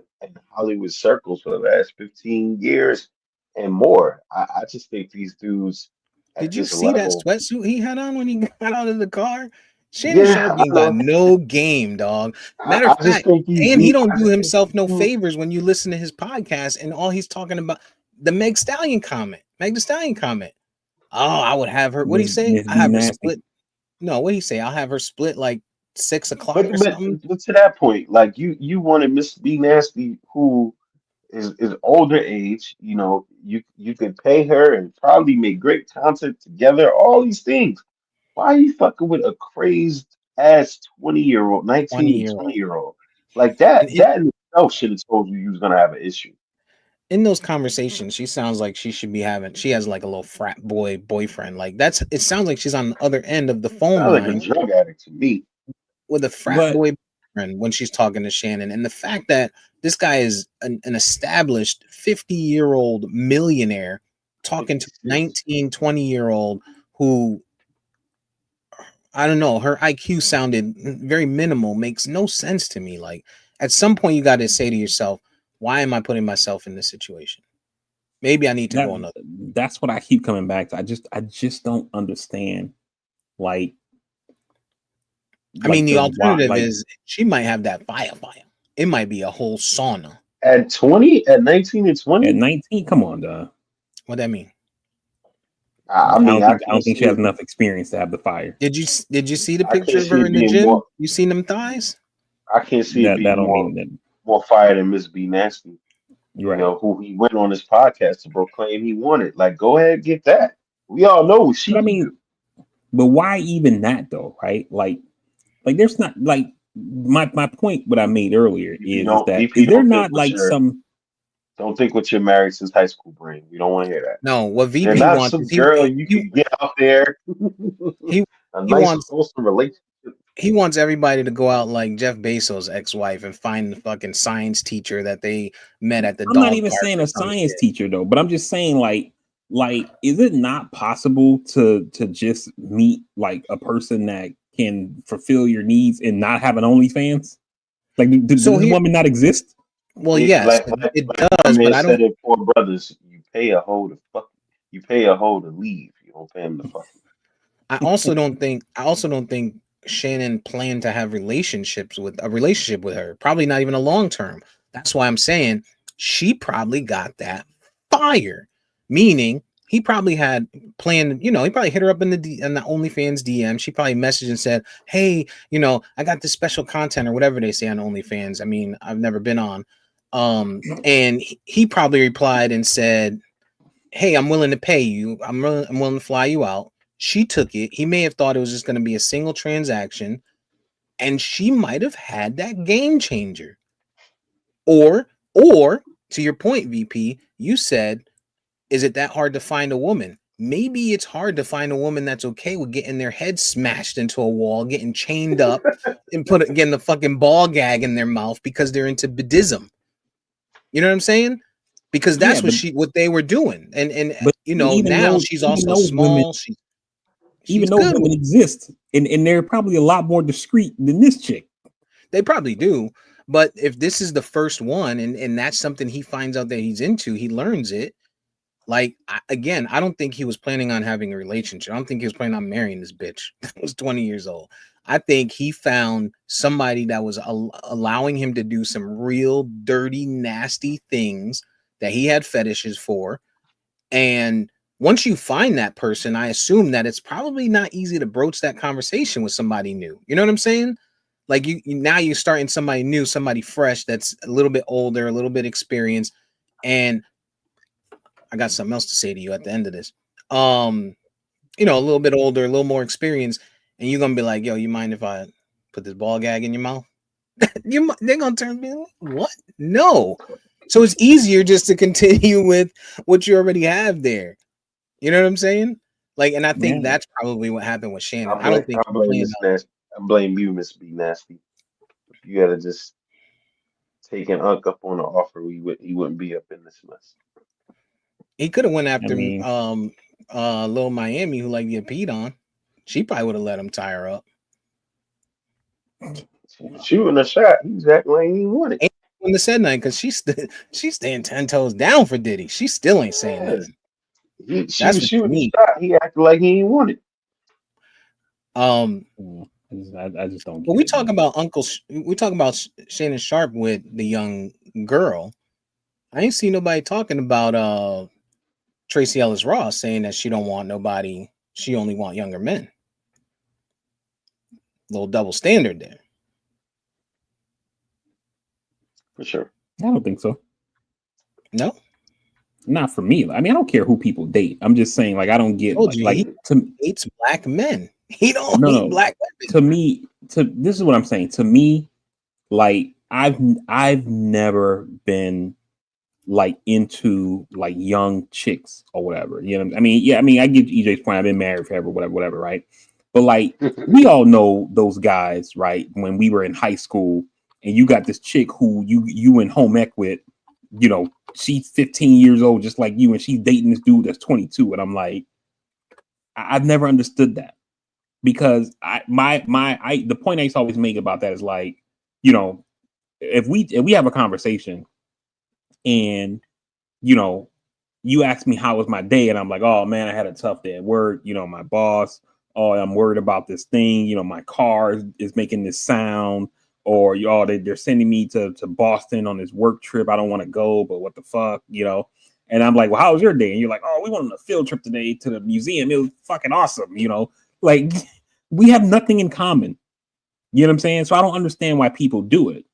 Hollywood circles for the last 15 years and more. I just think these dudes at Did you this see that level, sweatsuit he had on when he got out of the car? Shannon yeah, Sharp I ain't got know. no game, dog. Matter I of just fact, think these and he dudes, don't I do just think himself these no dudes, favors when you listen to his podcast and all he's talking about the Meg Stallion comment. Meg the Stallion comment. Oh, I would have her. What do you say? Miss I B have her nasty. split. No, what do you say? I'll have her split like 6 o'clock but, or but something. but to that point, like you wanted Miss B Nasty, who is older age. You know, you could pay her and probably make great content together. All these things. Why are you fucking with a crazed ass 20-year-old, 19 20-year to old. 20-year-old? Like that And that in itself should have told you was gonna have an issue. in those conversations, she sounds like she should be having. She has like a little frat boyfriend. Like that's. It sounds like she's on the other end of the phone Sounds like a line drug addict to me. with a frat But boyfriend when she's talking to Shannon. And the fact that this guy is an established 50-year-old millionaire talking to a 56. 19, 20-year-old who, I don't know, her IQ sounded very minimal, makes no sense to me. Like at some point, you got to say to yourself, why am I putting myself in this situation? Maybe I need to that go another. that's what I keep coming back to. I just don't understand, like I mean, the the why, alternative like is she might have that fire. It might be a whole sauna. At 20, at 19 and at 20, 19. Come on, duh. What that mean? I I mean, don't I think can't she see has it. enough experience to have the fire. Did you see the I picture can't of see her it in the being gym? more. You seen them thighs? I can't see it That being don't mean that more fire than Miss B Nasty. you're right. Who he went on his podcast to proclaim he wanted. Like, go ahead, get that. We all know what she But I can do. mean, but why even that though, right? Like there's not like my point. What I made earlier VP is don't that VP is there don't think not with like your some? don't think with your married since high school brain. We don't want to hear that. No, what Is there VP not wants some is girl you can get out there? he A he nice wants wholesome relationship. he wants everybody to go out like Jeff Bezos' ex-wife and find the fucking science teacher that they met at the I'm not dog even park saying or a some science shit. teacher though, but I'm just saying like is it not possible to just meet like a person that can fulfill your needs and not have an OnlyFans? Like, does So this here, woman not exist? well, yes, it My does, man but I said don't. in Four Brothers, you pay a hoe to fuck. You pay a hoe to leave. You don't pay him to fuck. I also don't think Shannon planned to have a relationship with her. Probably not even a long term. That's why I'm saying she probably got that fire. Meaning he probably had planned, he probably hit her up in the OnlyFans DM. She probably messaged and said, "Hey, I got this special content or whatever they say on OnlyFans." I mean, I've never been on. And he probably replied and said, "Hey, I'm willing to pay you. I'm willing to fly you out." She took it. He may have thought it was just going to be a single transaction, and she might have had that game changer. Or to your point, VP, you said, is it that hard to find a woman? Maybe it's hard to find a woman that's okay with getting their head smashed into a wall, getting chained up, and getting the fucking ball gag in their mouth because they're into Buddhism. You know what I'm saying? Because Yeah, that's what they were doing. And but now she's also small. She's even those good with women it. exist, and they're probably a lot more discreet than this chick. They probably do. But if this is the first one and that's something he finds out that he's into, he learns it. Like, again, I don't think he was planning on having a relationship. I don't think he was planning on marrying this bitch that was 20 years old. I think he found somebody that was allowing him to do some real dirty, nasty things that he had fetishes for. And once you find that person, I assume that it's probably not easy to broach that conversation with somebody new. You know what I'm saying? Like now you're starting somebody new, somebody fresh that's a little bit older, a little bit experienced. And I got something else to say to you at the end of this. Um, a little bit older, a little more experienced, and you're gonna be like, "Yo, you mind if I put this ball gag in your mouth?" They're gonna turn me like, "What? No." So it's easier just to continue with what you already have there. You know what I'm saying? Like, and I think Yeah, that's probably what happened with Shannon. I I blame don't think I he blame planned Miss on. Nasty. I blame you, Miss B Nasty. If you had to just take an unk up on the offer, he wouldn't be up in this mess. He could have went I after mean, Lil Miami, who like to get peed on. She probably would have let him tie her up. She was shooting a shot. He was acting like he didn't want it. Ain't when the said nothing because she's staying 10 toes down for Diddy. She still ain't saying Yeah. nothing. She That's was what you shooting a need. shot. He acted like he didn't want it. Um, I just don't but get we it, talk man. about we talk about Shannon Sharp with the young girl. I ain't seen nobody talking about Tracy Ellis Ross saying that she don't want nobody. She only want younger men. Little double standard there. For sure. I don't think so. No, Not for me. I mean, I don't care who people date. I'm just saying, like, I don't get told you he to hates black men. He don't no hate no black women. to me to this is what I'm saying. To me, like I've never been like into like young chicks or whatever. You know, I mean, yeah, I mean, I get EJ's point. I've been married forever, whatever, right? But like, we all know those guys, right? When we were in high school, and you got this chick who you in home ec with, she's 15 years old, just like you, and she's dating this dude that's 22, and I'm like, I've never understood that because the point I used to always make about that is like, you know, if we have a conversation and you know, you ask me how was my day, and I'm like, oh man, I had a tough day at work. My boss, oh, I'm worried about this thing. My car is making this sound, or they're sending me to Boston on this work trip. I don't want to go, but what the fuck, And I'm like, well, how was your day? And you're like, oh, we went on a field trip today to the museum. It was fucking awesome. Like we have nothing in common. You know what I'm saying? So I don't understand why people do it.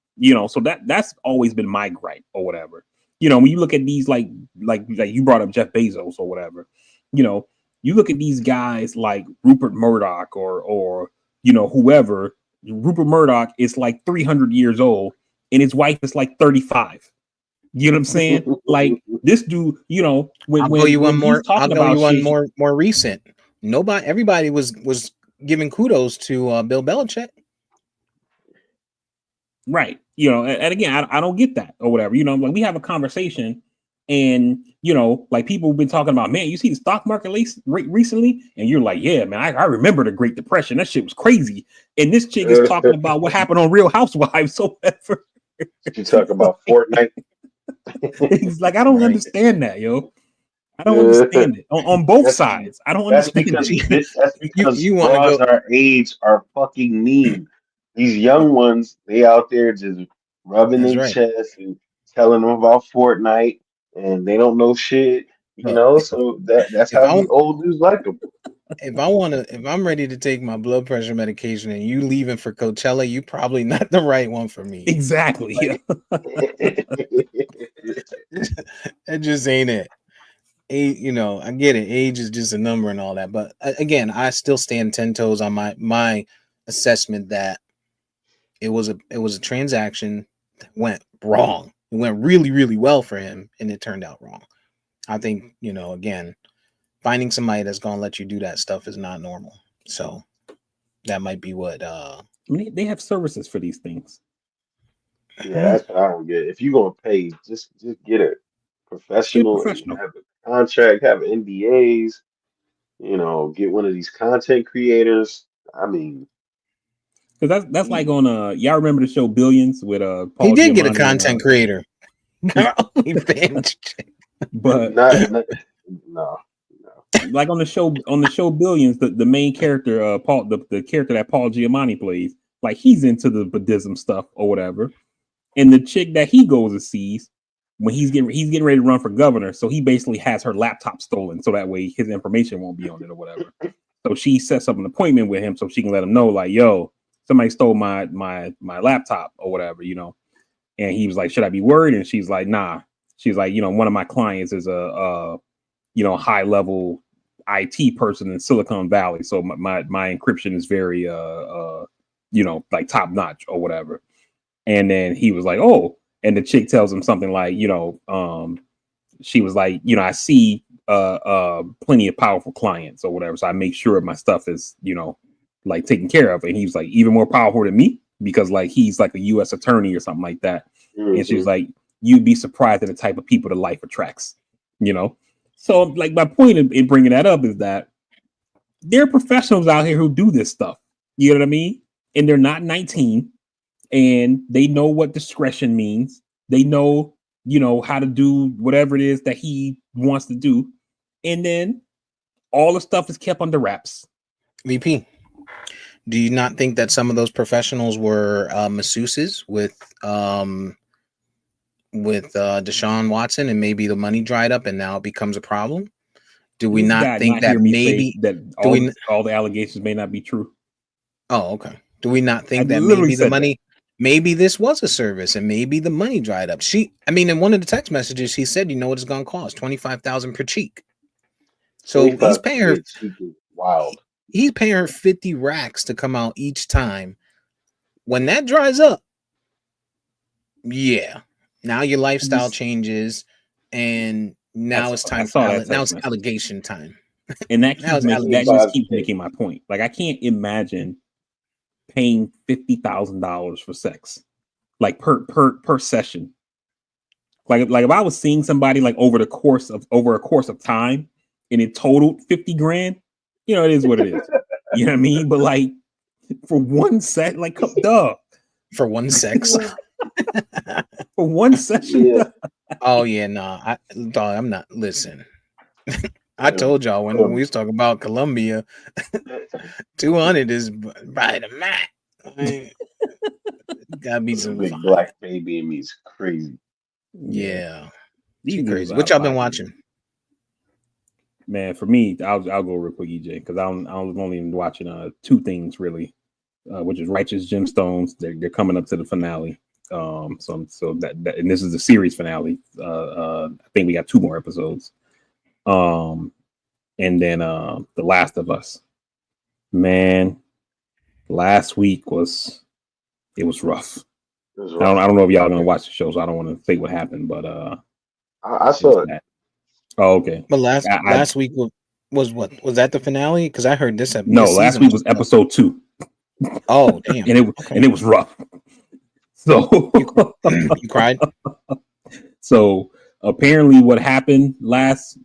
So that's always been my gripe or whatever. When you look at these like you brought up Jeff Bezos or whatever, you look at these guys like Rupert Murdoch or whoever. Rupert Murdoch is like 300 years old and his wife is like 35. You know what I'm saying? Like this dude, when he's I'll talking go about you one shit, more recent. Everybody was giving kudos to Bill Belichick. right? And again, I don't get that or whatever. Like we have a conversation, and like people have been talking about, man, you see the stock market recently, and you're like, yeah, man, I remember the Great Depression. That shit was crazy. And this chick is talking about what happened on Real Housewives or whatever. You talk about Fortnite. It's like I don't Right. understand that, yo. I don't understand it on both sides. I don't understand it. That's because You want to bras go? our age are fucking mean. These young ones, they out there just rubbing That's their right. chest and telling them about Fortnite, and they don't know shit. Look, So that's if how I these old dudes like them. if I'm ready to take my blood pressure medication and you leaving for Coachella, you probably not the right one for me. Exactly. Like, that just ain't it. Age, I get it. Age is just a number and all that, but again, I still stand 10 toes on my assessment that it was a transaction that went wrong. It went really, really well for him, and it turned out wrong. I think, again, finding somebody that's gonna let you do that stuff is not normal. So that might be what I mean, they have services for these things. Yeah, that's what I don't get. If you're gonna pay, just get a Get a professional and professional. have a contract, have NDAs. Get one of these content creators. I mean, Because that's like easy. on y'all remember the show Billions with he Paul did get a Giamatti and content creator. OnlyFans. but Not no, no. like on the show Billions, the main character Paul the character that Paul Giamatti plays, like he's into the Buddhism stuff or whatever. And the chick that he goes and sees when he's getting ready to run for governor, so he basically has her laptop stolen so that way his information won't be on it or whatever. So she sets up an appointment with him so she can let him know, like, yo, somebody stole my laptop or whatever. And he was like, should I be worried? And she's like, nah. She's like, one of my clients is a high level IT person in Silicon Valley, so my encryption is very like top notch or whatever. And then he was like, oh, and the chick tells him something like, she was like, I see plenty of powerful clients or whatever. So I make sure my stuff is, like taken care of. And he was like, even more powerful than me, because like he's like a US attorney or something like that. And she was Hmm. like, you'd be surprised at the type of people that life attracts, you know? So like my point in bringing that up is that there are professionals out here who do this stuff. You know what I mean? And they're not 19 and they know what discretion means. They know, how to do whatever it is that he wants to do. And then all the stuff is kept under wraps. VP, do you not think that some of those professionals were masseuses with Deshaun Watson, and maybe the money dried up and now it becomes a problem? Do we This not guy think not that hear me say maybe that do we? all the allegations may not be true. Oh, okay. Do we not I think that literally maybe the said that. money, maybe this was a service, and maybe the money dried up? In one of the text messages, she said, "You know what it's gonna cost? 25,000 per cheek." So 25 per cheek is wild. he's paying her 50 racks to come out each time. When that dries up, yeah, now your lifestyle changes, and now it's I time saw for that now text it's message. allegation time. And that Now it's just allegation. keeps 25K. making my point. Like I can't imagine paying $50,000 for sex, like per session. Like if I was seeing somebody like over a course of time, and it totaled 50 grand, it is what it is. You know what I mean? But like for one set, like duh, For one sex. for one session, Yeah. Oh yeah, no, dog, I'm not. Listen, I Put 'em- told y'all put when we 'em- was talking about Colombia, 200 is by the mat. Gotta be put a some big fine. black baby in me is crazy. yeah. Yeah, These She dudes crazy. are What out of y'all been pocket, watching? man. For me, I'll go real quick, EJ, because I was only watching two things really, which is Righteous Gemstones. They're coming up to the finale. So that and this is the series finale. I think we got 2 more episodes. And then The Last of Us. Man, last week was rough. It was I don't, rough. I don't know if y'all gonna watch the show, so I don't want to say what happened, but I it was saw it. bad. Oh, okay. But last I last week was what? Was that the finale? Because I heard this no, this last season week was was episode 2, oh damn. and Okay. it was rough. So You you cried? so apparently, what happened last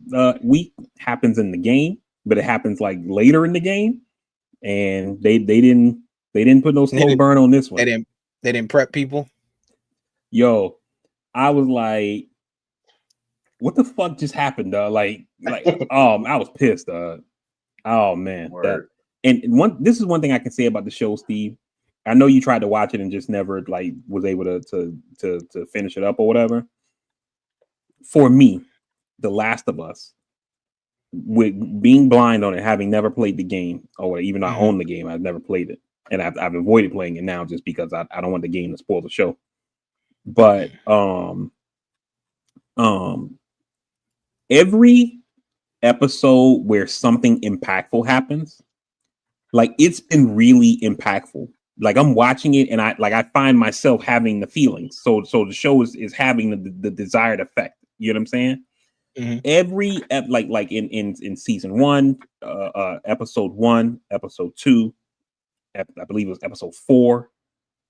week happens in the game, but it happens like later in the game, and they didn't put no They slow didn't burn on this they one. didn't prep people. Yo, I was like, what the fuck just happened, dog? I was pissed, dog. Oh man, that Word. and this is one thing I can say about the show, Steve. I know you tried to watch it and just never like was able to finish it up or whatever. For me, The Last of Us, with being blind on it, having never played the game, or even though I own the game, I've never played it, and I've avoided playing it now just because I don't want the game to spoil the show. But every episode where something impactful happens, like it's been really impactful. Like I'm watching it and I find myself having the feelings. So the show is having the desired effect. You know what I'm saying? Mhm. Every like in season 1, episode 1, episode 2, I believe it was episode 4,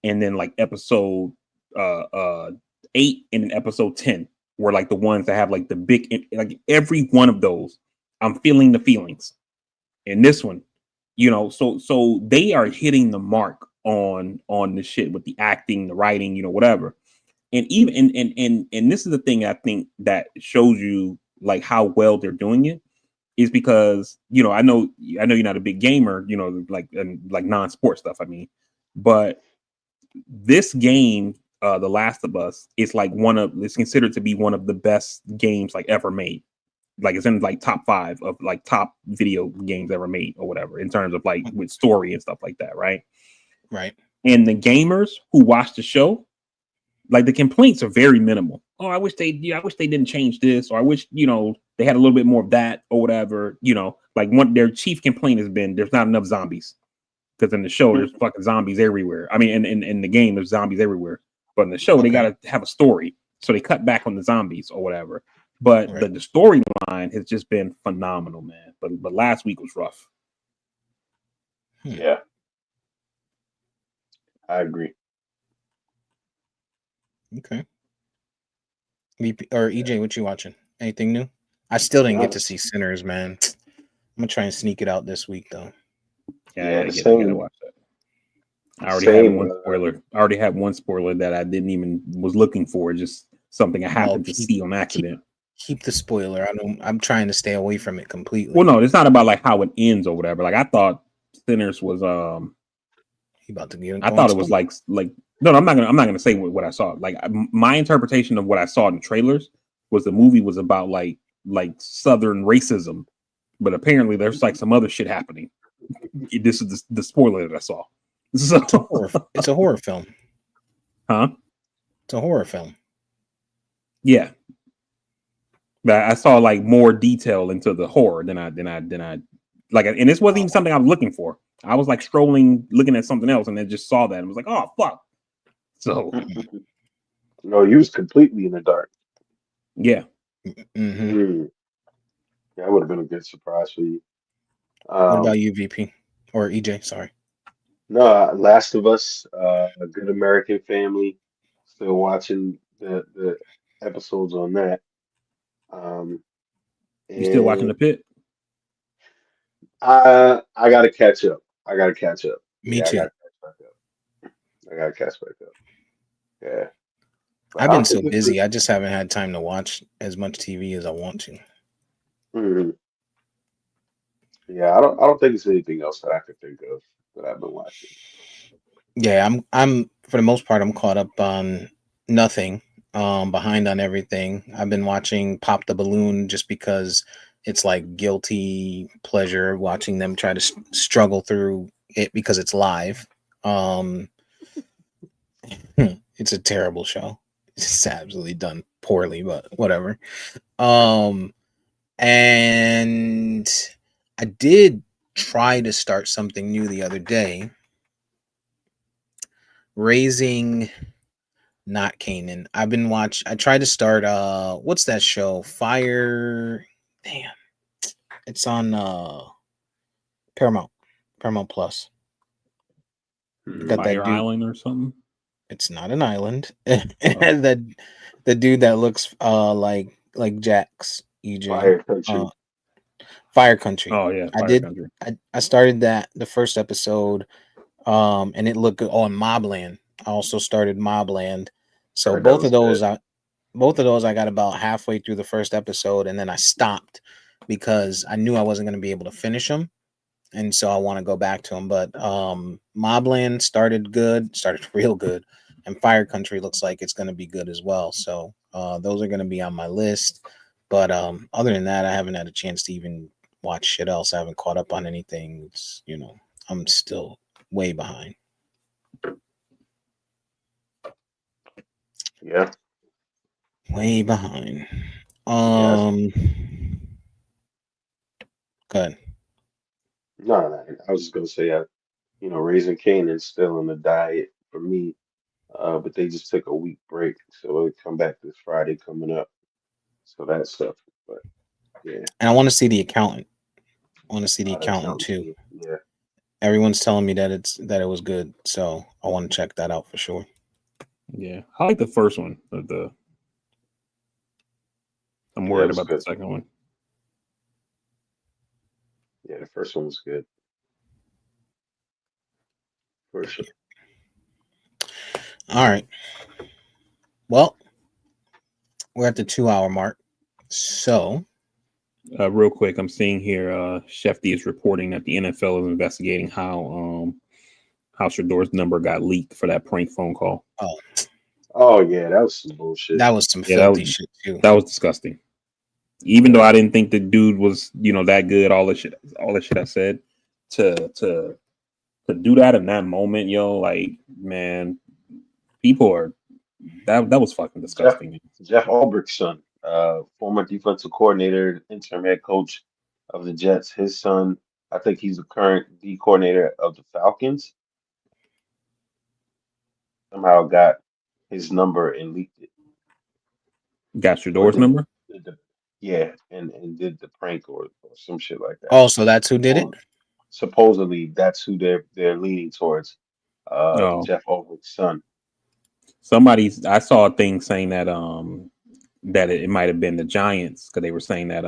and then like episode uh uh 8 and then episode 10 were like the ones that have like the big, like every one of those I'm feeling the feelings. And this one, so they are hitting the mark on the shit with the acting, the writing, whatever. And even and this is the thing I think that shows you like how well they're doing it, is because I know you're not a big gamer, like, and like non-sport stuff, I mean, but this game, The Last of Us, is like it's considered to be one of the best games like ever made. Like it's in like top 5 of like top video games ever made or whatever, in terms of like with story and stuff like that, right? Right. And the gamers who watch the show, like the complaints are very minimal. Oh, I wish they didn't change this, or I wish, they had a little bit more of that or whatever. Like their chief complaint has been there's not enough zombies. Because in the show, there's fucking zombies everywhere. I mean, in the game, there's zombies everywhere. But in the show, they Okay. got to have a story. So they cut back on the zombies or whatever. But Right. the storyline has just been phenomenal, man. But last week was rough. Yeah, I agree. Okay. VP or EJ, what you watching? Anything new? I still didn't get to see Nice. Sinners, man. I'm gonna try and sneak it out this week though. Yeah, Yeah, I gotta same, watch that. I already had same. one spoiler. I already had one spoiler that I didn't even was looking for. Just something I Oh, happened to see on accident. keep the spoiler. I'm trying to stay away from it completely. Well, no, it's not about like how it ends or whatever. Like I thought Sinners was You about to get I go on thought it was spoiler? like no, I'm not gonna say what I saw. Like my interpretation of what I saw in the trailers was the movie was about like Southern racism, but apparently there's like some other shit happening. This is the spoiler that I saw. So, It's a horror film. huh? It's a horror film. Yeah, but I saw like more detail into the horror than I like, and this wasn't even something I was looking for. I was like scrolling, looking at something else, and then just saw that and was like, "Oh fuck!" So No, you was completely in the dark. yeah, Mm-hmm. Mm. Yeah, that would have been a good surprise for you. What about Um, you, VP or EJ? Sorry. no, Last of Us, A Good American Family. Still watching the episodes on that. Um, you still watching and the pit? I gotta catch up. I gotta catch up. Me Yeah, I too. gotta catch back up. I gotta catch back up. Yeah, but I've I been so think it's a, busy. I just haven't had time to watch as much TV as I want to. mhm. Yeah, I don't think it's anything else that I could think of that I've been watching. Yeah, I'm for the most part I'm caught up on nothing. behind on everything. I've been watching Pop the Balloon just because it's like guilty pleasure watching them try to struggle through it because it's live. Um, it's a terrible show. It's absolutely done poorly, but whatever. Um, and I did try to start something new the other day, raising not Canaan. I tried to start what's that show? Fire, damn. It's on Paramount. Paramount Plus. Got that Fire dude. Island or something. It's not an island. that the dude that looks like Jax EJ. Fire Country. Fire Country. Oh yeah, I Fire did Country. I started that the first episode, and it looked good on Mobland. I also started Mobland. So Heard that was good. both of those I got about halfway through the first episode, and then I stopped because I knew I wasn't going to be able to finish them, and so I want to go back to them. But Mobland started real good, and Fire Country looks like it's going to be good as well. So those are going to be on my list. But other than that, I haven't had a chance to even watch shit else. I haven't caught up on anything. It's, I'm still way behind. Yeah. Way behind. Yes. Good. No, I was just gonna say, Raising Canaan's still in the diet for me. But they just took a week break, so they'll come back this Friday coming up. So that stuff. But yeah, And I want to see The Accountant. I want to see The that Accountant sounds too. good. Yeah. Everyone's telling me that it was good, so I want to check that out for sure. Yeah, I like the first one. I'm Yeah, it worried was about the good. second one. Yeah, the first one was good. For sure. All right. Well, we're at the 2 hour mark. So, Real quick, I'm seeing here Shefty is reporting that the NFL is investigating how Shador's number got leaked for that prank phone call. Oh yeah, that was some bullshit. that was some Yeah, filthy shit too. that was disgusting. Even though I didn't think the dude was, that good, all the shit I said, to do that in that moment, like, man, people are that was fucking Jeff disgusting. Jeff Ulbricht's son, former defensive coordinator, interim head coach of the Jets. His son, I think he's the current D coordinator of the Falcons. Somehow got his number and leaked it, Got your or door's number? did the yeah, and did the prank or some shit like that. Oh, so that's who did it? Well, supposedly that's who they're leaning towards. Oh, Jeff Ulbricht's son. I saw a thing saying that that it might have been the Giants because they were saying that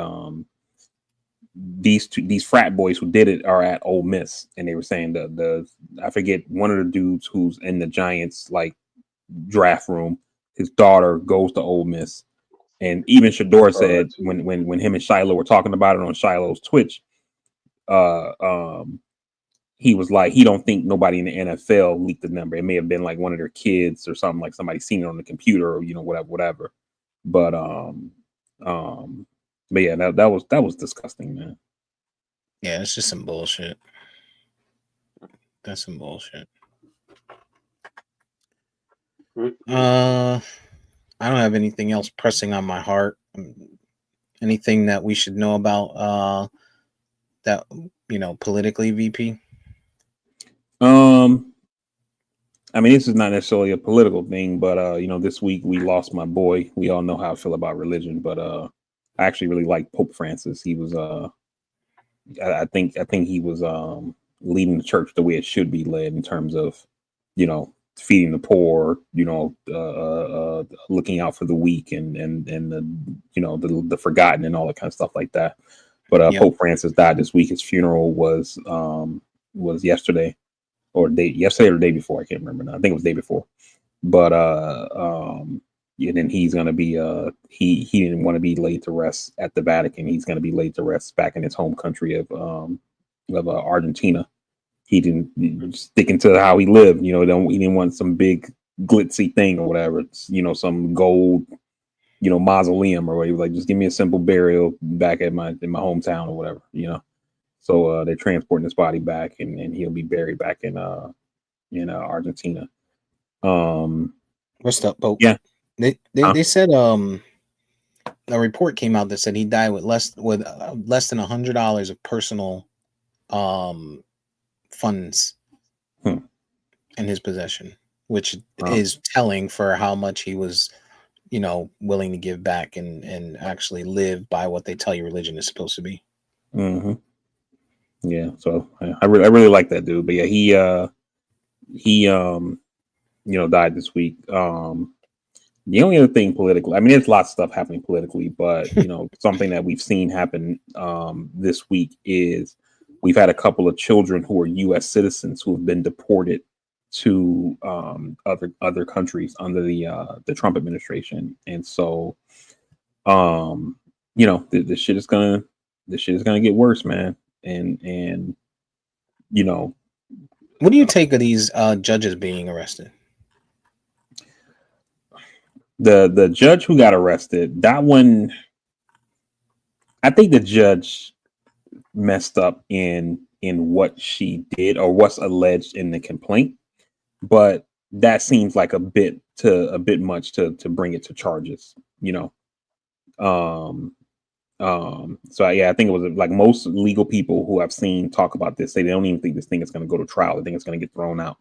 these frat boys who did it are at Ole Miss, and they were saying the I forget, one of the dudes who's in the Giants like draft room, his daughter goes to Ole Miss, and even I Shador saw that said too. when him and Shiloh were talking about it on Shiloh's Twitch, uh, um, he was like he don't think nobody in the NFL leaked the number. It may have been like one of their kids or something, like somebody seen it on the computer or whatever. But um, but yeah, that was disgusting, man. Yeah, it's just some bullshit. That's some bullshit. I don't have anything else pressing on my heart. Anything that we should know about that politically, VP? I mean, this is not necessarily a political thing, but this week we lost my boy. We all know how I feel about religion, but I actually really like Pope Francis. He was I think he was leading the church the way it should be led in terms of, feeding the poor, looking out for the weak and the forgotten and all that kind of stuff like that. But Pope Francis died this week. His funeral was yesterday or yesterday or the day before. I can't remember now. I think it was the day before. But and then he's gonna be he didn't want to be laid to rest at the Vatican. He's gonna be laid to rest back in his home country of Argentina. He didn't sticking to how he lived. He didn't want some big glitzy thing or whatever. It's, some gold, mausoleum or whatever. Like, just give me a simple burial back in my hometown or whatever. So they're transporting his body back, and he'll be buried back in Argentina. What's up, Pope? Yeah. They said a report came out that said he died with less than $100 of personal funds in his possession, which is telling for how much he was willing to give back and actually live by what they tell you religion is supposed to be. Mm-hmm. Yeah, so I really like that dude. But yeah, he died this week. The only other thing politically, I mean, there's lots of stuff happening politically, but something that we've seen happen this week is we've had a couple of children who are U.S. citizens who have been deported to other countries under the Trump administration, and so this shit is gonna get worse, man. And what do you take of these judges being arrested? The judge who got arrested, that one, I think the judge messed up in what she did or what's alleged in the complaint, but that seems like a bit much to bring it to charges. So yeah, I think it was like most legal people who I've seen talk about this say they don't even think this thing is going to go to trial. They think it's going to get thrown out.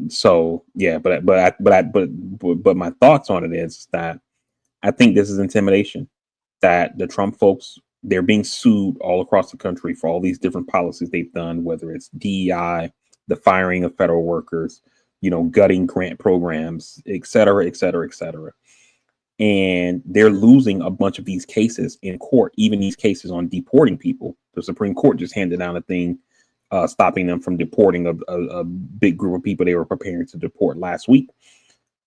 So yeah, but my thoughts on it is that I think this is intimidation. That the Trump folks, they're being sued all across the country for all these different policies they've done, whether it's DEI, the firing of federal workers, gutting grant programs, et cetera, et cetera, et cetera. And they're losing a bunch of these cases in court, even these cases on deporting people. The Supreme Court just handed down a thing stopping them from deporting a big group of people they were preparing to deport last week.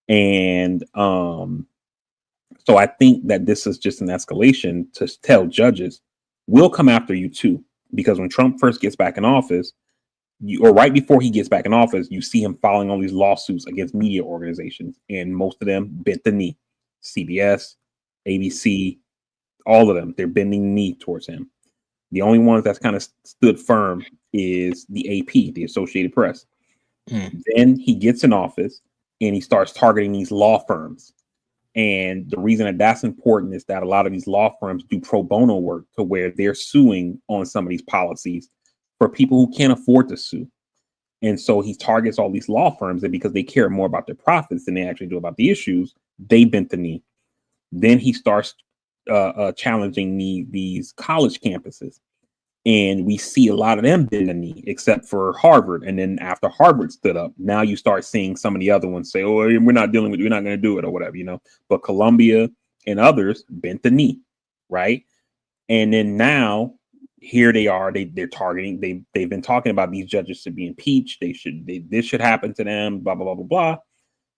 And so I think that this is just an escalation to tell judges, we'll come after you too. Because when Trump first gets back in office, or right before he gets back in office, you see him filing all these lawsuits against media organizations, and most of them bent the knee. CBS, ABC, all of them, they're bending the knee towards him. The only ones that's kind of stood firm is the AP, the Associated Press. Then he gets in office and he starts targeting these law firms. And the reason that that's important is that a lot of these law firms do pro bono work to where they're suing on some of these policies for people who can't afford to sue. And so he targets all these law firms, and because they care more about their profits than they actually do about the issues, they bent the knee. Then he starts challenging these college campuses. And we see a lot of them bend the knee, except for Harvard. And then after Harvard stood up, now you start seeing some of the other ones say, "Oh, we're not going to do it," or whatever, But Columbia and others bent the knee, right? And then now here they are. They're targeting. They've been talking about these judges to be impeached. This should happen to them. Blah blah blah blah blah.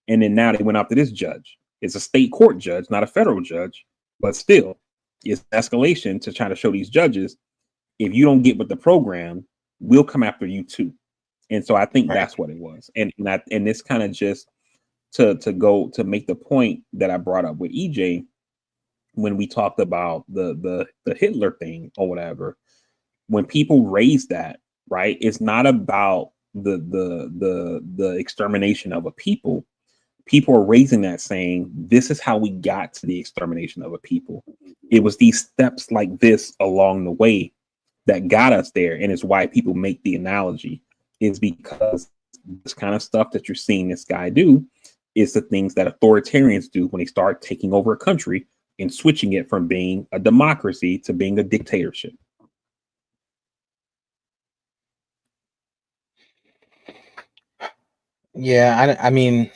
And then now they went after this judge. It's a state court judge, not a federal judge, but still, it's escalation to try to show these judges, if you don't get with the program, we'll come after you too. And so I think that's what it was. And this kind of just to make the point that I brought up with EJ when we talked about the Hitler thing or whatever. When people raise that, right, it's not about the extermination of a people. People are raising that saying, this is how we got to the extermination of a people. It was these steps like this along the way that got us there. And it's why people make the analogy, is because this kind of stuff that you're seeing this guy do is the things that authoritarians do when they start taking over a country and switching it from being a democracy to being a dictatorship. Yeah, I mean,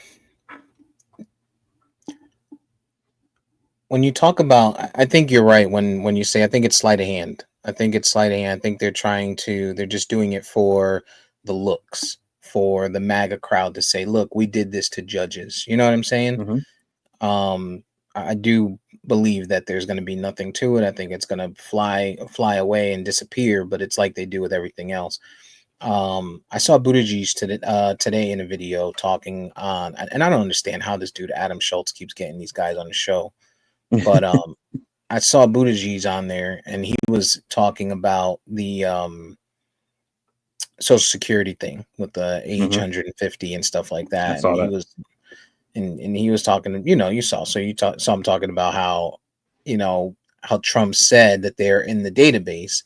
when you talk about, I think you're right when you say, I think it's sleight of hand. I think they're just doing it for the looks, for the MAGA crowd to say, look, we did this to judges. You know what I'm saying? Mm-hmm. I do believe that there's going to be nothing to it. I think it's going to fly away and disappear, but it's like they do with everything else. I saw Buttigieg today in a video talking on, and I don't understand how this dude Adam Schultz keeps getting these guys on the show, but I saw Buttigieg on there, and he was talking about the Social Security thing with the age 150 and stuff like I that, and saw he that. was and he was talking, you saw, so saw him talking about how, how Trump said that they're in the database,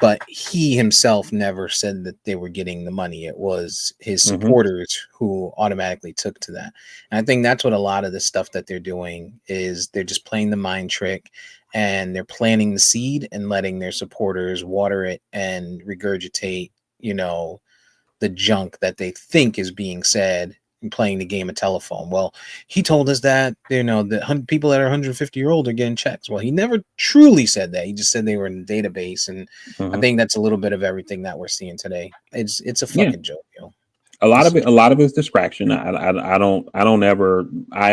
but he himself never said that they were getting the money. It was his supporters who automatically took to that. And I think that's what a lot of the stuff that they're doing is they're just playing the mind trick, and they're planting the seed and letting their supporters water it and regurgitate, the junk that they think is being said and playing the game of telephone. Well, he told us that, that people that are 150 year old are getting checks. Well, he never truly said that. He just said they were in the database. And I think that's a little bit of everything that we're seeing today. It's a fucking joke, A lot of it is distraction. I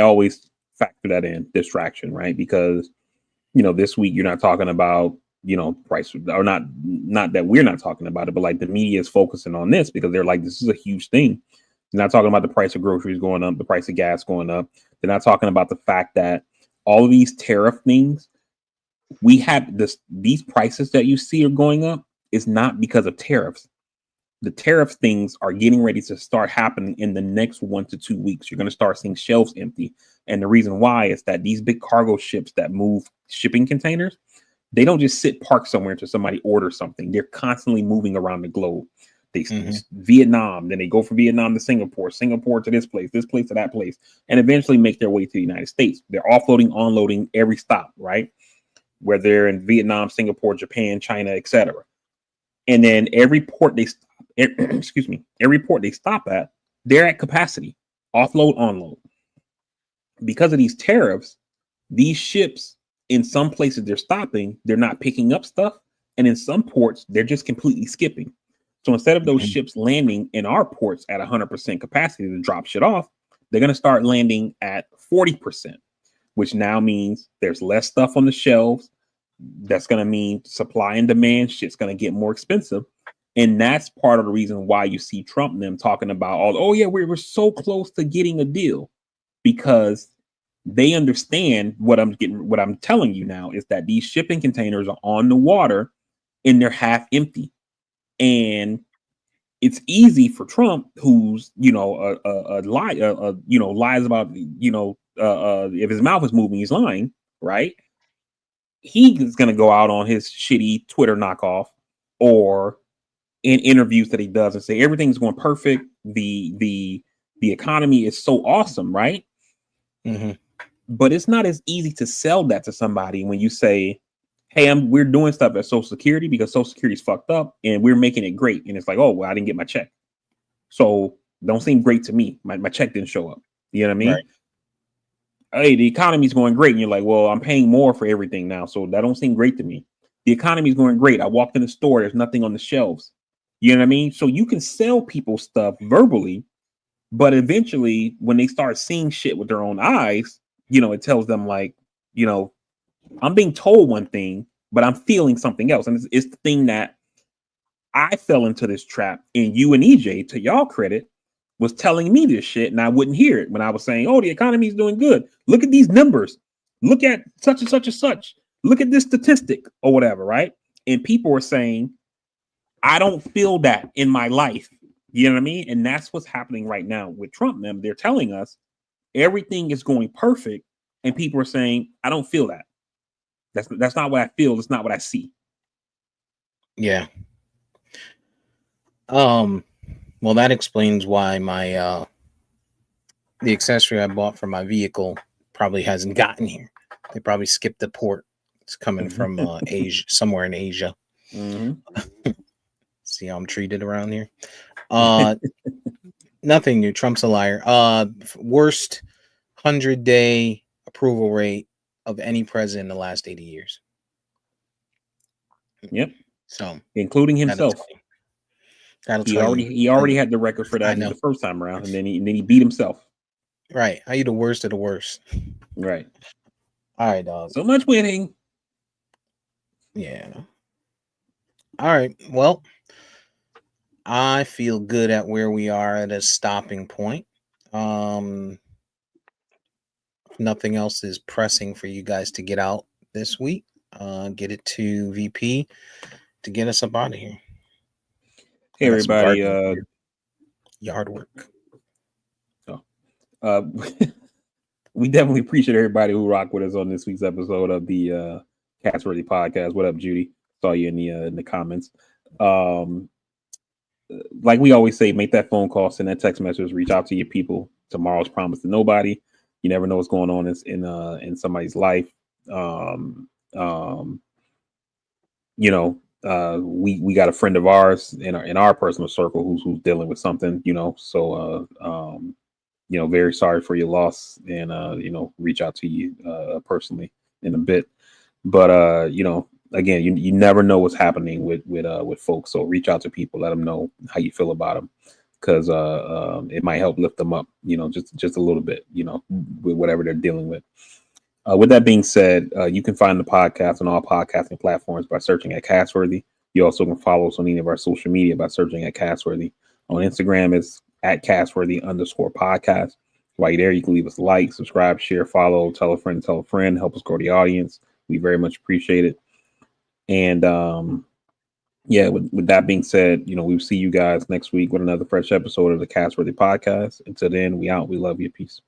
always factor that in, distraction, right? Because this week you're not talking about price, or not that we're not talking about it, but like the media is focusing on this because they're like, this is a huge thing. They're not talking about the price of groceries going up, the price of gas going up. They're not talking about the fact that all of these tariff things, we have these prices that you see are going up is not because of tariffs. The tariff things are getting ready to start happening in the next 1 to 2 weeks. You're going to start seeing shelves empty. And the reason why is that these big cargo ships that move shipping containers, they don't just sit parked somewhere until somebody orders something. They're constantly moving around the globe. They Vietnam, then they go from Vietnam to Singapore to this place to that place, and eventually make their way to the United States. They're offloading, onloading every stop, right? Where they're in Vietnam, Singapore, Japan, China, etc. And then every port they every port they stop at, they're at capacity, offload, onload. Because of these tariffs, these ships, in some places they're stopping, they're not picking up stuff. And in some ports, they're just completely skipping. So instead of those ships landing in our ports at 100% capacity to drop shit off, they're going to start landing at 40%, which now means there's less stuff on the shelves. That's going to mean supply and demand shit's going to get more expensive. And that's part of the reason why you see Trump and them talking about we're so close to getting a deal, because they understand what I'm telling you now is that these shipping containers are on the water and they're half empty. And it's easy for Trump, who's lies about if his mouth is moving, he's lying, right? He's gonna go out on his shitty Twitter knockoff or in interviews that he does and say everything's going perfect. The economy is so awesome, right? But it's not as easy to sell that to somebody when you say, hey, we're doing stuff at Social Security because Social Security is fucked up and we're making it great. And it's like, oh, well, I didn't get my check. So don't seem great to me. My check didn't show up. You know what I mean? Right. Hey, the economy's going great. And you're like, well, I'm paying more for everything now. So that don't seem great to me. The economy's going great. I walked in the store. There's nothing on the shelves. You know what I mean? So you can sell people stuff verbally, but eventually when they start seeing shit with their own eyes, it tells them like, I'm being told one thing, but I'm feeling something else. And it's the thing that I fell into this trap, and you and EJ, to y'all credit, was telling me this shit and I wouldn't hear it when I was saying, oh, the economy is doing good. Look at these numbers. Look at such and such and such. Look at this statistic or whatever, right? And people were saying, I don't feel that in my life. You know what I mean? And that's what's happening right now with Trump and them. They're telling us everything is going perfect. And people are saying, I don't feel that. That's not what I feel. It's not what I see. Yeah. Well, that explains why my the accessory I bought for my vehicle probably hasn't gotten here. They probably skipped the port. It's coming from Asia, somewhere in Asia. See how I'm treated around here. Nothing new. Trump's a liar. Worst 100-day approval rate of any president in the last 80 years. Yep. So including himself. He already had the record for that the first time around, and then he beat himself. Right. Are you the worst of the worst? Right. All right, dog. So much winning. Yeah. All right. Well, I feel good at where we are at a stopping point. If nothing else is pressing for you guys to get out this week, get it to VP to get us up out of here. Hey I got some everybody, yard work. uh, we definitely appreciate everybody who rocked with us on this week's episode of the Castworthy podcast. What up, Judy? Saw you in the comments. Like we always say, make that phone call, send that text message, reach out to your people. Tomorrow's promised to nobody. You never know what's going on in somebody's life. You know, we got a friend of ours in our personal circle who's dealing with something. You know, so you know, very sorry for your loss, and you know, reach out to you personally in a bit. But you know, again, you never know what's happening with folks. So reach out to people, let them know how you feel about them, because it might help lift them up. You know, just a little bit. You know, with whatever they're dealing with. With that being said, you can find the podcast on all podcasting platforms by searching at Castworthy. You also can follow us on any of our social media by searching at Castworthy. On Instagram, it's at Castworthy_podcast. While you're there, you can leave us a like, subscribe, share, follow, tell a friend, help us grow the audience. We very much appreciate it. And yeah, with that being said, you know, we'll see you guys next week with another fresh episode of the Castworthy podcast. Until then, we out. We love you. Peace.